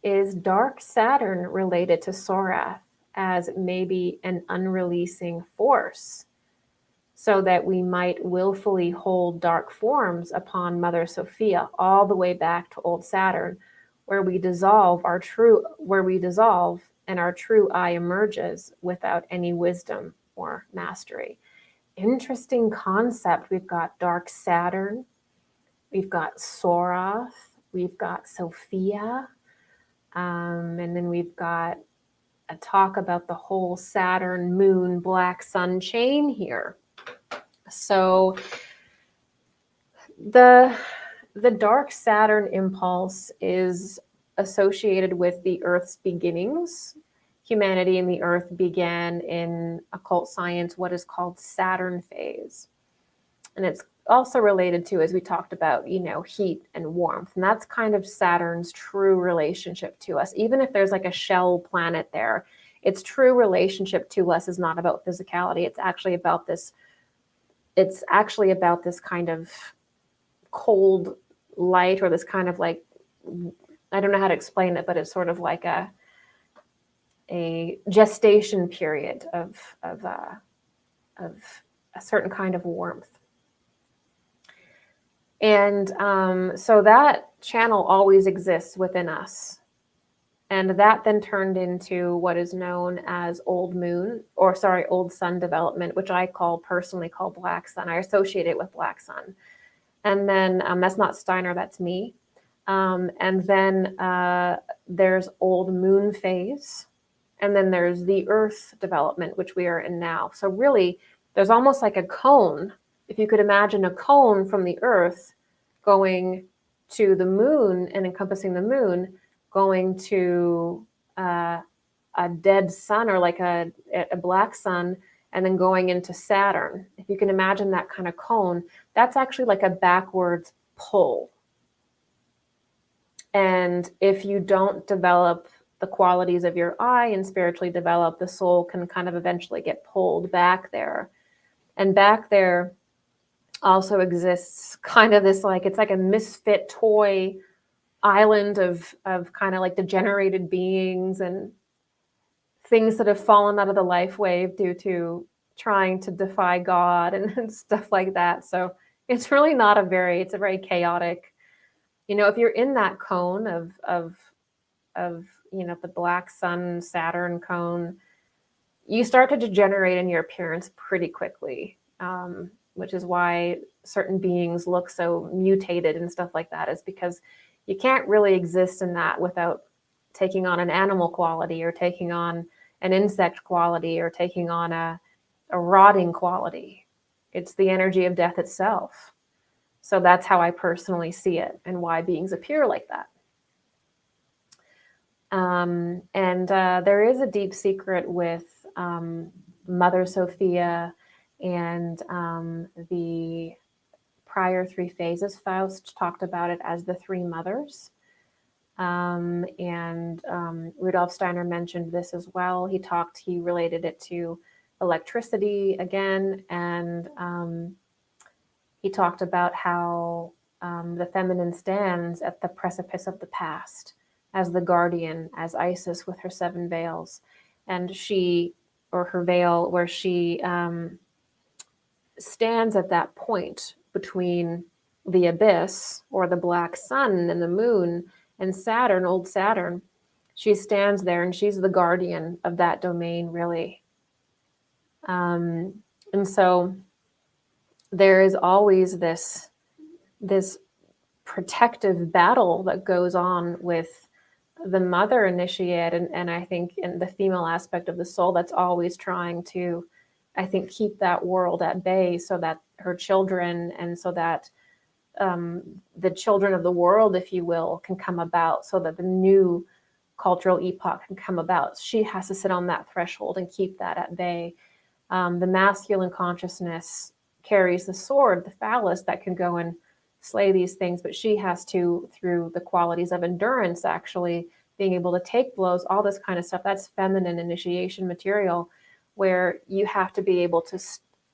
is dark Saturn related to Sorath as maybe an unreleasing force, so that we might willfully hold dark forms upon Mother Sophia all the way back to old Saturn, where we dissolve and our true I emerges without any wisdom or mastery? Interesting concept. We've got dark Saturn, we've got Sorath, we've got Sophia, and then we've got a talk about the whole Saturn, Moon, Black Sun chain here. So the dark Saturn impulse is associated with the Earth's beginnings. Humanity and the Earth began in occult science what is called Saturn phase. And it's also related to, as we talked about, heat and warmth. And that's kind of Saturn's true relationship to us. Even if there's like a shell planet there, its true relationship to us is not about physicality. It's actually about this kind of cold light, or this kind of like, I don't know how to explain it, but it's sort of like a gestation period of a certain kind of warmth. And so that channel always exists within us. And that then turned into what is known as old sun development, which I personally call black sun. I associate it with black sun. And then that's not Steiner, that's me. And then there's old moon phase. And then there's the earth development, which we are in now. So really, there's almost like a cone. If you could imagine a cone from the earth going to the moon and encompassing the moon, going to a dead sun, or like a black sun, and then going into Saturn. If you can imagine that kind of cone, that's actually like a backwards pull. And if you don't develop the qualities of your eye and spiritually develop, the soul can kind of eventually get pulled back there. And back there also exists kind of this, like, it's like a misfit toy island of kind of like degenerated beings and things that have fallen out of the life wave due to trying to defy God and stuff like that. So it's really not it's a very chaotic, if you're in that cone of the black sun, Saturn cone, you start to degenerate in your appearance pretty quickly, which is why certain beings look so mutated and stuff like that, is because you can't really exist in that without taking on an animal quality, or taking on an insect quality, or taking on a rotting quality. It's the energy of death itself. So that's how I personally see it, and why beings appear like that. And there is a deep secret with Mother Sophia and the prior three phases. Faust talked about it as the three mothers. And Rudolf Steiner mentioned this as well. He related it to electricity again, and he talked about how the feminine stands at the precipice of the past as the guardian, as Isis with her 7 veils, and her veil, where she stands at that point between the abyss, or the black sun, and the moon, and Saturn, old Saturn. She stands there, and she's the guardian of that domain, really. And so there is always this protective battle that goes on with the mother initiate, and I think in the female aspect of the soul, that's always trying to, I think, keep that world at bay, so that her children, and so that the children of the world, if you will, can come about, so that the new cultural epoch can come about. She has to sit on that threshold and keep that at bay. The masculine consciousness carries the sword, the phallus, that can go and slay these things, but she has to, through the qualities of endurance, actually being able to take blows, all this kind of stuff. That's feminine initiation material, where you have to be able to,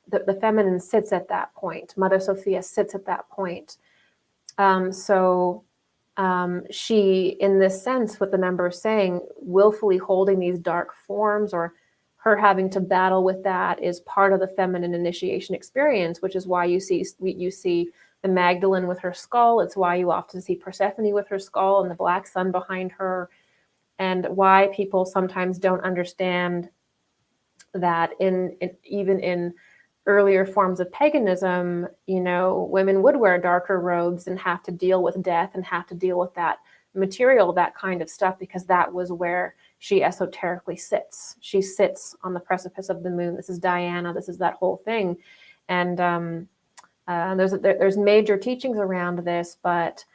the feminine sits at that point. Mother Sophia sits at that point. She, in this sense, what the member is saying, willfully holding these dark forms, or her having to battle with that, is part of the feminine initiation experience, which is why you see the Magdalene with her skull. It's why you often see Persephone with her skull and the black sun behind her, and why people sometimes don't understand that even in earlier forms of paganism, women would wear darker robes and have to deal with death and have to deal with that material, that kind of stuff, because that was where she esoterically sits. She sits on the precipice of the moon. This is Diana. This is that whole thing. And there's major teachings around this, but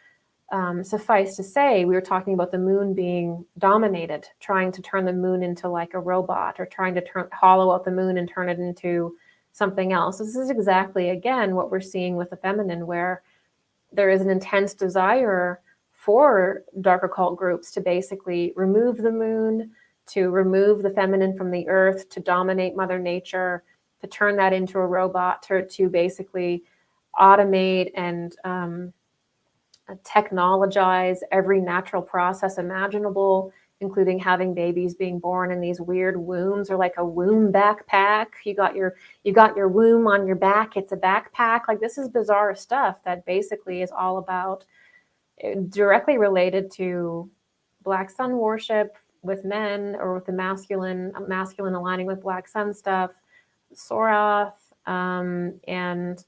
suffice to say, we were talking about the moon being dominated, trying to turn the moon into like a robot, or trying to hollow out the moon and turn it into something else. This is exactly, again, what we're seeing with the feminine, where there is an intense desire for dark occult groups to basically remove the moon, to remove the feminine from the earth, to dominate Mother Nature, to turn that into a robot, to basically automate and technologize every natural process imaginable, including having babies being born in these weird wombs, or like a womb backpack. You got your womb on your back. It's a backpack. Like, this is bizarre stuff that basically is all about, directly related to Black Sun worship with men, or with the masculine aligning with Black Sun stuff, Sorath, and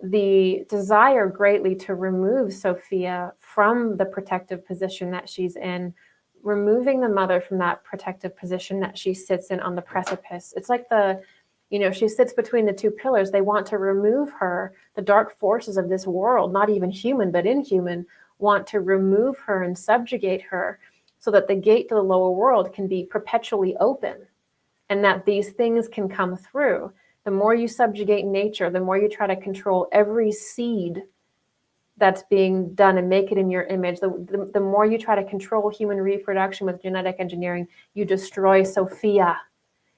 the desire greatly to remove Sophia from the protective position that she's in, removing the mother from that protective position that she sits in on the precipice. It's like she sits between the two pillars. They want to remove her. The dark forces of this world, not even human, but inhuman, want to remove her and subjugate her, so that the gate to the lower world can be perpetually open, and that these things can come through. The more you subjugate nature, the more you try to control every seed that's being done and make it in your image, the more you try to control human reproduction with genetic engineering, you destroy Sophia,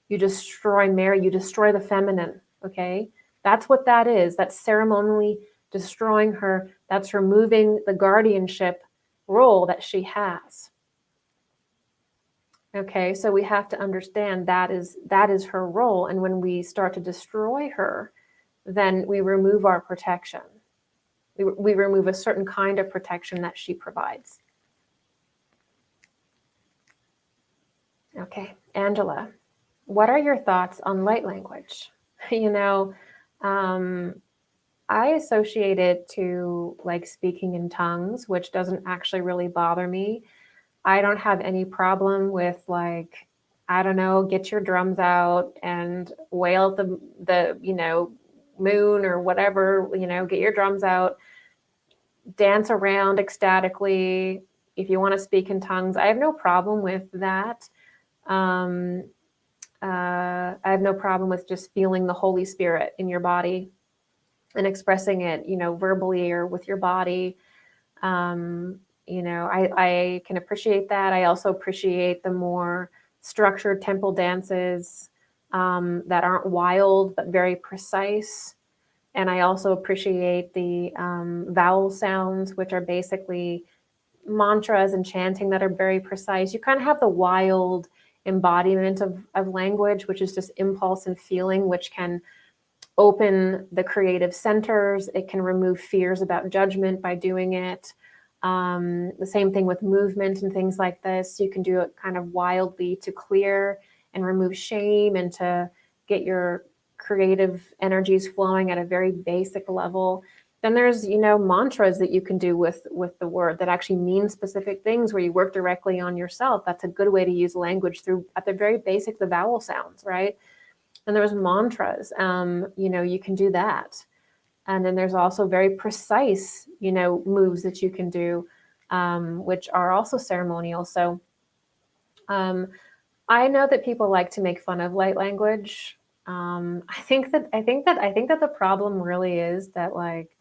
you destroy Mary, you destroy the feminine, okay? That's what that is. That's ceremonially destroying her. That's removing the guardianship role that she has. Okay, so we have to understand that is her role. And when we start to destroy her, then we remove our protection. We remove a certain kind of protection that she provides. Okay, Angela, what are your thoughts on light language? I associate it to like speaking in tongues, which doesn't actually really bother me. I don't have any problem with, like, I don't know, get your drums out and wail at the moon or whatever, get your drums out, dance around ecstatically. If you want to speak in tongues, I have no problem with that. I have no problem with just feeling the Holy Spirit in your body and expressing it, verbally or with your body. I can appreciate that. I also appreciate the more structured temple dances that aren't wild, but very precise. And I also appreciate the vowel sounds, which are basically mantras and chanting that are very precise. You kind of have the wild embodiment of language, which is just impulse and feeling, which can open the creative centers. It can remove fears about judgment by doing it. The same thing with movement and things like this. You can do it kind of wildly to clear and remove shame and to get your creative energies flowing at a very basic level. Then there's, mantras that you can do with the word that actually mean specific things, where you work directly on yourself. That's a good way to use language through, at the very basic, the vowel sounds, right? And there's mantras, you can do that. And then there's also very precise, moves that you can do, which are also ceremonial. So I know that people like to make fun of light language. I think that the problem really is that, like,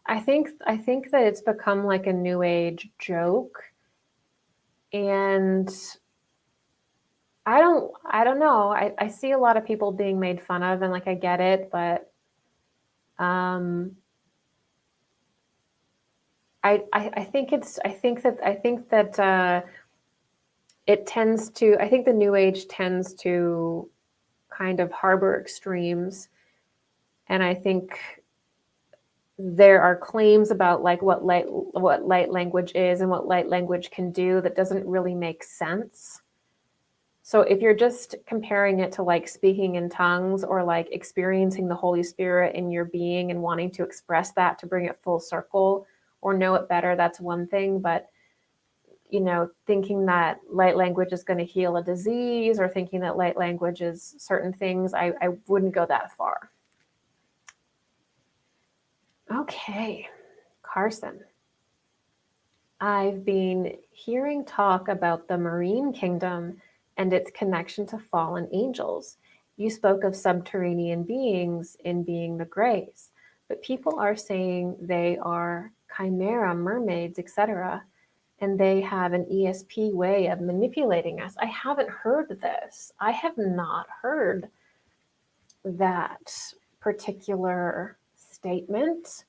I think that it's become like a new age joke, and I don't know. I see a lot of people being made fun of, and like I get it, but I think that it tends to, I think the new age tends to kind of harbor extremes, and I think there are claims about like what light language is and what light language can do that doesn't really make sense. So if you're just comparing it to like speaking in tongues or like experiencing the Holy Spirit in your being and wanting to express that to bring it full circle or know it better, that's one thing. But, you know, thinking that light language is going to heal a disease or thinking that light language is certain things, I wouldn't go that far. Okay, Carson. I've been hearing talk about the marine kingdom and its connection to fallen angels. You spoke of subterranean beings in being the Greys, but people are saying they are chimera, mermaids, etc., and they have an ESP way of manipulating us. I haven't heard this. I have not heard that particular statement.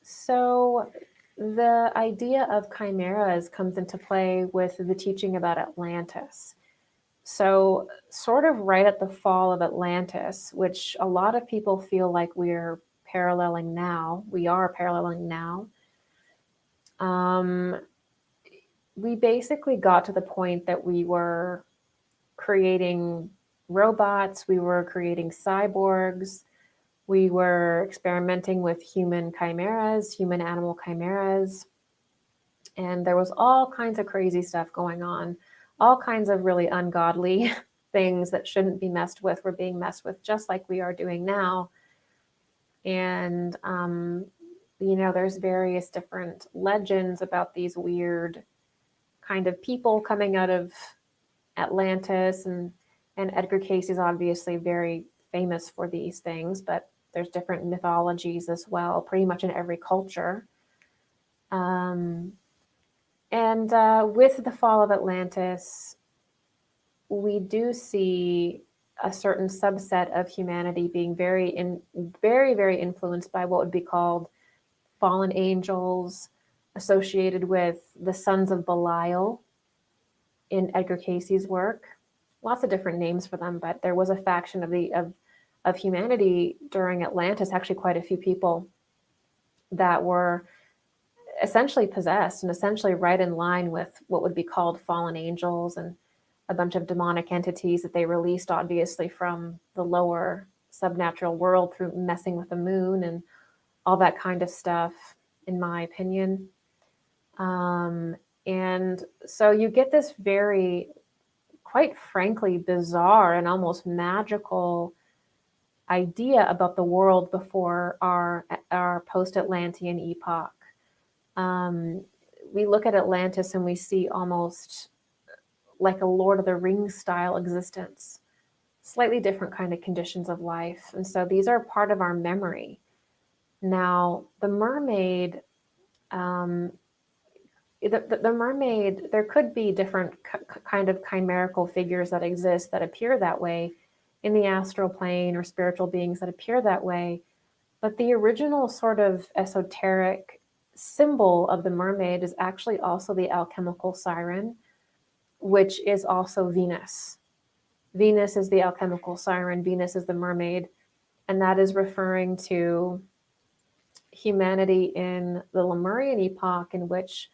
So the idea of chimeras comes into play with the teaching about Atlantis. So sort of right at the fall of Atlantis, which a lot of people feel like we are paralleling now, we basically got to the point that we were creating robots, we were creating cyborgs, we were experimenting with human chimeras, human animal chimeras, and there was all kinds of crazy stuff going on. All kinds of really ungodly things that shouldn't be messed with were being messed with, just like we are doing now. And, you know, there's various different legends about these weird kind of people coming out of Atlantis, and Edgar Cayce is obviously very famous for these things, but there's different mythologies as well, pretty much in every culture. And with the fall of Atlantis, we do see a certain subset of humanity being very, very influenced by what would be called fallen angels, associated with the sons of Belial in Edgar Cayce's work. Lots of different names for them, but there was a faction of humanity during Atlantis, actually quite a few people that were essentially possessed and essentially right in line with what would be called fallen angels, and a bunch of demonic entities that they released obviously from the lower subnatural world through messing with the moon and all that kind of stuff, in my opinion. And so you get this very, quite frankly, bizarre and almost magical idea about the world before our post-Atlantean epoch. We look at Atlantis and we see almost like a Lord of the Rings style existence, slightly different kind of conditions of life. And so these are part of our memory. Now, the mermaid, the mermaid, there could be different kind of chimerical figures that exist that appear that way in the astral plane, or spiritual beings that appear that way. But the original sort of esoteric symbol of the mermaid is actually also the alchemical siren, which is also Venus. Venus is the alchemical siren, Venus is the mermaid, and that is referring to humanity in the Lemurian epoch, in which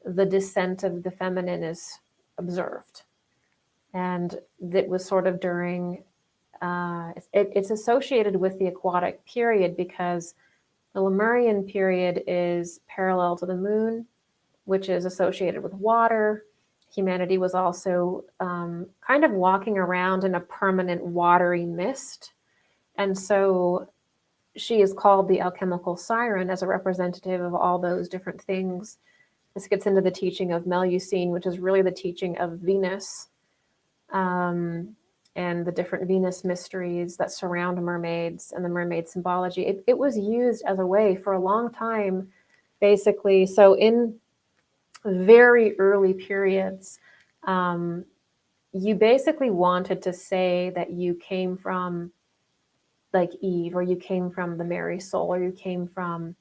the descent of the feminine is observed. And that was sort of during, it's associated with the aquatic period, because the Lemurian period is parallel to the moon, which is associated with water. Humanity was also kind of walking around in a permanent watery mist. And so she is called the alchemical siren as a representative of all those different things This gets into the teaching of Melusine, which is really the teaching of Venus, and the different Venus mysteries that surround mermaids and the mermaid symbology. It was used as a way for a long time, basically. So in very early periods, you basically wanted to say that you came from like Eve, or you came from the Mary soul, or you came from,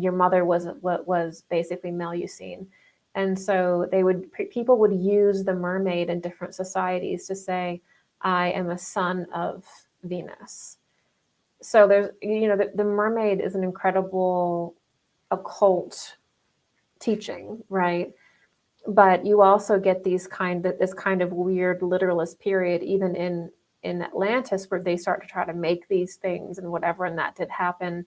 your mother was what was basically Melusine. And so people would use the mermaid in different societies to say, I am a son of Venus. So there's, the mermaid is an incredible occult teaching, right? But you also get this kind of weird literalist period, even in Atlantis, where they start to try to make these things and whatever, and that did happen.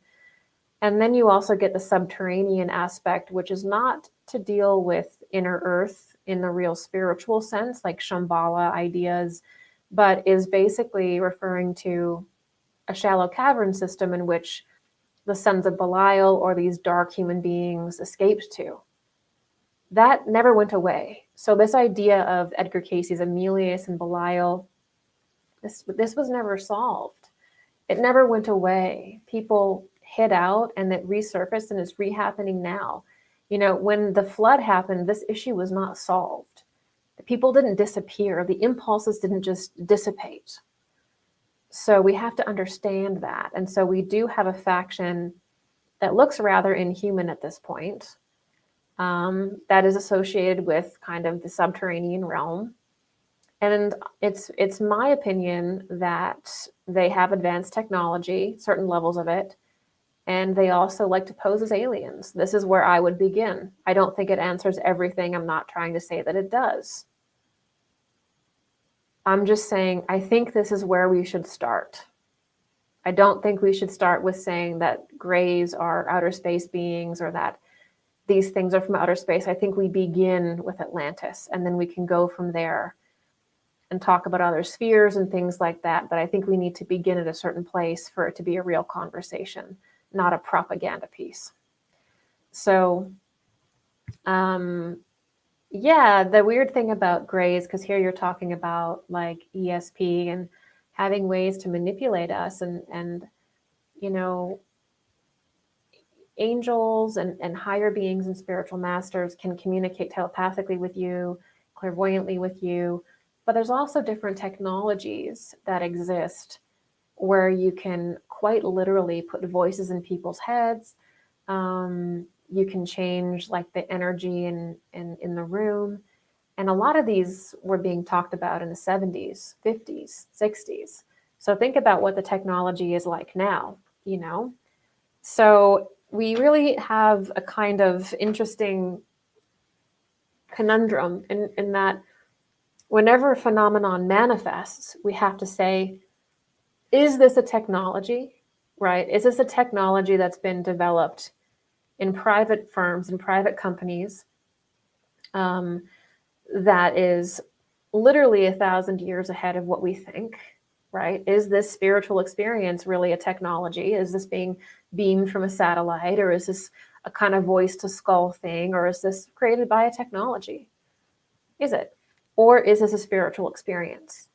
And then you also get the subterranean aspect, which is not to deal with inner earth in the real spiritual sense, like Shambhala ideas, but is basically referring to a shallow cavern system in which the sons of Belial or these dark human beings escaped to. That never went away. So this idea of Edgar Cayce's Aemilius and Belial, this was never solved. It never went away. People hid out and it resurfaced, and it's rehappening now. When the flood happened, this issue was not solved. People didn't disappear. The impulses didn't just dissipate. So we have to understand that. And so we do have a faction that looks rather inhuman at this point, that is associated with kind of the subterranean realm. And it's my opinion that they have advanced technology, certain levels of it, and they also like to pose as aliens. This is where I would begin. I don't think it answers everything. I'm not trying to say that it does. I'm just saying, I think this is where we should start. I don't think we should start with saying that grays are outer space beings or that these things are from outer space. I think we begin with Atlantis, and then we can go from there and talk about other spheres and things like that. But I think we need to begin at a certain place for it to be a real conversation, not a propaganda piece. So, yeah, the weird thing about grays, because here you're talking about like ESP and having ways to manipulate us, and angels and higher beings and spiritual masters can communicate telepathically with you, clairvoyantly with you. But there's also different technologies that exist where you can quite literally put voices in people's heads. You can change like the energy in the room. And a lot of these were being talked about in the 70s, 50s, 60s. So think about what the technology is like now, So we really have a kind of interesting conundrum in that whenever a phenomenon manifests, we have to say, is this a technology, right? Is this a technology that's been developed in private firms and private companies that is literally 1,000 years ahead of what we think, right? Is this spiritual experience really a technology? Is this being beamed from a satellite, or is this a kind of voice to skull thing, or is this created by a technology? Is it? Or is this a spiritual experience?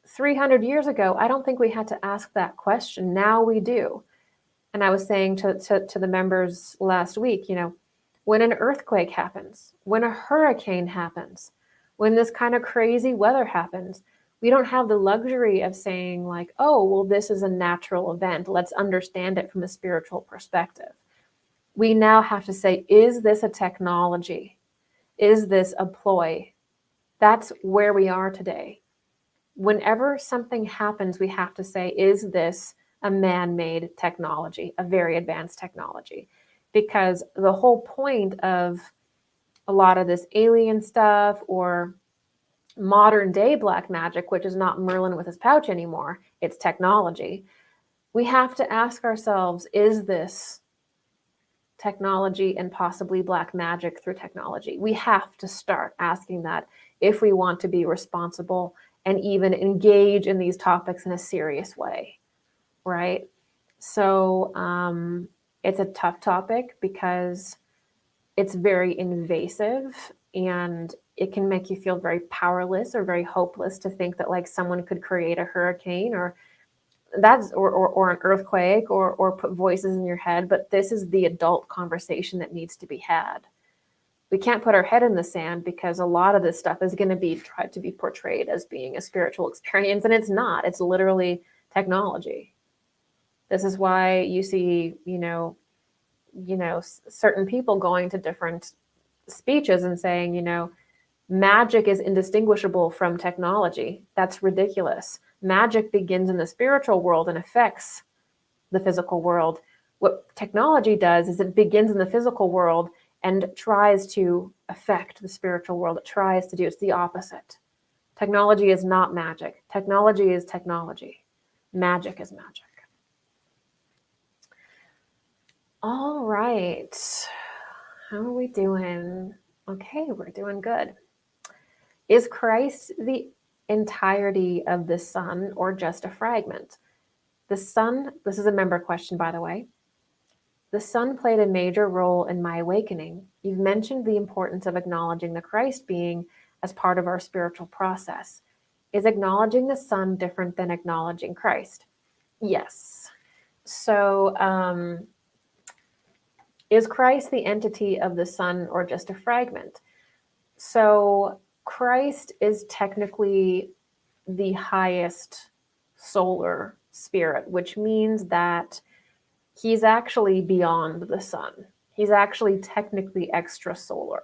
300 years ago, I don't think we had to ask that question. Now we do. And I was saying to the members last week, when an earthquake happens, when a hurricane happens, when this kind of crazy weather happens, we don't have the luxury of saying like, oh, well, this is a natural event. Let's understand it from a spiritual perspective. We now have to say, is this a technology? Is this a ploy? That's where we are today. Whenever something happens, we have to say, is this a man-made technology, a very advanced technology? Because the whole point of a lot of this alien stuff or modern day black magic, which is not Merlin with his pouch anymore, it's technology. We have to ask ourselves, is this technology and possibly black magic through technology? We have to start asking that if we want to be responsible and even engage in these topics in a serious way, right? So it's a tough topic because it's very invasive, and it can make you feel very powerless or very hopeless to think that like someone could create a hurricane or an earthquake or put voices in your head. But this is the adult conversation that needs to be had. We can't put our head in the sand, because a lot of this stuff is going to be tried to be portrayed as being a spiritual experience, and it's not. It's literally technology. This is why you see, certain people going to different speeches and saying, magic is indistinguishable from technology. That's ridiculous. Magic begins in the spiritual world and affects the physical world. What technology does is it begins in the physical world and tries to affect the spiritual world. It tries to do, it's the opposite. Technology is not magic. Technology is technology. Magic is magic. All right. How are we doing? Okay, we're doing good. Is Christ the entirety of the sun or just a fragment? The sun, this is a member question, by the way. The sun played a major role in my awakening. You've mentioned the importance of acknowledging the Christ being as part of our spiritual process. Is acknowledging the sun different than acknowledging Christ? Yes. So, is Christ the entity of the sun or just a fragment? So Christ is technically the highest solar spirit, which means that he's actually beyond the sun. He's actually technically extrasolar.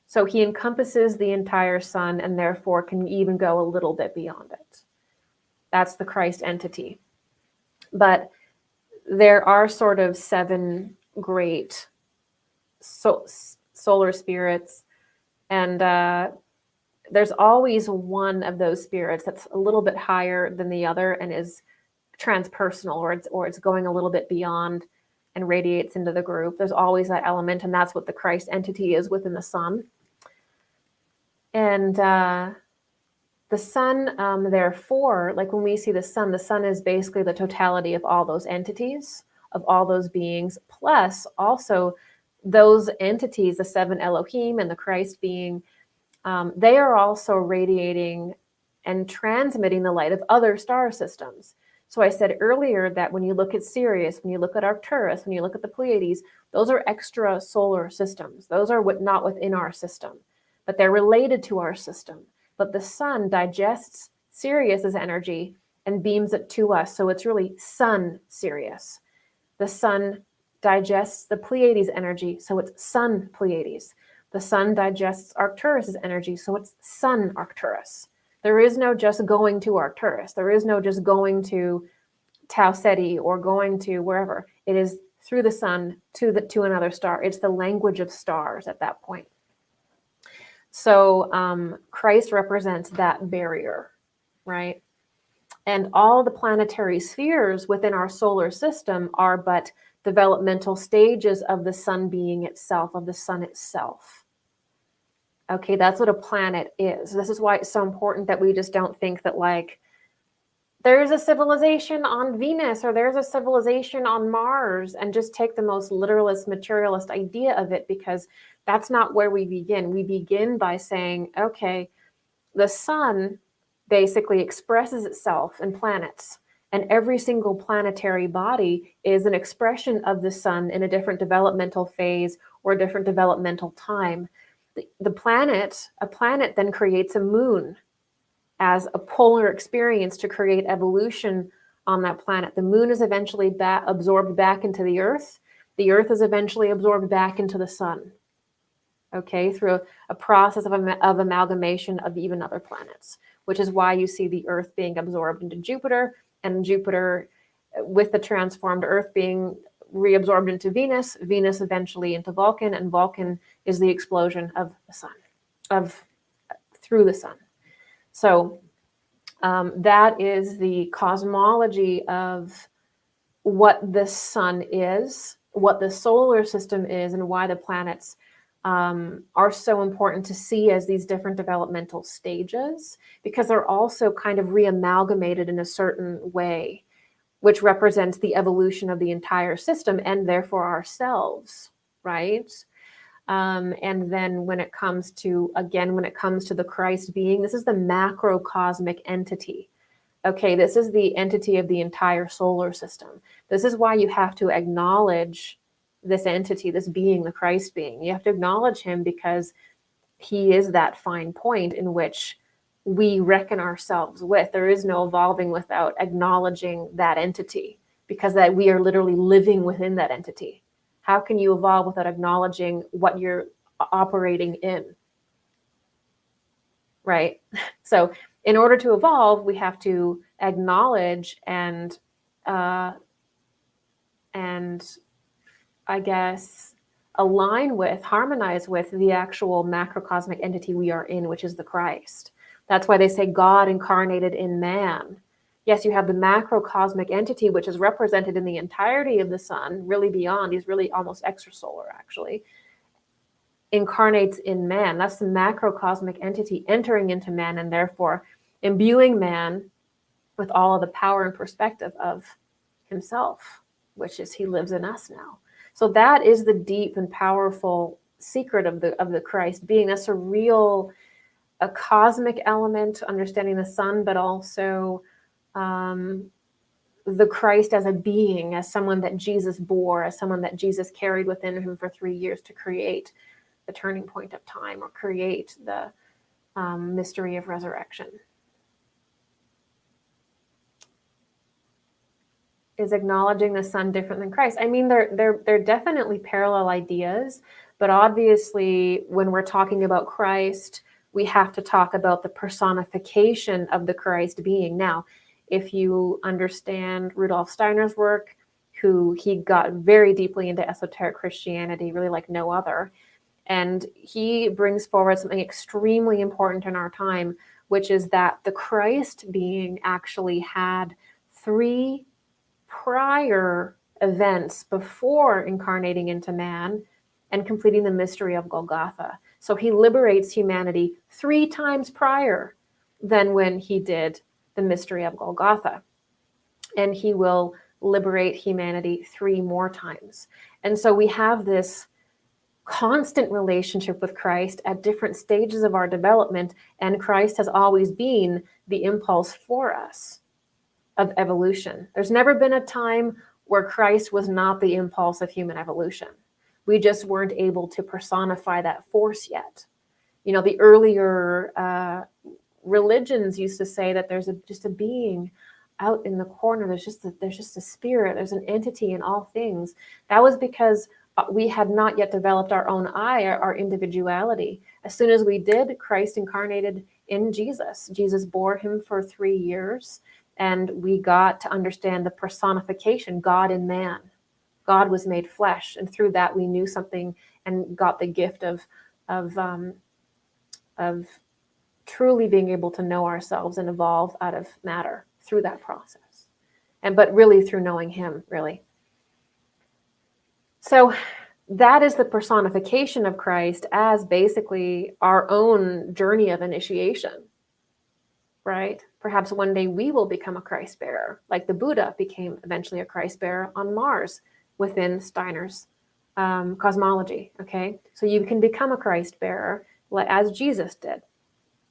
So he encompasses the entire sun and therefore can even go a little bit beyond it. That's the Christ entity. But there are sort of 7 great solar spirits, and there's always one of those spirits that's a little bit higher than the other and is transpersonal, or it's going a little bit beyond and radiates into the group. There's always that element, and that's what the Christ entity is within the sun. And the sun, therefore, like when we see the sun is basically the totality of all those entities, of all those beings, plus also those entities, the 7 Elohim and the Christ being, they are also radiating and transmitting the light of other star systems. So I said earlier that when you look at Sirius, when you look at Arcturus, when you look at the Pleiades, those are extra solar systems. Those are not within our system, but they're related to our system. But the sun digests Sirius's energy and beams it to us. So it's really sun Sirius. The sun digests the Pleiades energy, so it's sun Pleiades. The sun digests Arcturus's energy, so it's sun Arcturus. There is no just going to Arcturus. There is no just going to Tau Ceti or going to wherever. It is through the sun to another star. It's the language of stars at that point. So Christ represents that barrier, right? And all the planetary spheres within our solar system are but developmental stages of the sun being itself, of the sun itself. Okay, that's what a planet is. This is why it's so important that we just don't think that like there's a civilization on Venus or there's a civilization on Mars and just take the most literalist, materialist idea of it, because that's not where we begin. We begin by saying, okay, the sun basically expresses itself in planets, and every single planetary body is an expression of the sun in a different developmental phase or a different developmental time. A planet then creates a moon as a polar experience to create evolution on that planet. The moon is eventually absorbed back into the earth. The earth is eventually absorbed back into the sun, okay, through a process of amalgamation of even other planets, which is why you see the earth being absorbed into Jupiter, and Jupiter with the transformed earth being reabsorbed into Venus, Venus eventually into Vulcan, and Vulcan is the explosion of the sun, through the sun. So that is the cosmology of what the sun is, what the solar system is, and why the planets are so important to see as these different developmental stages, because they're also kind of re-amalgamated in a certain way, which represents the evolution of the entire system and therefore ourselves, right? And then when it comes to the Christ being, this is the macrocosmic entity. Okay, this is the entity of the entire solar system. This is why you have to acknowledge this entity, this being, the Christ being. You have to acknowledge him because he is that fine point in which we reckon ourselves with. There is no evolving without acknowledging that entity, because that we are literally living within that entity. How can you evolve without acknowledging what you're operating in? Right? So in order to evolve, we have to acknowledge and I guess align with, harmonize with the actual macrocosmic entity we are in, which is the Christ. That's why they say God incarnated in man. Yes, you have the macrocosmic entity, which is represented in the entirety of the sun, really beyond. He's really almost extrasolar, actually. Incarnates in man. That's the macrocosmic entity entering into man and therefore imbuing man with all of the power and perspective of himself, which is he lives in us now. So that is the deep and powerful secret of the Christ being. That's a cosmic element, understanding the sun, but also the Christ as a being, as someone that Jesus bore, as someone that Jesus carried within him for 3 years to create the turning point of time or create the mystery of resurrection. Is acknowledging the sun different than Christ? I mean, they're definitely parallel ideas, but obviously when we're talking about Christ, we have to talk about the personification of the Christ being. Now, if you understand Rudolf Steiner's work, who he got very deeply into esoteric Christianity, really like no other, and he brings forward something extremely important in our time, which is that the Christ being actually had 3 prior events before incarnating into man and completing the mystery of Golgotha. So he liberates humanity 3 times prior than when he did the mystery of Golgotha. And he will liberate humanity 3 more times. And so we have this constant relationship with Christ at different stages of our development, and Christ has always been the impulse for us of evolution. There's never been a time where Christ was not the impulse of human evolution. We just weren't able to personify that force yet. You know, the earlier religions used to say that there's just a being out in the corner. There's just a spirit. There's an entity in all things. That was because we had not yet developed our own I, our individuality. As soon as we did, Christ incarnated in Jesus. Jesus bore him for 3 years, and we got to understand the personification, God in man. God was made flesh, and through that we knew something and got the gift of truly being able to know ourselves and evolve out of matter through that process. But really through knowing him, really. So that is the personification of Christ as basically our own journey of initiation, right? Perhaps one day we will become a Christ bearer, like the Buddha became eventually a Christ bearer on Mars within Steiner's cosmology, okay? So you can become a Christ bearer as Jesus did.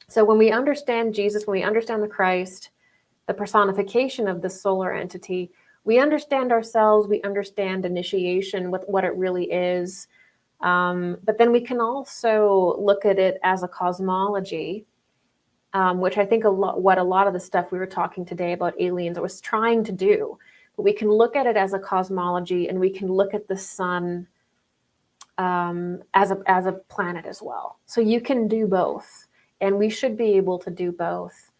So when we understand Jesus, when we understand the Christ, the personification of the solar entity, we understand ourselves, we understand initiation, what it really is. But then we can also look at it as a cosmology, which I think what a lot of the stuff we were talking today about aliens was trying to do. But we can look at it as a cosmology, and we can look at the sun as a planet as well. So you can do both, and we should be able to do both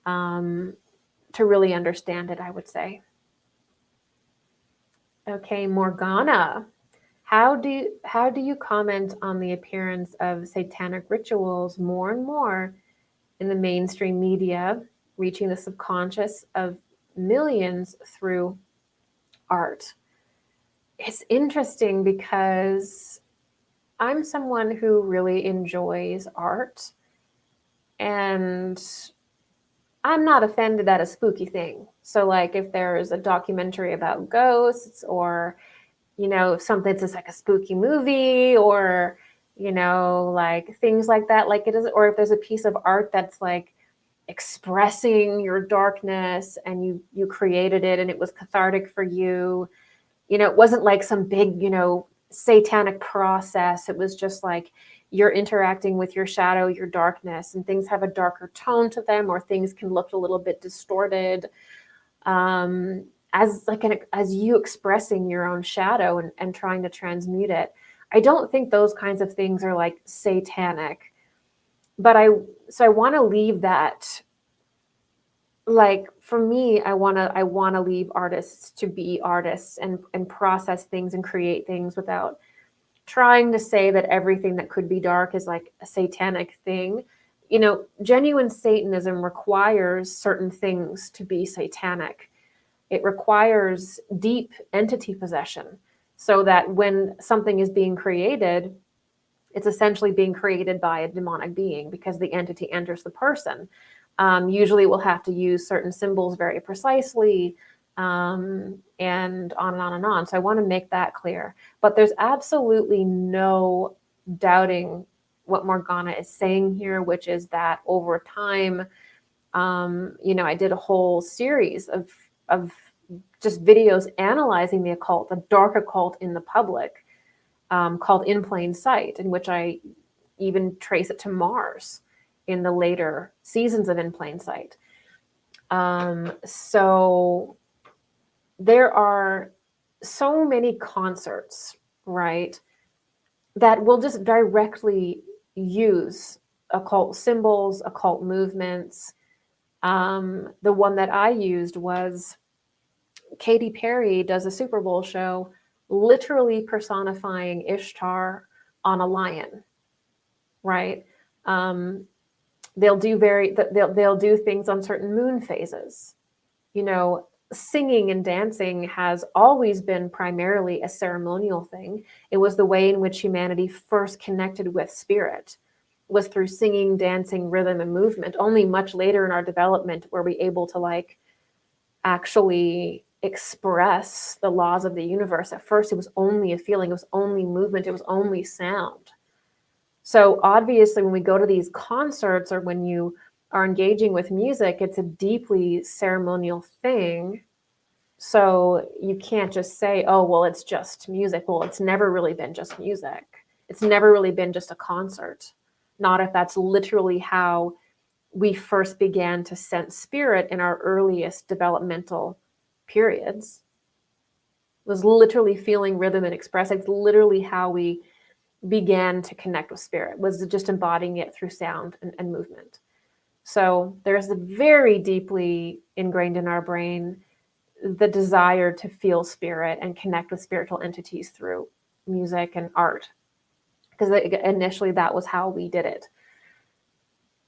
to really understand it, I would say. Okay, Morgana, how do you comment on the appearance of satanic rituals more and more in the mainstream media, reaching the subconscious of millions through art? It's interesting because I'm someone who really enjoys art, and I'm not offended at a spooky thing. So like if there's a documentary about ghosts, or, you know, something that's like a spooky movie, or, like things like that, like it is, or if there's a piece of art that's like expressing your darkness and you created it and it was cathartic for you, it wasn't like some big, satanic process. It was just like you're interacting with your shadow, your darkness, and things have a darker tone to them, or things can look a little bit distorted, as you expressing your own shadow and trying to transmute it. I don't think those kinds of things are like satanic, but I want to leave that. Like for me, I want to leave artists to be artists and process things and create things without trying to say that everything that could be dark is like a satanic thing. Genuine Satanism requires certain things to be satanic. It requires deep entity possession, so that when something is being created, it's essentially being created by a demonic being, because the entity enters the person. Usually we'll have to use certain symbols very precisely, and on and on and on. So I want to make that clear. But there's absolutely no doubting what Morgana is saying here, which is that over time, I did a whole series of just videos analyzing the occult, the dark occult in the public, called In Plain Sight, in which I even trace it to Mars in the later seasons of In Plain Sight. So there are so many concerts, right, that will just directly use occult symbols, occult movements. The one that I used was Katy Perry does a Super Bowl show literally personifying Ishtar on a lion, right? They'll do things on certain moon phases. Singing and dancing has always been primarily a ceremonial thing. It was the way in which humanity first connected with spirit, was through singing, dancing, rhythm, and movement. Only much later in our development were we able to like actually express the laws of the universe. At first, it was only a feeling, it was only movement, it was only sound. So obviously, when we go to these concerts or when you are engaging with music, it's a deeply ceremonial thing. So you can't just say, oh, well, it's just music. Well, it's never really been just music. It's never really been just a concert. Not if that's literally how we first began to sense spirit in our earliest developmental periods. It was literally feeling rhythm and expressing. It's literally how we began to connect with spirit, was just embodying it through sound and movement. So there's a very deeply ingrained in our brain the desire to feel spirit and connect with spiritual entities through music and art, because initially that was how we did it.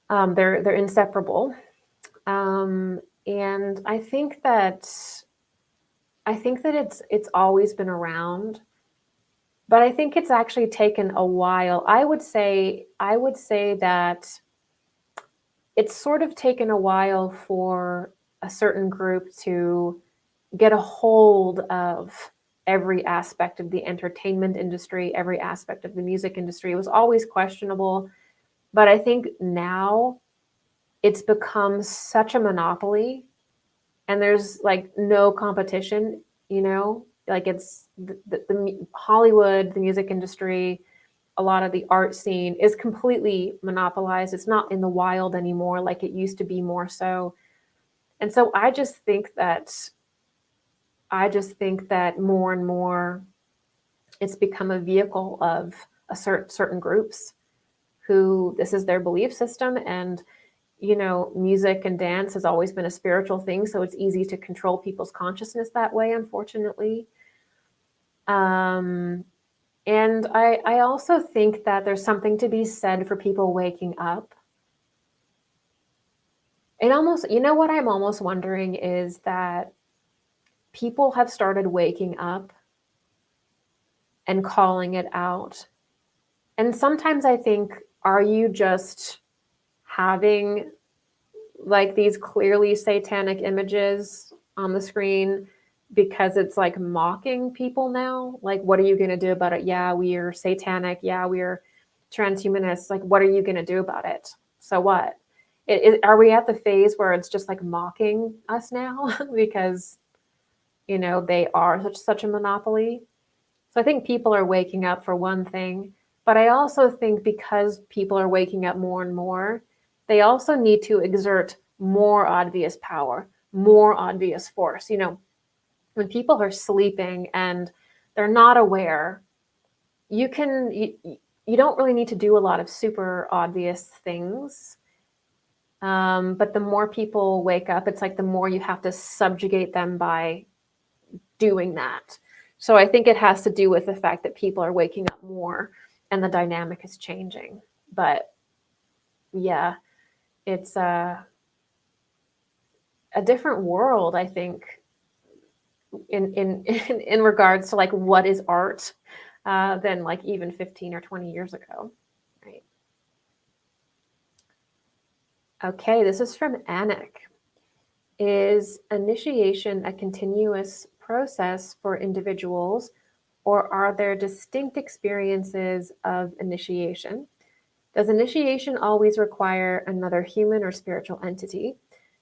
They're inseparable, and I think that it's always been around, but I think it's actually taken a while. I would say that it's sort of taken a while for a certain group to get a hold of every aspect of the entertainment industry, every aspect of the music industry. It was always questionable, but I think now it's become such a monopoly, and there's like no competition, like it's the Hollywood, the music industry, a lot of the art scene is completely monopolized. It's not in the wild anymore like it used to be, more so. And so I just think that more and more it's become a vehicle of a certain groups who this is their belief system. And music and dance has always been a spiritual thing, so it's easy to control people's consciousness that way, unfortunately. And I also think that there's something to be said for people waking up. And almost, what I'm almost wondering is that people have started waking up and calling it out. And sometimes I think, are you just having like these clearly satanic images on the screen because it's like mocking people now? Like, what are you going to do about it? Yeah, we are satanic. Yeah, we're transhumanists, like, what are you going to do about it? So what? Are we at the phase where it's just like mocking us now because, you know, they are such a monopoly? So I think people are waking up, for one thing, but I also think because people are waking up more and more, they also need to exert more obvious power, more obvious force. You know, when people are sleeping and they're not aware, you don't really need to do a lot of super obvious things. But the more people wake up, it's like the more you have to subjugate them by doing that. So I think it has to do with the fact that people are waking up more and the dynamic is changing. But yeah, it's a different world, I think, in regards to like what is art than like even 15 or 20 years ago, right? Okay, this is from Anik. Is initiation a continuous process for individuals, or are there distinct experiences of initiation? Does initiation always require another human or spiritual entity?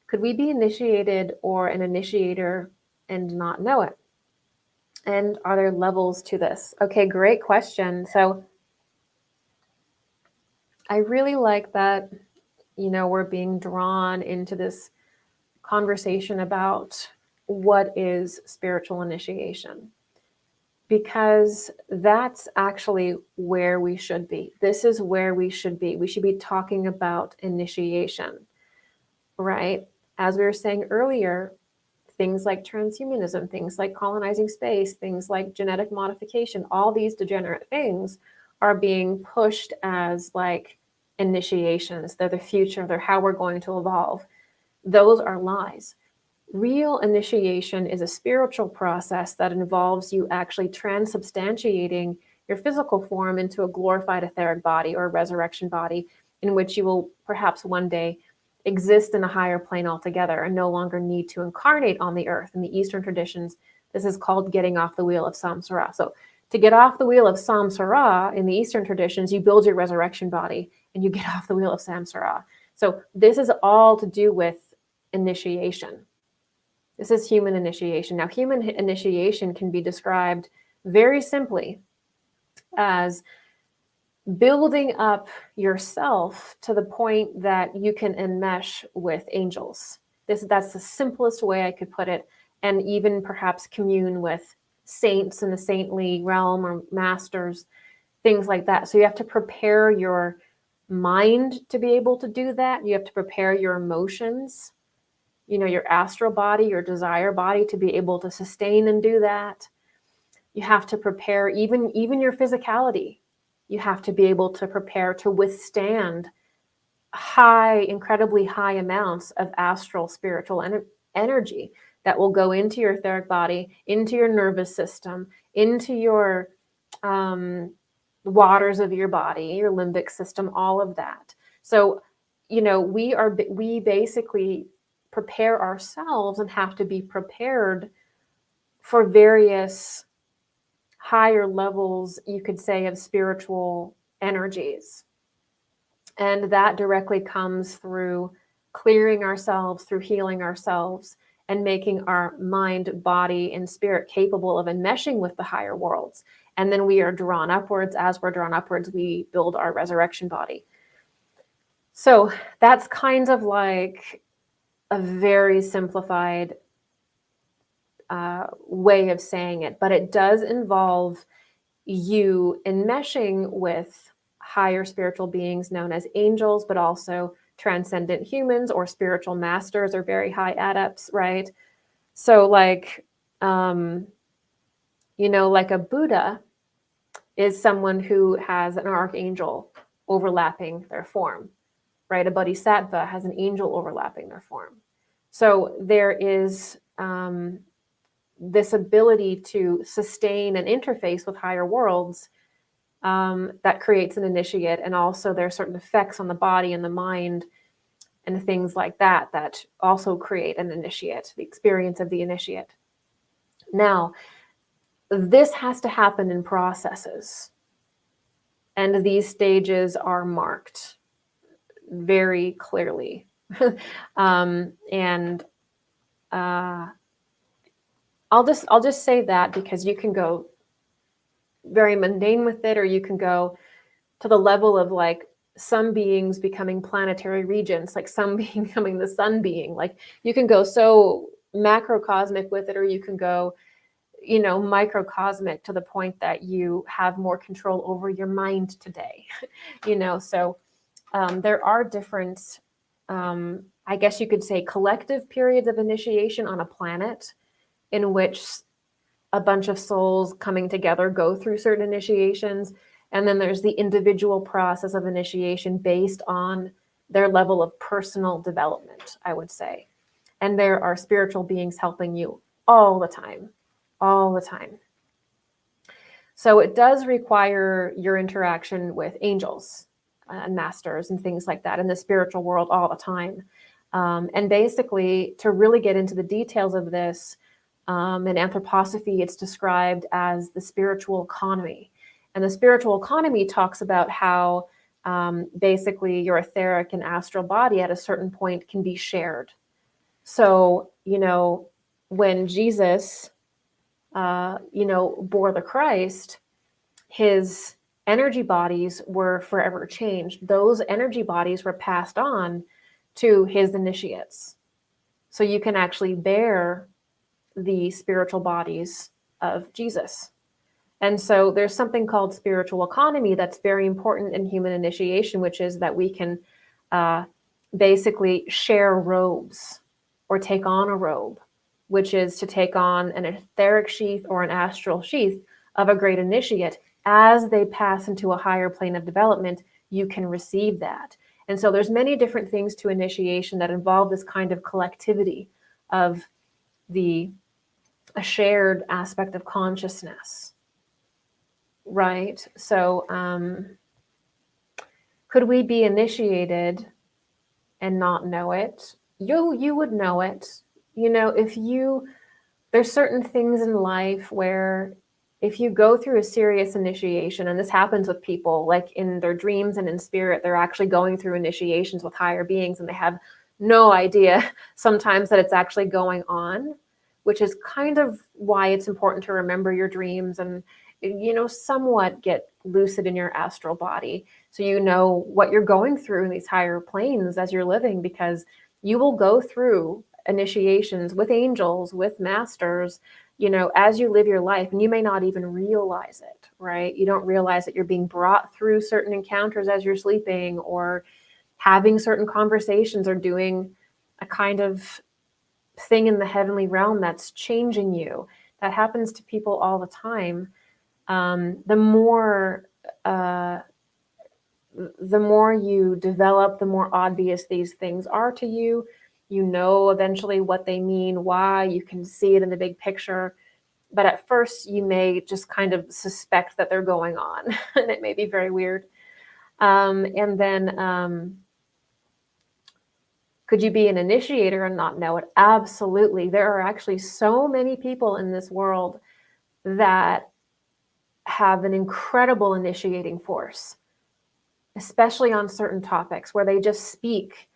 Could we be initiated or an initiator and not know it? And are there levels to this? Okay, great question. So I really like that, you know, we're being drawn into this conversation about what is spiritual initiation, because that's actually where we should be. This is where we should be. We should be talking about initiation, right? As we were saying earlier, things like transhumanism, things like colonizing space, things like genetic modification, all these degenerate things are being pushed as like initiations. They're the future, they're how we're going to evolve. Those are lies. Real initiation is a spiritual process that involves you actually transubstantiating your physical form into a glorified etheric body or a resurrection body, in which you will perhaps one day exist in a higher plane altogether and no longer need to incarnate on the earth. In the Eastern traditions, this is called getting off the wheel of samsara. So to get off the wheel of samsara in the Eastern traditions, you build your resurrection body and you get off the wheel of samsara. So this is all to do with initiation. This is human initiation. Now, human initiation can be described very simply as building up yourself to the point that you can enmesh with angels. That's the simplest way I could put it, and even perhaps commune with saints in the saintly realm or masters, things like that. So you have to prepare your mind to be able to do that. You have to prepare your emotions, you know, your astral body, your desire body to be able to sustain and do that. You have to prepare even your physicality. You have to be able to prepare to withstand incredibly high amounts of astral spiritual energy that will go into your etheric body, into your nervous system, into your waters of your body, your limbic system, all of that. So, you know, we basically prepare ourselves and have to be prepared for various higher levels, you could say, of spiritual energies. And that directly comes through clearing ourselves, through healing ourselves, and making our mind, body, and spirit capable of enmeshing with the higher worlds. And then we are drawn upwards. As we're drawn upwards, we build our resurrection body. So that's kind of like a very simplified way of saying it, but it does involve you enmeshing with higher spiritual beings known as angels, but also transcendent humans or spiritual masters or very high adepts, right? So like, you know, like a Buddha is someone who has an archangel overlapping their form, right? A bodhisattva has an angel overlapping their form. So there is this ability to sustain an interface with higher worlds that creates an initiate. And also there are certain effects on the body and the mind and things like that that also create an initiate, the experience of the initiate. Now, this has to happen in processes. And these stages are marked very clearly. And I'll just say that, because you can go very mundane with it, or you can go to the level of like some beings becoming planetary regents, like some being becoming the sun being. Like you can go so macrocosmic with it, or you can go, microcosmic to the point that you have more control over your mind today. So there are different, I guess you could say, collective periods of initiation on a planet in which a bunch of souls coming together go through certain initiations. And then there's the individual process of initiation based on their level of personal development, I would say. And there are spiritual beings helping you all the time. So it does require your interaction with angels and masters and things like that in the spiritual world all the time. And basically, to really get into the details of this, in Anthroposophy, it's described as the spiritual economy. And the spiritual economy talks about how basically your etheric and astral body at a certain point can be shared. So, when Jesus, bore the Christ, his energy bodies were forever changed. Those energy bodies were passed on to his initiates. So you can actually bear the spiritual bodies of Jesus. And so there's something called spiritual economy that's very important in human initiation, which is that we can basically share robes or take on a robe, which is to take on an etheric sheath or an astral sheath of a great initiate. As they pass into a higher plane of development, you can receive that. And so there's many different things to initiation that involve this kind of collectivity of a shared aspect of consciousness, right? So could we be initiated and not know it? You would know it. There's certain things in life where if you go through a serious initiation, and this happens with people, like in their dreams and in spirit, they're actually going through initiations with higher beings, and they have no idea sometimes that it's actually going on, which is kind of why it's important to remember your dreams and, somewhat get lucid in your astral body. So you know what you're going through in these higher planes as you're living, because you will go through initiations with angels, with masters, as you live your life, and you may not even realize it, right? You don't realize that you're being brought through certain encounters as you're sleeping, or having certain conversations, or doing a kind of thing in the heavenly realm that's changing you. That happens to people all the time. The more you develop, the more obvious these things are to you. Eventually what they mean, why, you can see it in the big picture. But at first you may just kind of suspect that they're going on, and it may be very weird. And then could you be an initiator and not know it? Absolutely. There are actually so many people in this world that have an incredible initiating force, especially on certain topics where they just speak.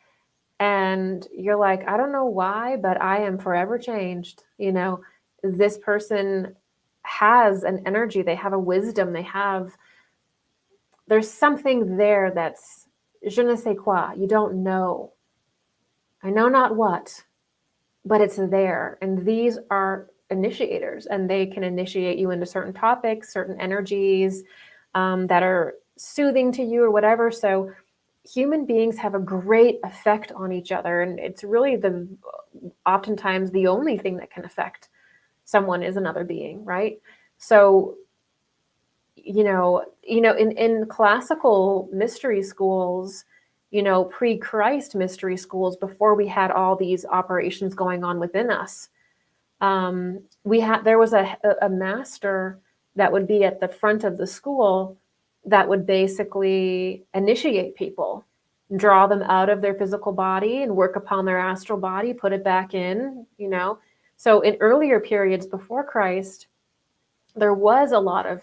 And you're like, I don't know why, but I am forever changed. This person has an energy, they have a wisdom, there's something there that's je ne sais quoi, you don't know. I know not what, but it's there. And these are initiators, and they can initiate you into certain topics, certain energies that are soothing to you or whatever. So human beings have a great effect on each other, and it's really oftentimes the only thing that can affect someone is another being, right? So, in classical mystery schools, pre-Christ mystery schools, before we had all these operations going on within us, there was a master that would be at the front of the school that would basically initiate people, draw them out of their physical body and work upon their astral body, put it back in, So in earlier periods before Christ, there was a lot of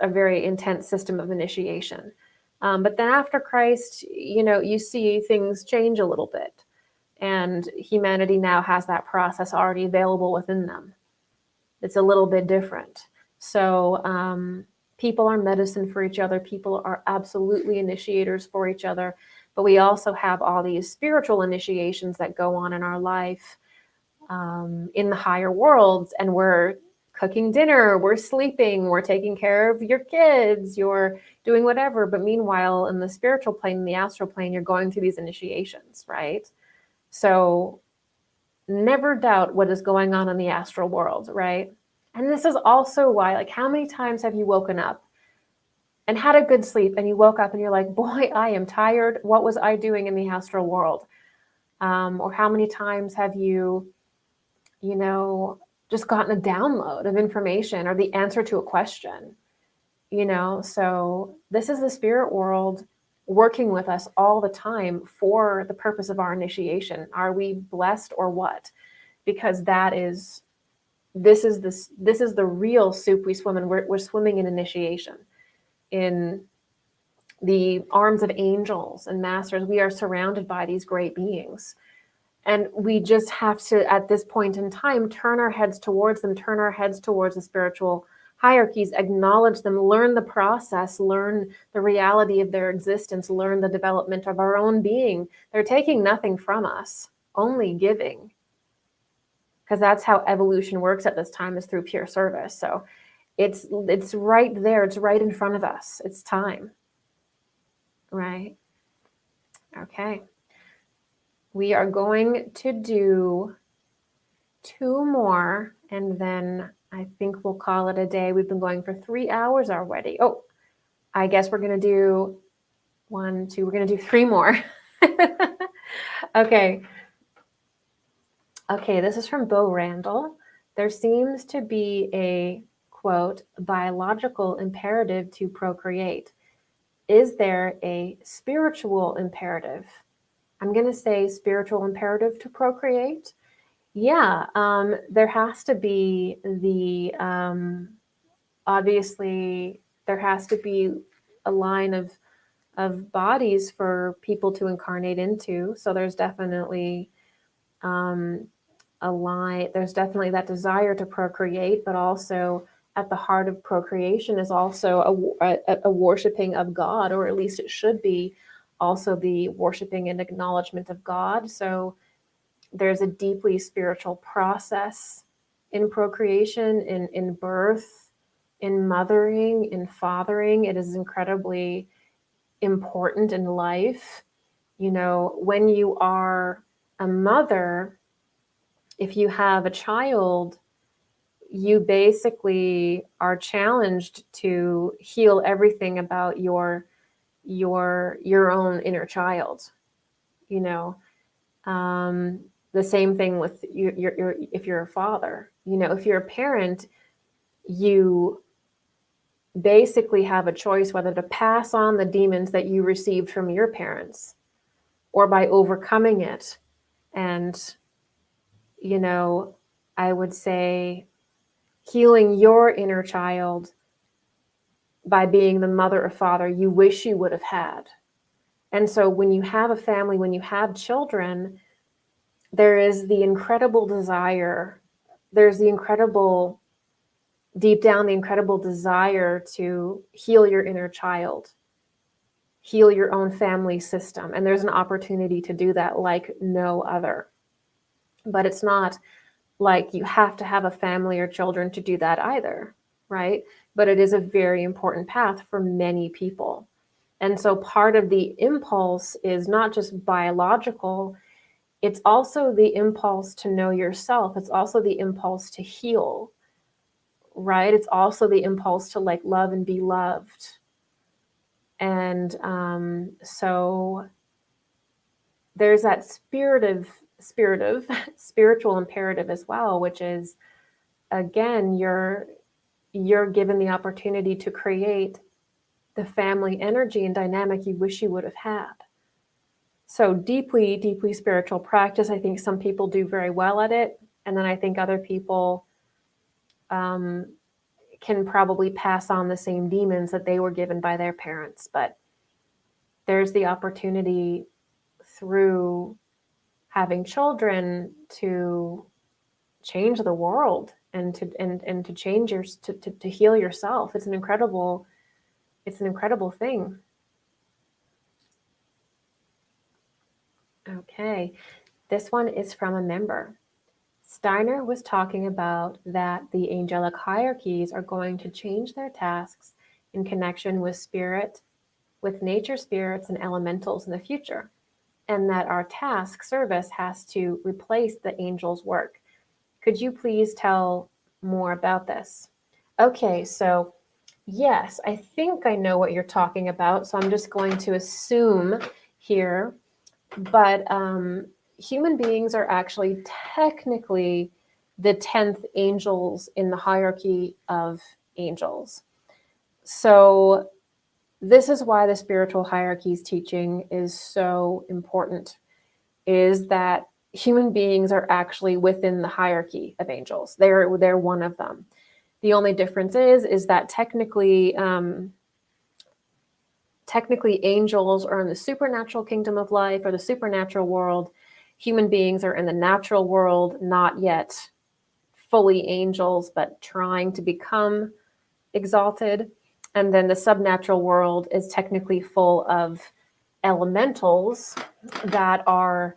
a very intense system of initiation. But then after Christ, you see things change a little bit. And humanity now has that process already available within them. It's a little bit different. So people are medicine for each other. People are absolutely initiators for each other. But we also have all these spiritual initiations that go on in our life in the higher worlds. And we're cooking dinner, we're sleeping, we're taking care of your kids, you're doing whatever. But meanwhile, in the spiritual plane, in the astral plane, you're going through these initiations, right? So never doubt what is going on in the astral world, right? And this is also why, like, how many times have you woken up and had a good sleep and you woke up and you're like, boy, I am tired. What was I doing in the astral world? Or how many times have you, just gotten a download of information or the answer to a question? So this is the spirit world working with us all the time for the purpose of our initiation. Are we blessed or what? Because this is the real soup we swim in. We're swimming in initiation, in the arms of angels and masters. We are surrounded by these great beings. And we just have to, at this point in time, turn our heads towards them, turn our heads towards the spiritual hierarchies, acknowledge them, learn the process, learn the reality of their existence, learn the development of our own being. They're taking nothing from us, only giving. Because that's how evolution works at this time, is through pure service. So it's right there. It's right in front of us. It's time. Right? Okay. We are going to do 2 more, and then I think we'll call it a day. We've been going for 3 hours already. Oh, I guess we're going to do 1, 2, we're going to do 3 more. Okay. Okay, this is from Bo Randall. There seems to be a, quote, biological imperative to procreate. Is there a spiritual imperative? I'm going to say spiritual imperative to procreate. Yeah, there has to be obviously there has to be a line of bodies for people to incarnate into. So there's definitely a line, there's definitely that desire to procreate, but also at the heart of procreation is also a worshiping of God, or at least it should be also the worshiping and acknowledgement of God. So there's a deeply spiritual process in procreation, in birth, in mothering, in fathering. It is incredibly important in life. When you are a mother, if you have a child, you basically are challenged to heal everything about your own inner child. The same thing with your if you're a father. If you're a parent, you basically have a choice whether to pass on the demons that you received from your parents, or by overcoming it. And I would say healing your inner child by being the mother or father you wish you would have had. And so when you have a family, when you have children, there is the incredible desire, deep down, the incredible desire to heal your inner child, heal your own family system. And there's an opportunity to do that like no other. But it's not like you have to have a family or children to do that either, right? But it is a very important path for many people. And so part of the impulse is not just biological, it's also the impulse to know yourself. It's also the impulse to heal, right? It's also the impulse to love and be loved. And so there's that spiritual imperative as well, which is, again, you're given the opportunity to create the family energy and dynamic you wish you would have had. So deeply, deeply spiritual practice. I think some people do very well at it. And then I think other people can probably pass on the same demons that they were given by their parents. But there's the opportunity through having children to change the world and to change to heal yourself. It's an incredible thing. Okay, this one is from a member. Steiner was talking about that the angelic hierarchies are going to change their tasks in connection with nature spirits and elementals in the future, and that our task service has to replace the angels' work. Could you please tell more about this? Okay, so yes, I think I know what you're talking about, so I'm just going to assume here, but human beings are actually technically the 10th angels in the hierarchy of angels. So this is why the spiritual hierarchies teaching is so important, is that human beings are actually within the hierarchy of angels. They're one of them. The only difference is that technically angels are in the supernatural kingdom of life, or the supernatural world. Human beings are in the natural world, not yet fully angels, but trying to become exalted. And then the subnatural world is technically full of elementals that are,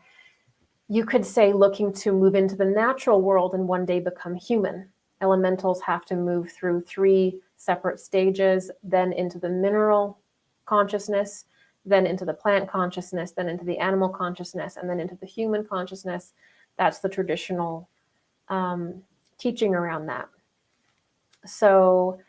you could say, looking to move into the natural world and one day become human. Elementals have to move through 3 separate stages, then into the mineral consciousness, then into the plant consciousness, then into the animal consciousness, and then into the human consciousness. That's the traditional teaching around that. So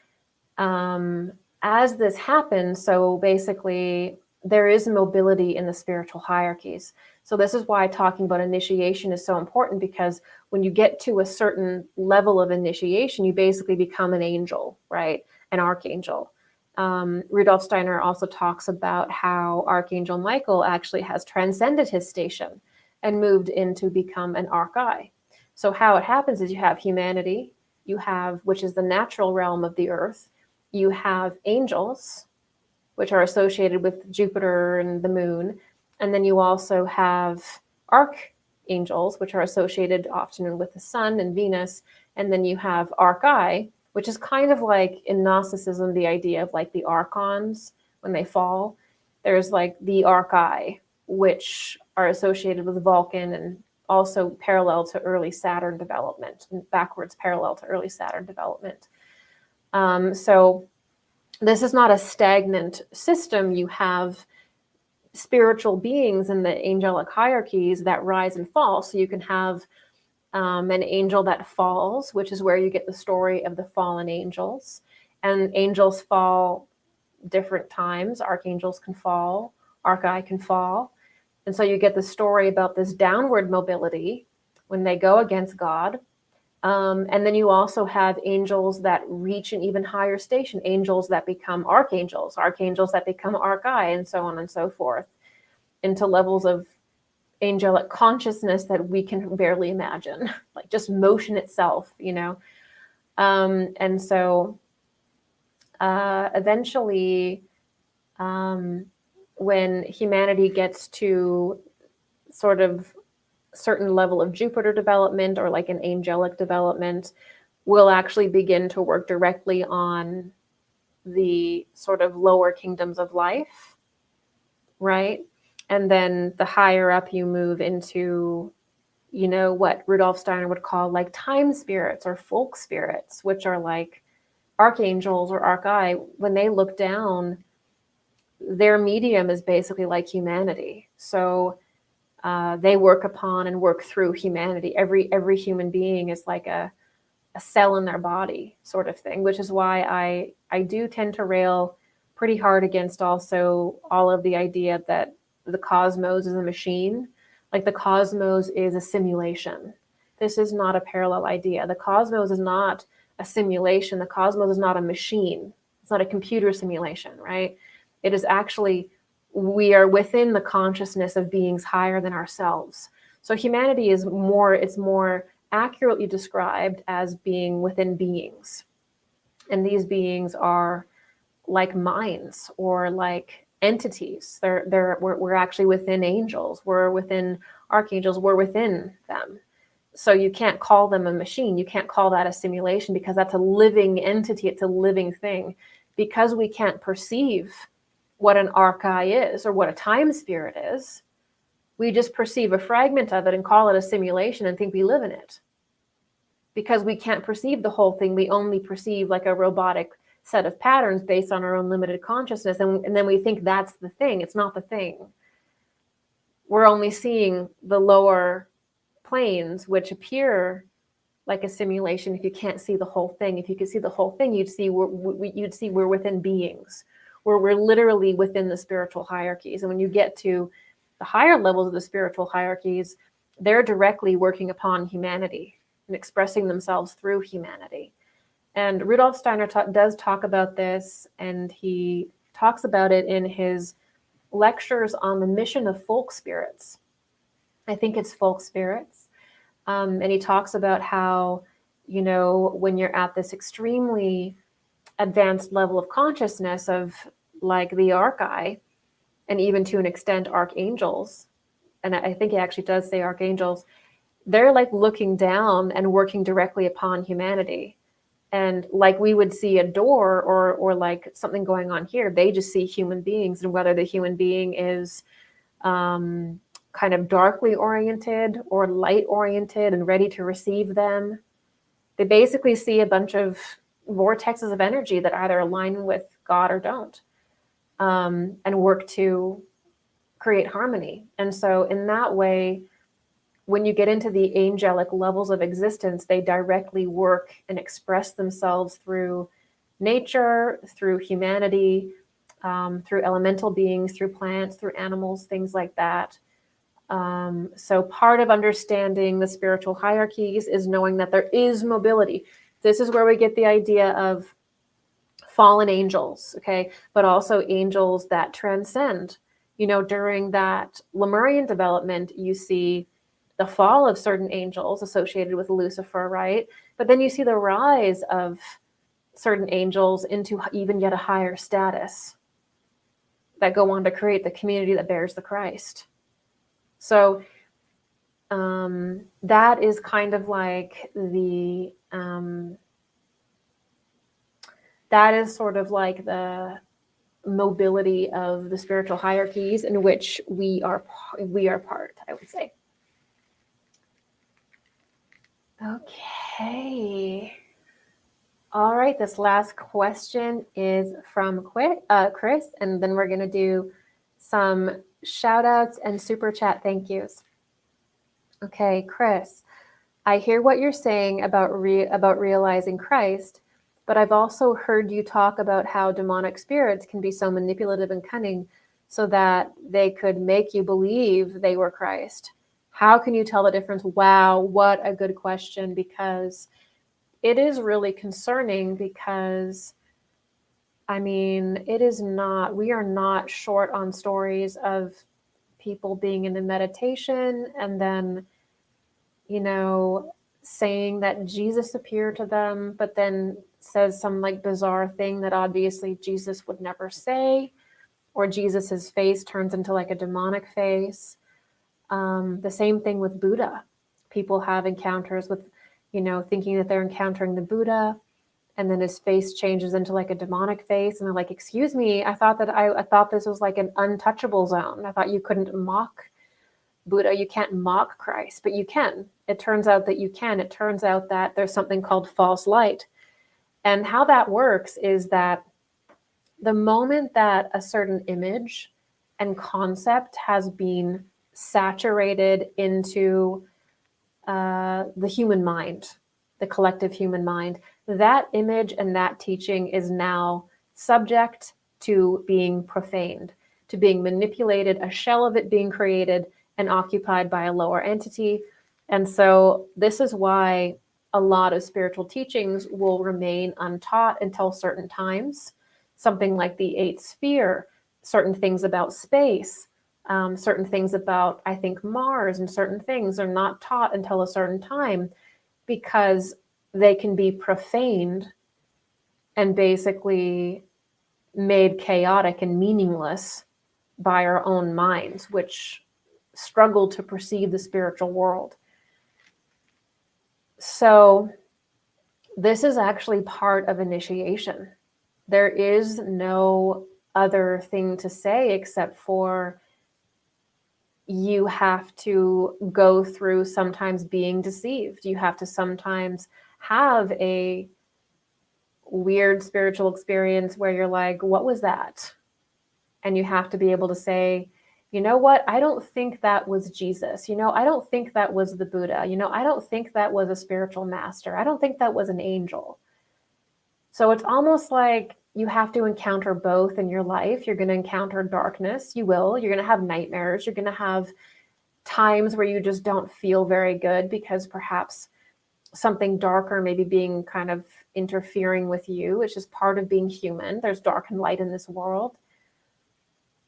as this happens, so basically there is mobility in the spiritual hierarchies. So this is why talking about initiation is so important, because when you get to a certain level of initiation, you basically become an angel, right? An archangel. Rudolf Steiner also talks about how Archangel Michael actually has transcended his station and moved in to become an archi. So how it happens is you have humanity, you have, which is the natural realm of the earth, you have angels, which are associated with Jupiter and the moon, and then you also have archangels, which are associated often with the sun and Venus, and then you have archi, which is kind of like in Gnosticism, the idea of like the archons when they fall. There's like the archi, which are associated with Vulcan and also parallel to early Saturn development, and backwards parallel to early Saturn development. So this is not a stagnant system. You have spiritual beings in the angelic hierarchies that rise and fall. So you can have an angel that falls, which is where you get the story of the fallen angels. And angels fall different times. Archangels can fall, archi can fall. And so you get the story about this downward mobility when they go against God. And then you also have angels that reach an even higher station, angels that become archangels, archangels that become archi, and so on and so forth, into levels of angelic consciousness that we can barely imagine, like just motion itself, you know. And so eventually, when humanity gets to sort of certain level of Jupiter development or like an angelic development, we'll actually begin to work directly on the sort of lower kingdoms of life, right? And then the higher up you move into, you know, what Rudolf Steiner would call like time spirits or folk spirits, which are like archangels or archi. When they look down, their medium is basically like humanity. So they work upon and work through humanity. Every human being is like a cell in their body sort of thing, which is why I do tend to rail pretty hard against also all of the idea that the cosmos is a machine. Like the cosmos is a simulation. This is not a parallel idea. The cosmos is not a simulation. The cosmos is not a machine. It's not a computer simulation, right? It is actually, we are within the consciousness of beings higher than ourselves. So humanity is more, it's more accurately described as being within beings. And these beings are like minds or like entities. We're actually within angels. We're within archangels. We're within them. So you can't call them a machine. You can't call that a simulation because that's a living entity. It's a living thing. Because we can't perceive what an archai is or what a time spirit is, we just perceive a fragment of it and call it a simulation and think we live in it. Because we can't perceive the whole thing, we only perceive like a robotic set of patterns based on our own limited consciousness. And then we think that's the thing. It's not the thing. We're only seeing the lower planes, which appear like a simulation if you can't see the whole thing. If you could see the whole thing, you'd see we're within beings, where we're literally within the spiritual hierarchies. And when you get to the higher levels of the spiritual hierarchies, they're directly working upon humanity and expressing themselves through humanity. And Rudolf Steiner does talk about this, and he talks about it in his lectures on the mission of folk spirits. I think it's folk spirits. And he talks about how, when you're at this extremely advanced level of consciousness of like the archai, and even to an extent archangels, and I think he actually does say archangels, they're like looking down and working directly upon humanity. And like we would see a door or like something going on here, they just see human beings, and whether the human being is kind of darkly oriented or light oriented and ready to receive them, they basically see a bunch of vortexes of energy that either align with God or don't, and work to create harmony. And so in that way, when you get into the angelic levels of existence, they directly work and express themselves through nature, through humanity, through elemental beings, through plants, through animals, things like that. So part of understanding the spiritual hierarchies is knowing that there is mobility. This is where we get the idea of fallen angels, okay, but also angels that transcend. During that Lemurian development, you see the fall of certain angels associated with Lucifer, right? But then you see the rise of certain angels into even yet a higher status that go on to create the community that bears the Christ. So that is kind of like that is sort of like the mobility of the spiritual hierarchies in which we are part, I would say. Okay. All right, this last question is from Chris, and then we're going to do some shout outs and super chat thank yous. Okay, Chris, I hear what you're saying about realizing Christ, but I've also heard you talk about how demonic spirits can be so manipulative and cunning so that they could make you believe they were Christ. How can you tell the difference? Wow, what a good question, because it is really concerning because, we are not short on stories of people being in a meditation and then, saying that Jesus appeared to them, but then says some like bizarre thing that obviously Jesus would never say, or Jesus's face turns into like a demonic face. The same thing with Buddha. People have encounters with, thinking that they're encountering the Buddha, and then his face changes into like a demonic face, and they're like, "Excuse me, I thought this was like an untouchable zone. I thought you couldn't mock Buddha. You can't mock Christ, but you can." It turns out that you can. It turns out that there's something called false light, and how that works is that the moment that a certain image and concept has been saturated into the human mind, the collective human mind, that image and that teaching is now subject to being profaned, to being manipulated, a shell of it being created and occupied by a lower entity. And so this is why a lot of spiritual teachings will remain untaught until certain times. Something like the eighth sphere, certain things about space, certain things about, I think, Mars, and certain things are not taught until a certain time because they can be profaned and basically made chaotic and meaningless by our own minds, which struggle to perceive the spiritual world. So this is actually part of initiation. There is no other thing to say except for you have to go through sometimes being deceived. You have to sometimes have a weird spiritual experience where you're like, what was that? And you have to be able to say, you know what? I don't think that was Jesus. I don't think that was the Buddha. I don't think that was a spiritual master. I don't think that was an angel. So it's almost like you have to encounter both in your life. You're going to encounter darkness. You will. You're going to have nightmares. You're going to have times where you just don't feel very good because perhaps something darker maybe being kind of interfering with you. It's just part of being human. There's dark and light in this world.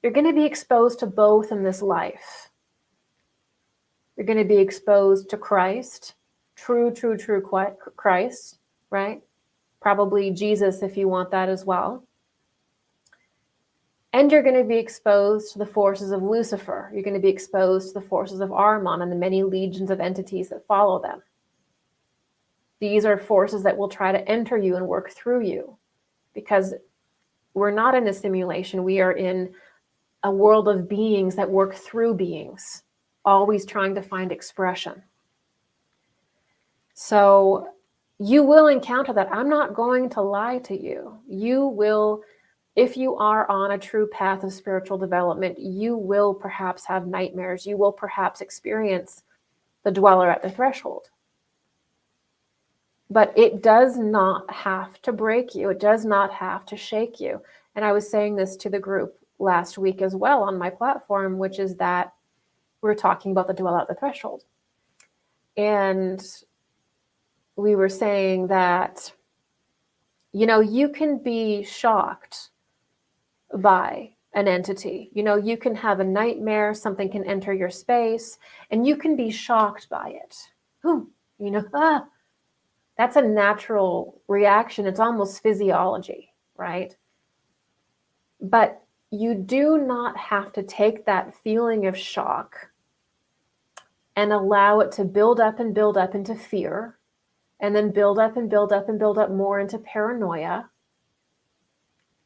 You're going to be exposed to both in this life. You're going to be exposed to Christ, true Christ, right? Probably Jesus if you want that as well. And you're going to be exposed to the forces of Lucifer. You're going to be exposed to the forces of Ahriman and the many legions of entities that follow them. These are forces that will try to enter you and work through you, because we're not in a simulation. We are in a world of beings that work through beings, always trying to find expression. So you will encounter that. I'm not going to lie to you. You will, if you are on a true path of spiritual development, you will perhaps have nightmares. You will perhaps experience the dweller at the threshold. But it does not have to break you. It does not have to shake you. And I was saying this to the group last week as well on my platform, which is that we're talking about the dweller at the threshold. And we were saying that, you can be shocked by an entity. You can have a nightmare, something can enter your space, and you can be shocked by it. That's a natural reaction. It's almost physiology, right? But you do not have to take that feeling of shock and allow it to build up and build up into fear, and then build up and build up and build up more into paranoia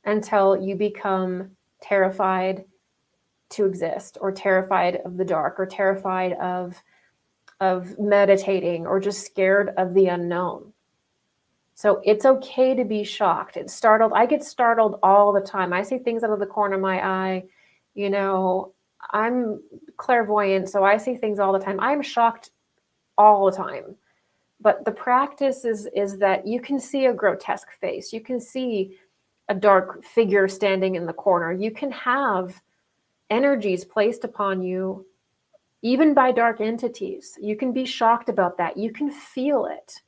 until you become terrified to exist, or terrified of the dark, or terrified of meditating, or just scared of the unknown. So it's okay to be shocked. It's startled. I get startled all the time. I see things out of the corner of my eye. I'm clairvoyant, so I see things all the time. I'm shocked all the time. But the practice is that you can see a grotesque face. You can see a dark figure standing in the corner. You can have energies placed upon you, even by dark entities. You can be shocked about that. You can feel it.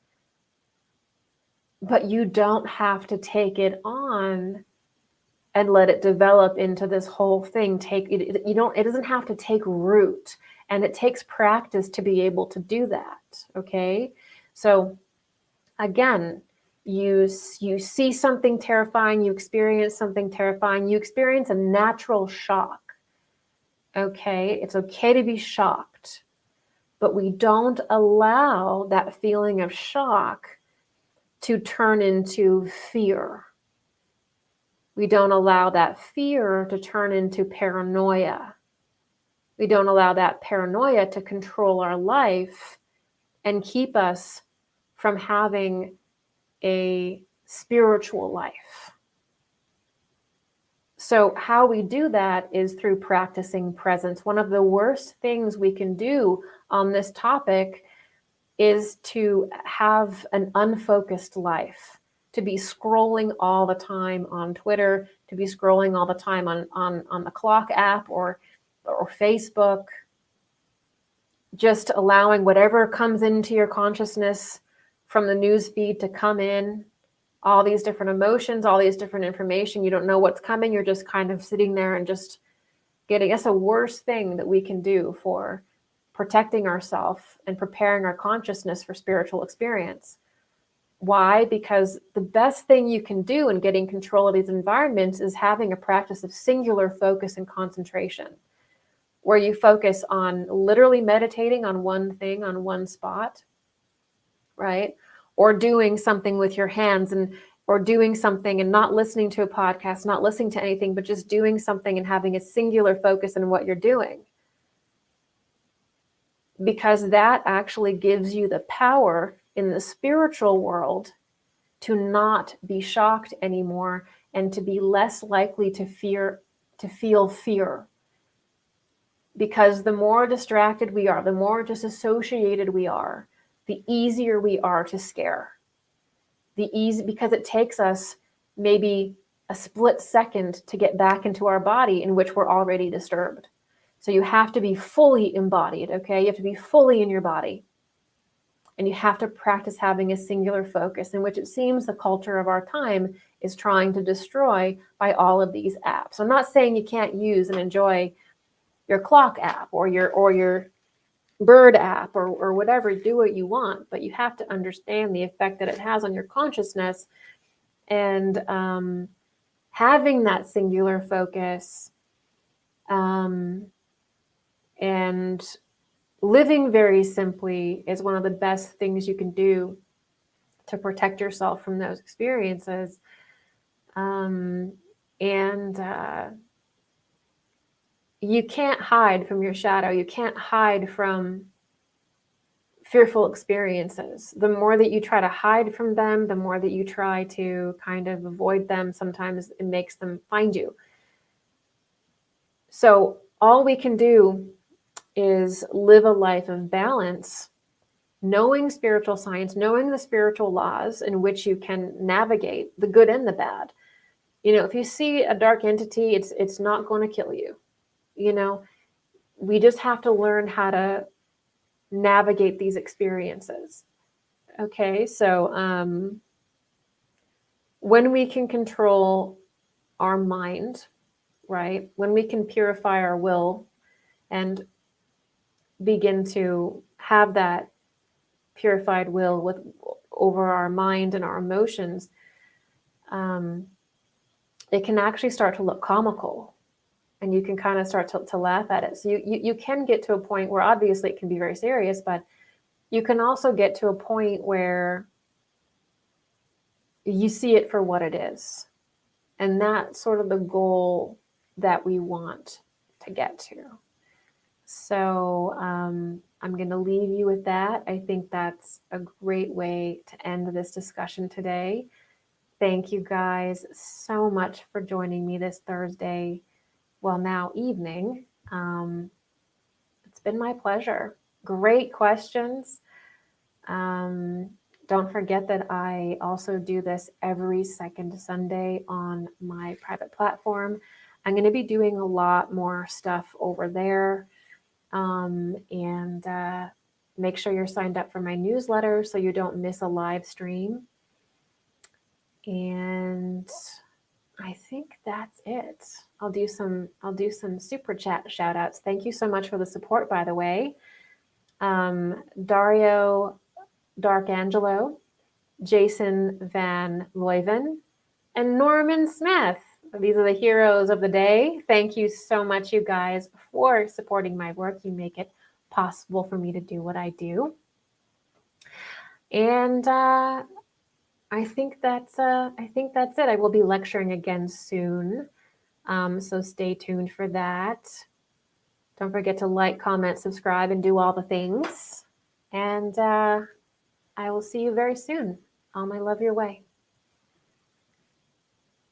But you don't have to take it on and let it develop into this whole thing. It doesn't have to take root, and it takes practice to be able to do that. Okay. So again, you see something terrifying, you experience something terrifying, you experience a natural shock. Okay. It's okay to be shocked, but we don't allow that feeling of shock to turn into fear. We don't allow that fear to turn into paranoia. We don't allow that paranoia to control our life and keep us from having a spiritual life. So how we do that is through practicing presence. One of the worst things we can do on this topic is to have an unfocused life, to be scrolling all the time on Twitter, to be scrolling all the time on the clock app or Facebook, just allowing whatever comes into your consciousness from the news feed to come in, all these different emotions, all these different information. You don't know what's coming. You're just kind of sitting there and just getting. That's the worst thing that we can do for protecting ourselves and preparing our consciousness for spiritual experience. Why? Because the best thing you can do in getting control of these environments is having a practice of singular focus and concentration, where you focus on literally meditating on one thing, on one spot, right? Or doing something with your hands, or doing something and not listening to a podcast, not listening to anything, but just doing something and having a singular focus on what you're doing. Because that actually gives you the power in the spiritual world to not be shocked anymore and to be less likely to feel fear. Because the more distracted we are, the more disassociated we are, the easier we are to scare. Because it takes us maybe a split second to get back into our body in which we're already disturbed. So you have to be fully embodied, okay? You have to be fully in your body. And you have to practice having a singular focus, in which it seems the culture of our time is trying to destroy by all of these apps. I'm not saying you can't use and enjoy your clock app or your bird app or whatever, do what you want, but you have to understand the effect that it has on your consciousness. And having that singular focus and living very simply is one of the best things you can do to protect yourself from those experiences. And you can't hide from your shadow. You can't hide from fearful experiences. The more that you try to hide from them, the more that you try to kind of avoid them, sometimes it makes them find you. So all we can do is live a life of balance, knowing spiritual science, knowing the spiritual laws in which you can navigate the good and the bad. You know, if you see a dark entity, it's not going to kill you. You know, we just have to learn how to navigate these experiences. Okay, so when we can control our mind, right? When we can purify our will and begin to have that purified will over our mind and our emotions, it can actually start to look comical, and you can kind of start to laugh at it. So you can get to a point where obviously it can be very serious, but you can also get to a point where you see it for what it is. And that's sort of the goal that we want to get to. So I'm going to leave you with that. I think that's a great way to end this discussion today. Thank you guys so much for joining me this Thursday, well, now evening. It's been my pleasure. Great questions. Don't forget that I also do this every second Sunday on my private platform. I'm going to be doing a lot more stuff over there. And make sure you're signed up for my newsletter so you don't miss a live stream. And I think that's it. I'll do some super chat shout outs. Thank you so much for the support, by the way. Dario Darkangelo, Jason Van Leuven, and Norman Smith. These are the heroes of the day. Thank you so much, you guys, for supporting my work. You make it possible for me to do what I do. And I think that's it. I will be lecturing again soon, so stay tuned for that. Don't forget to like, comment, subscribe, and do all the things. And I will see you very soon. All my love your way.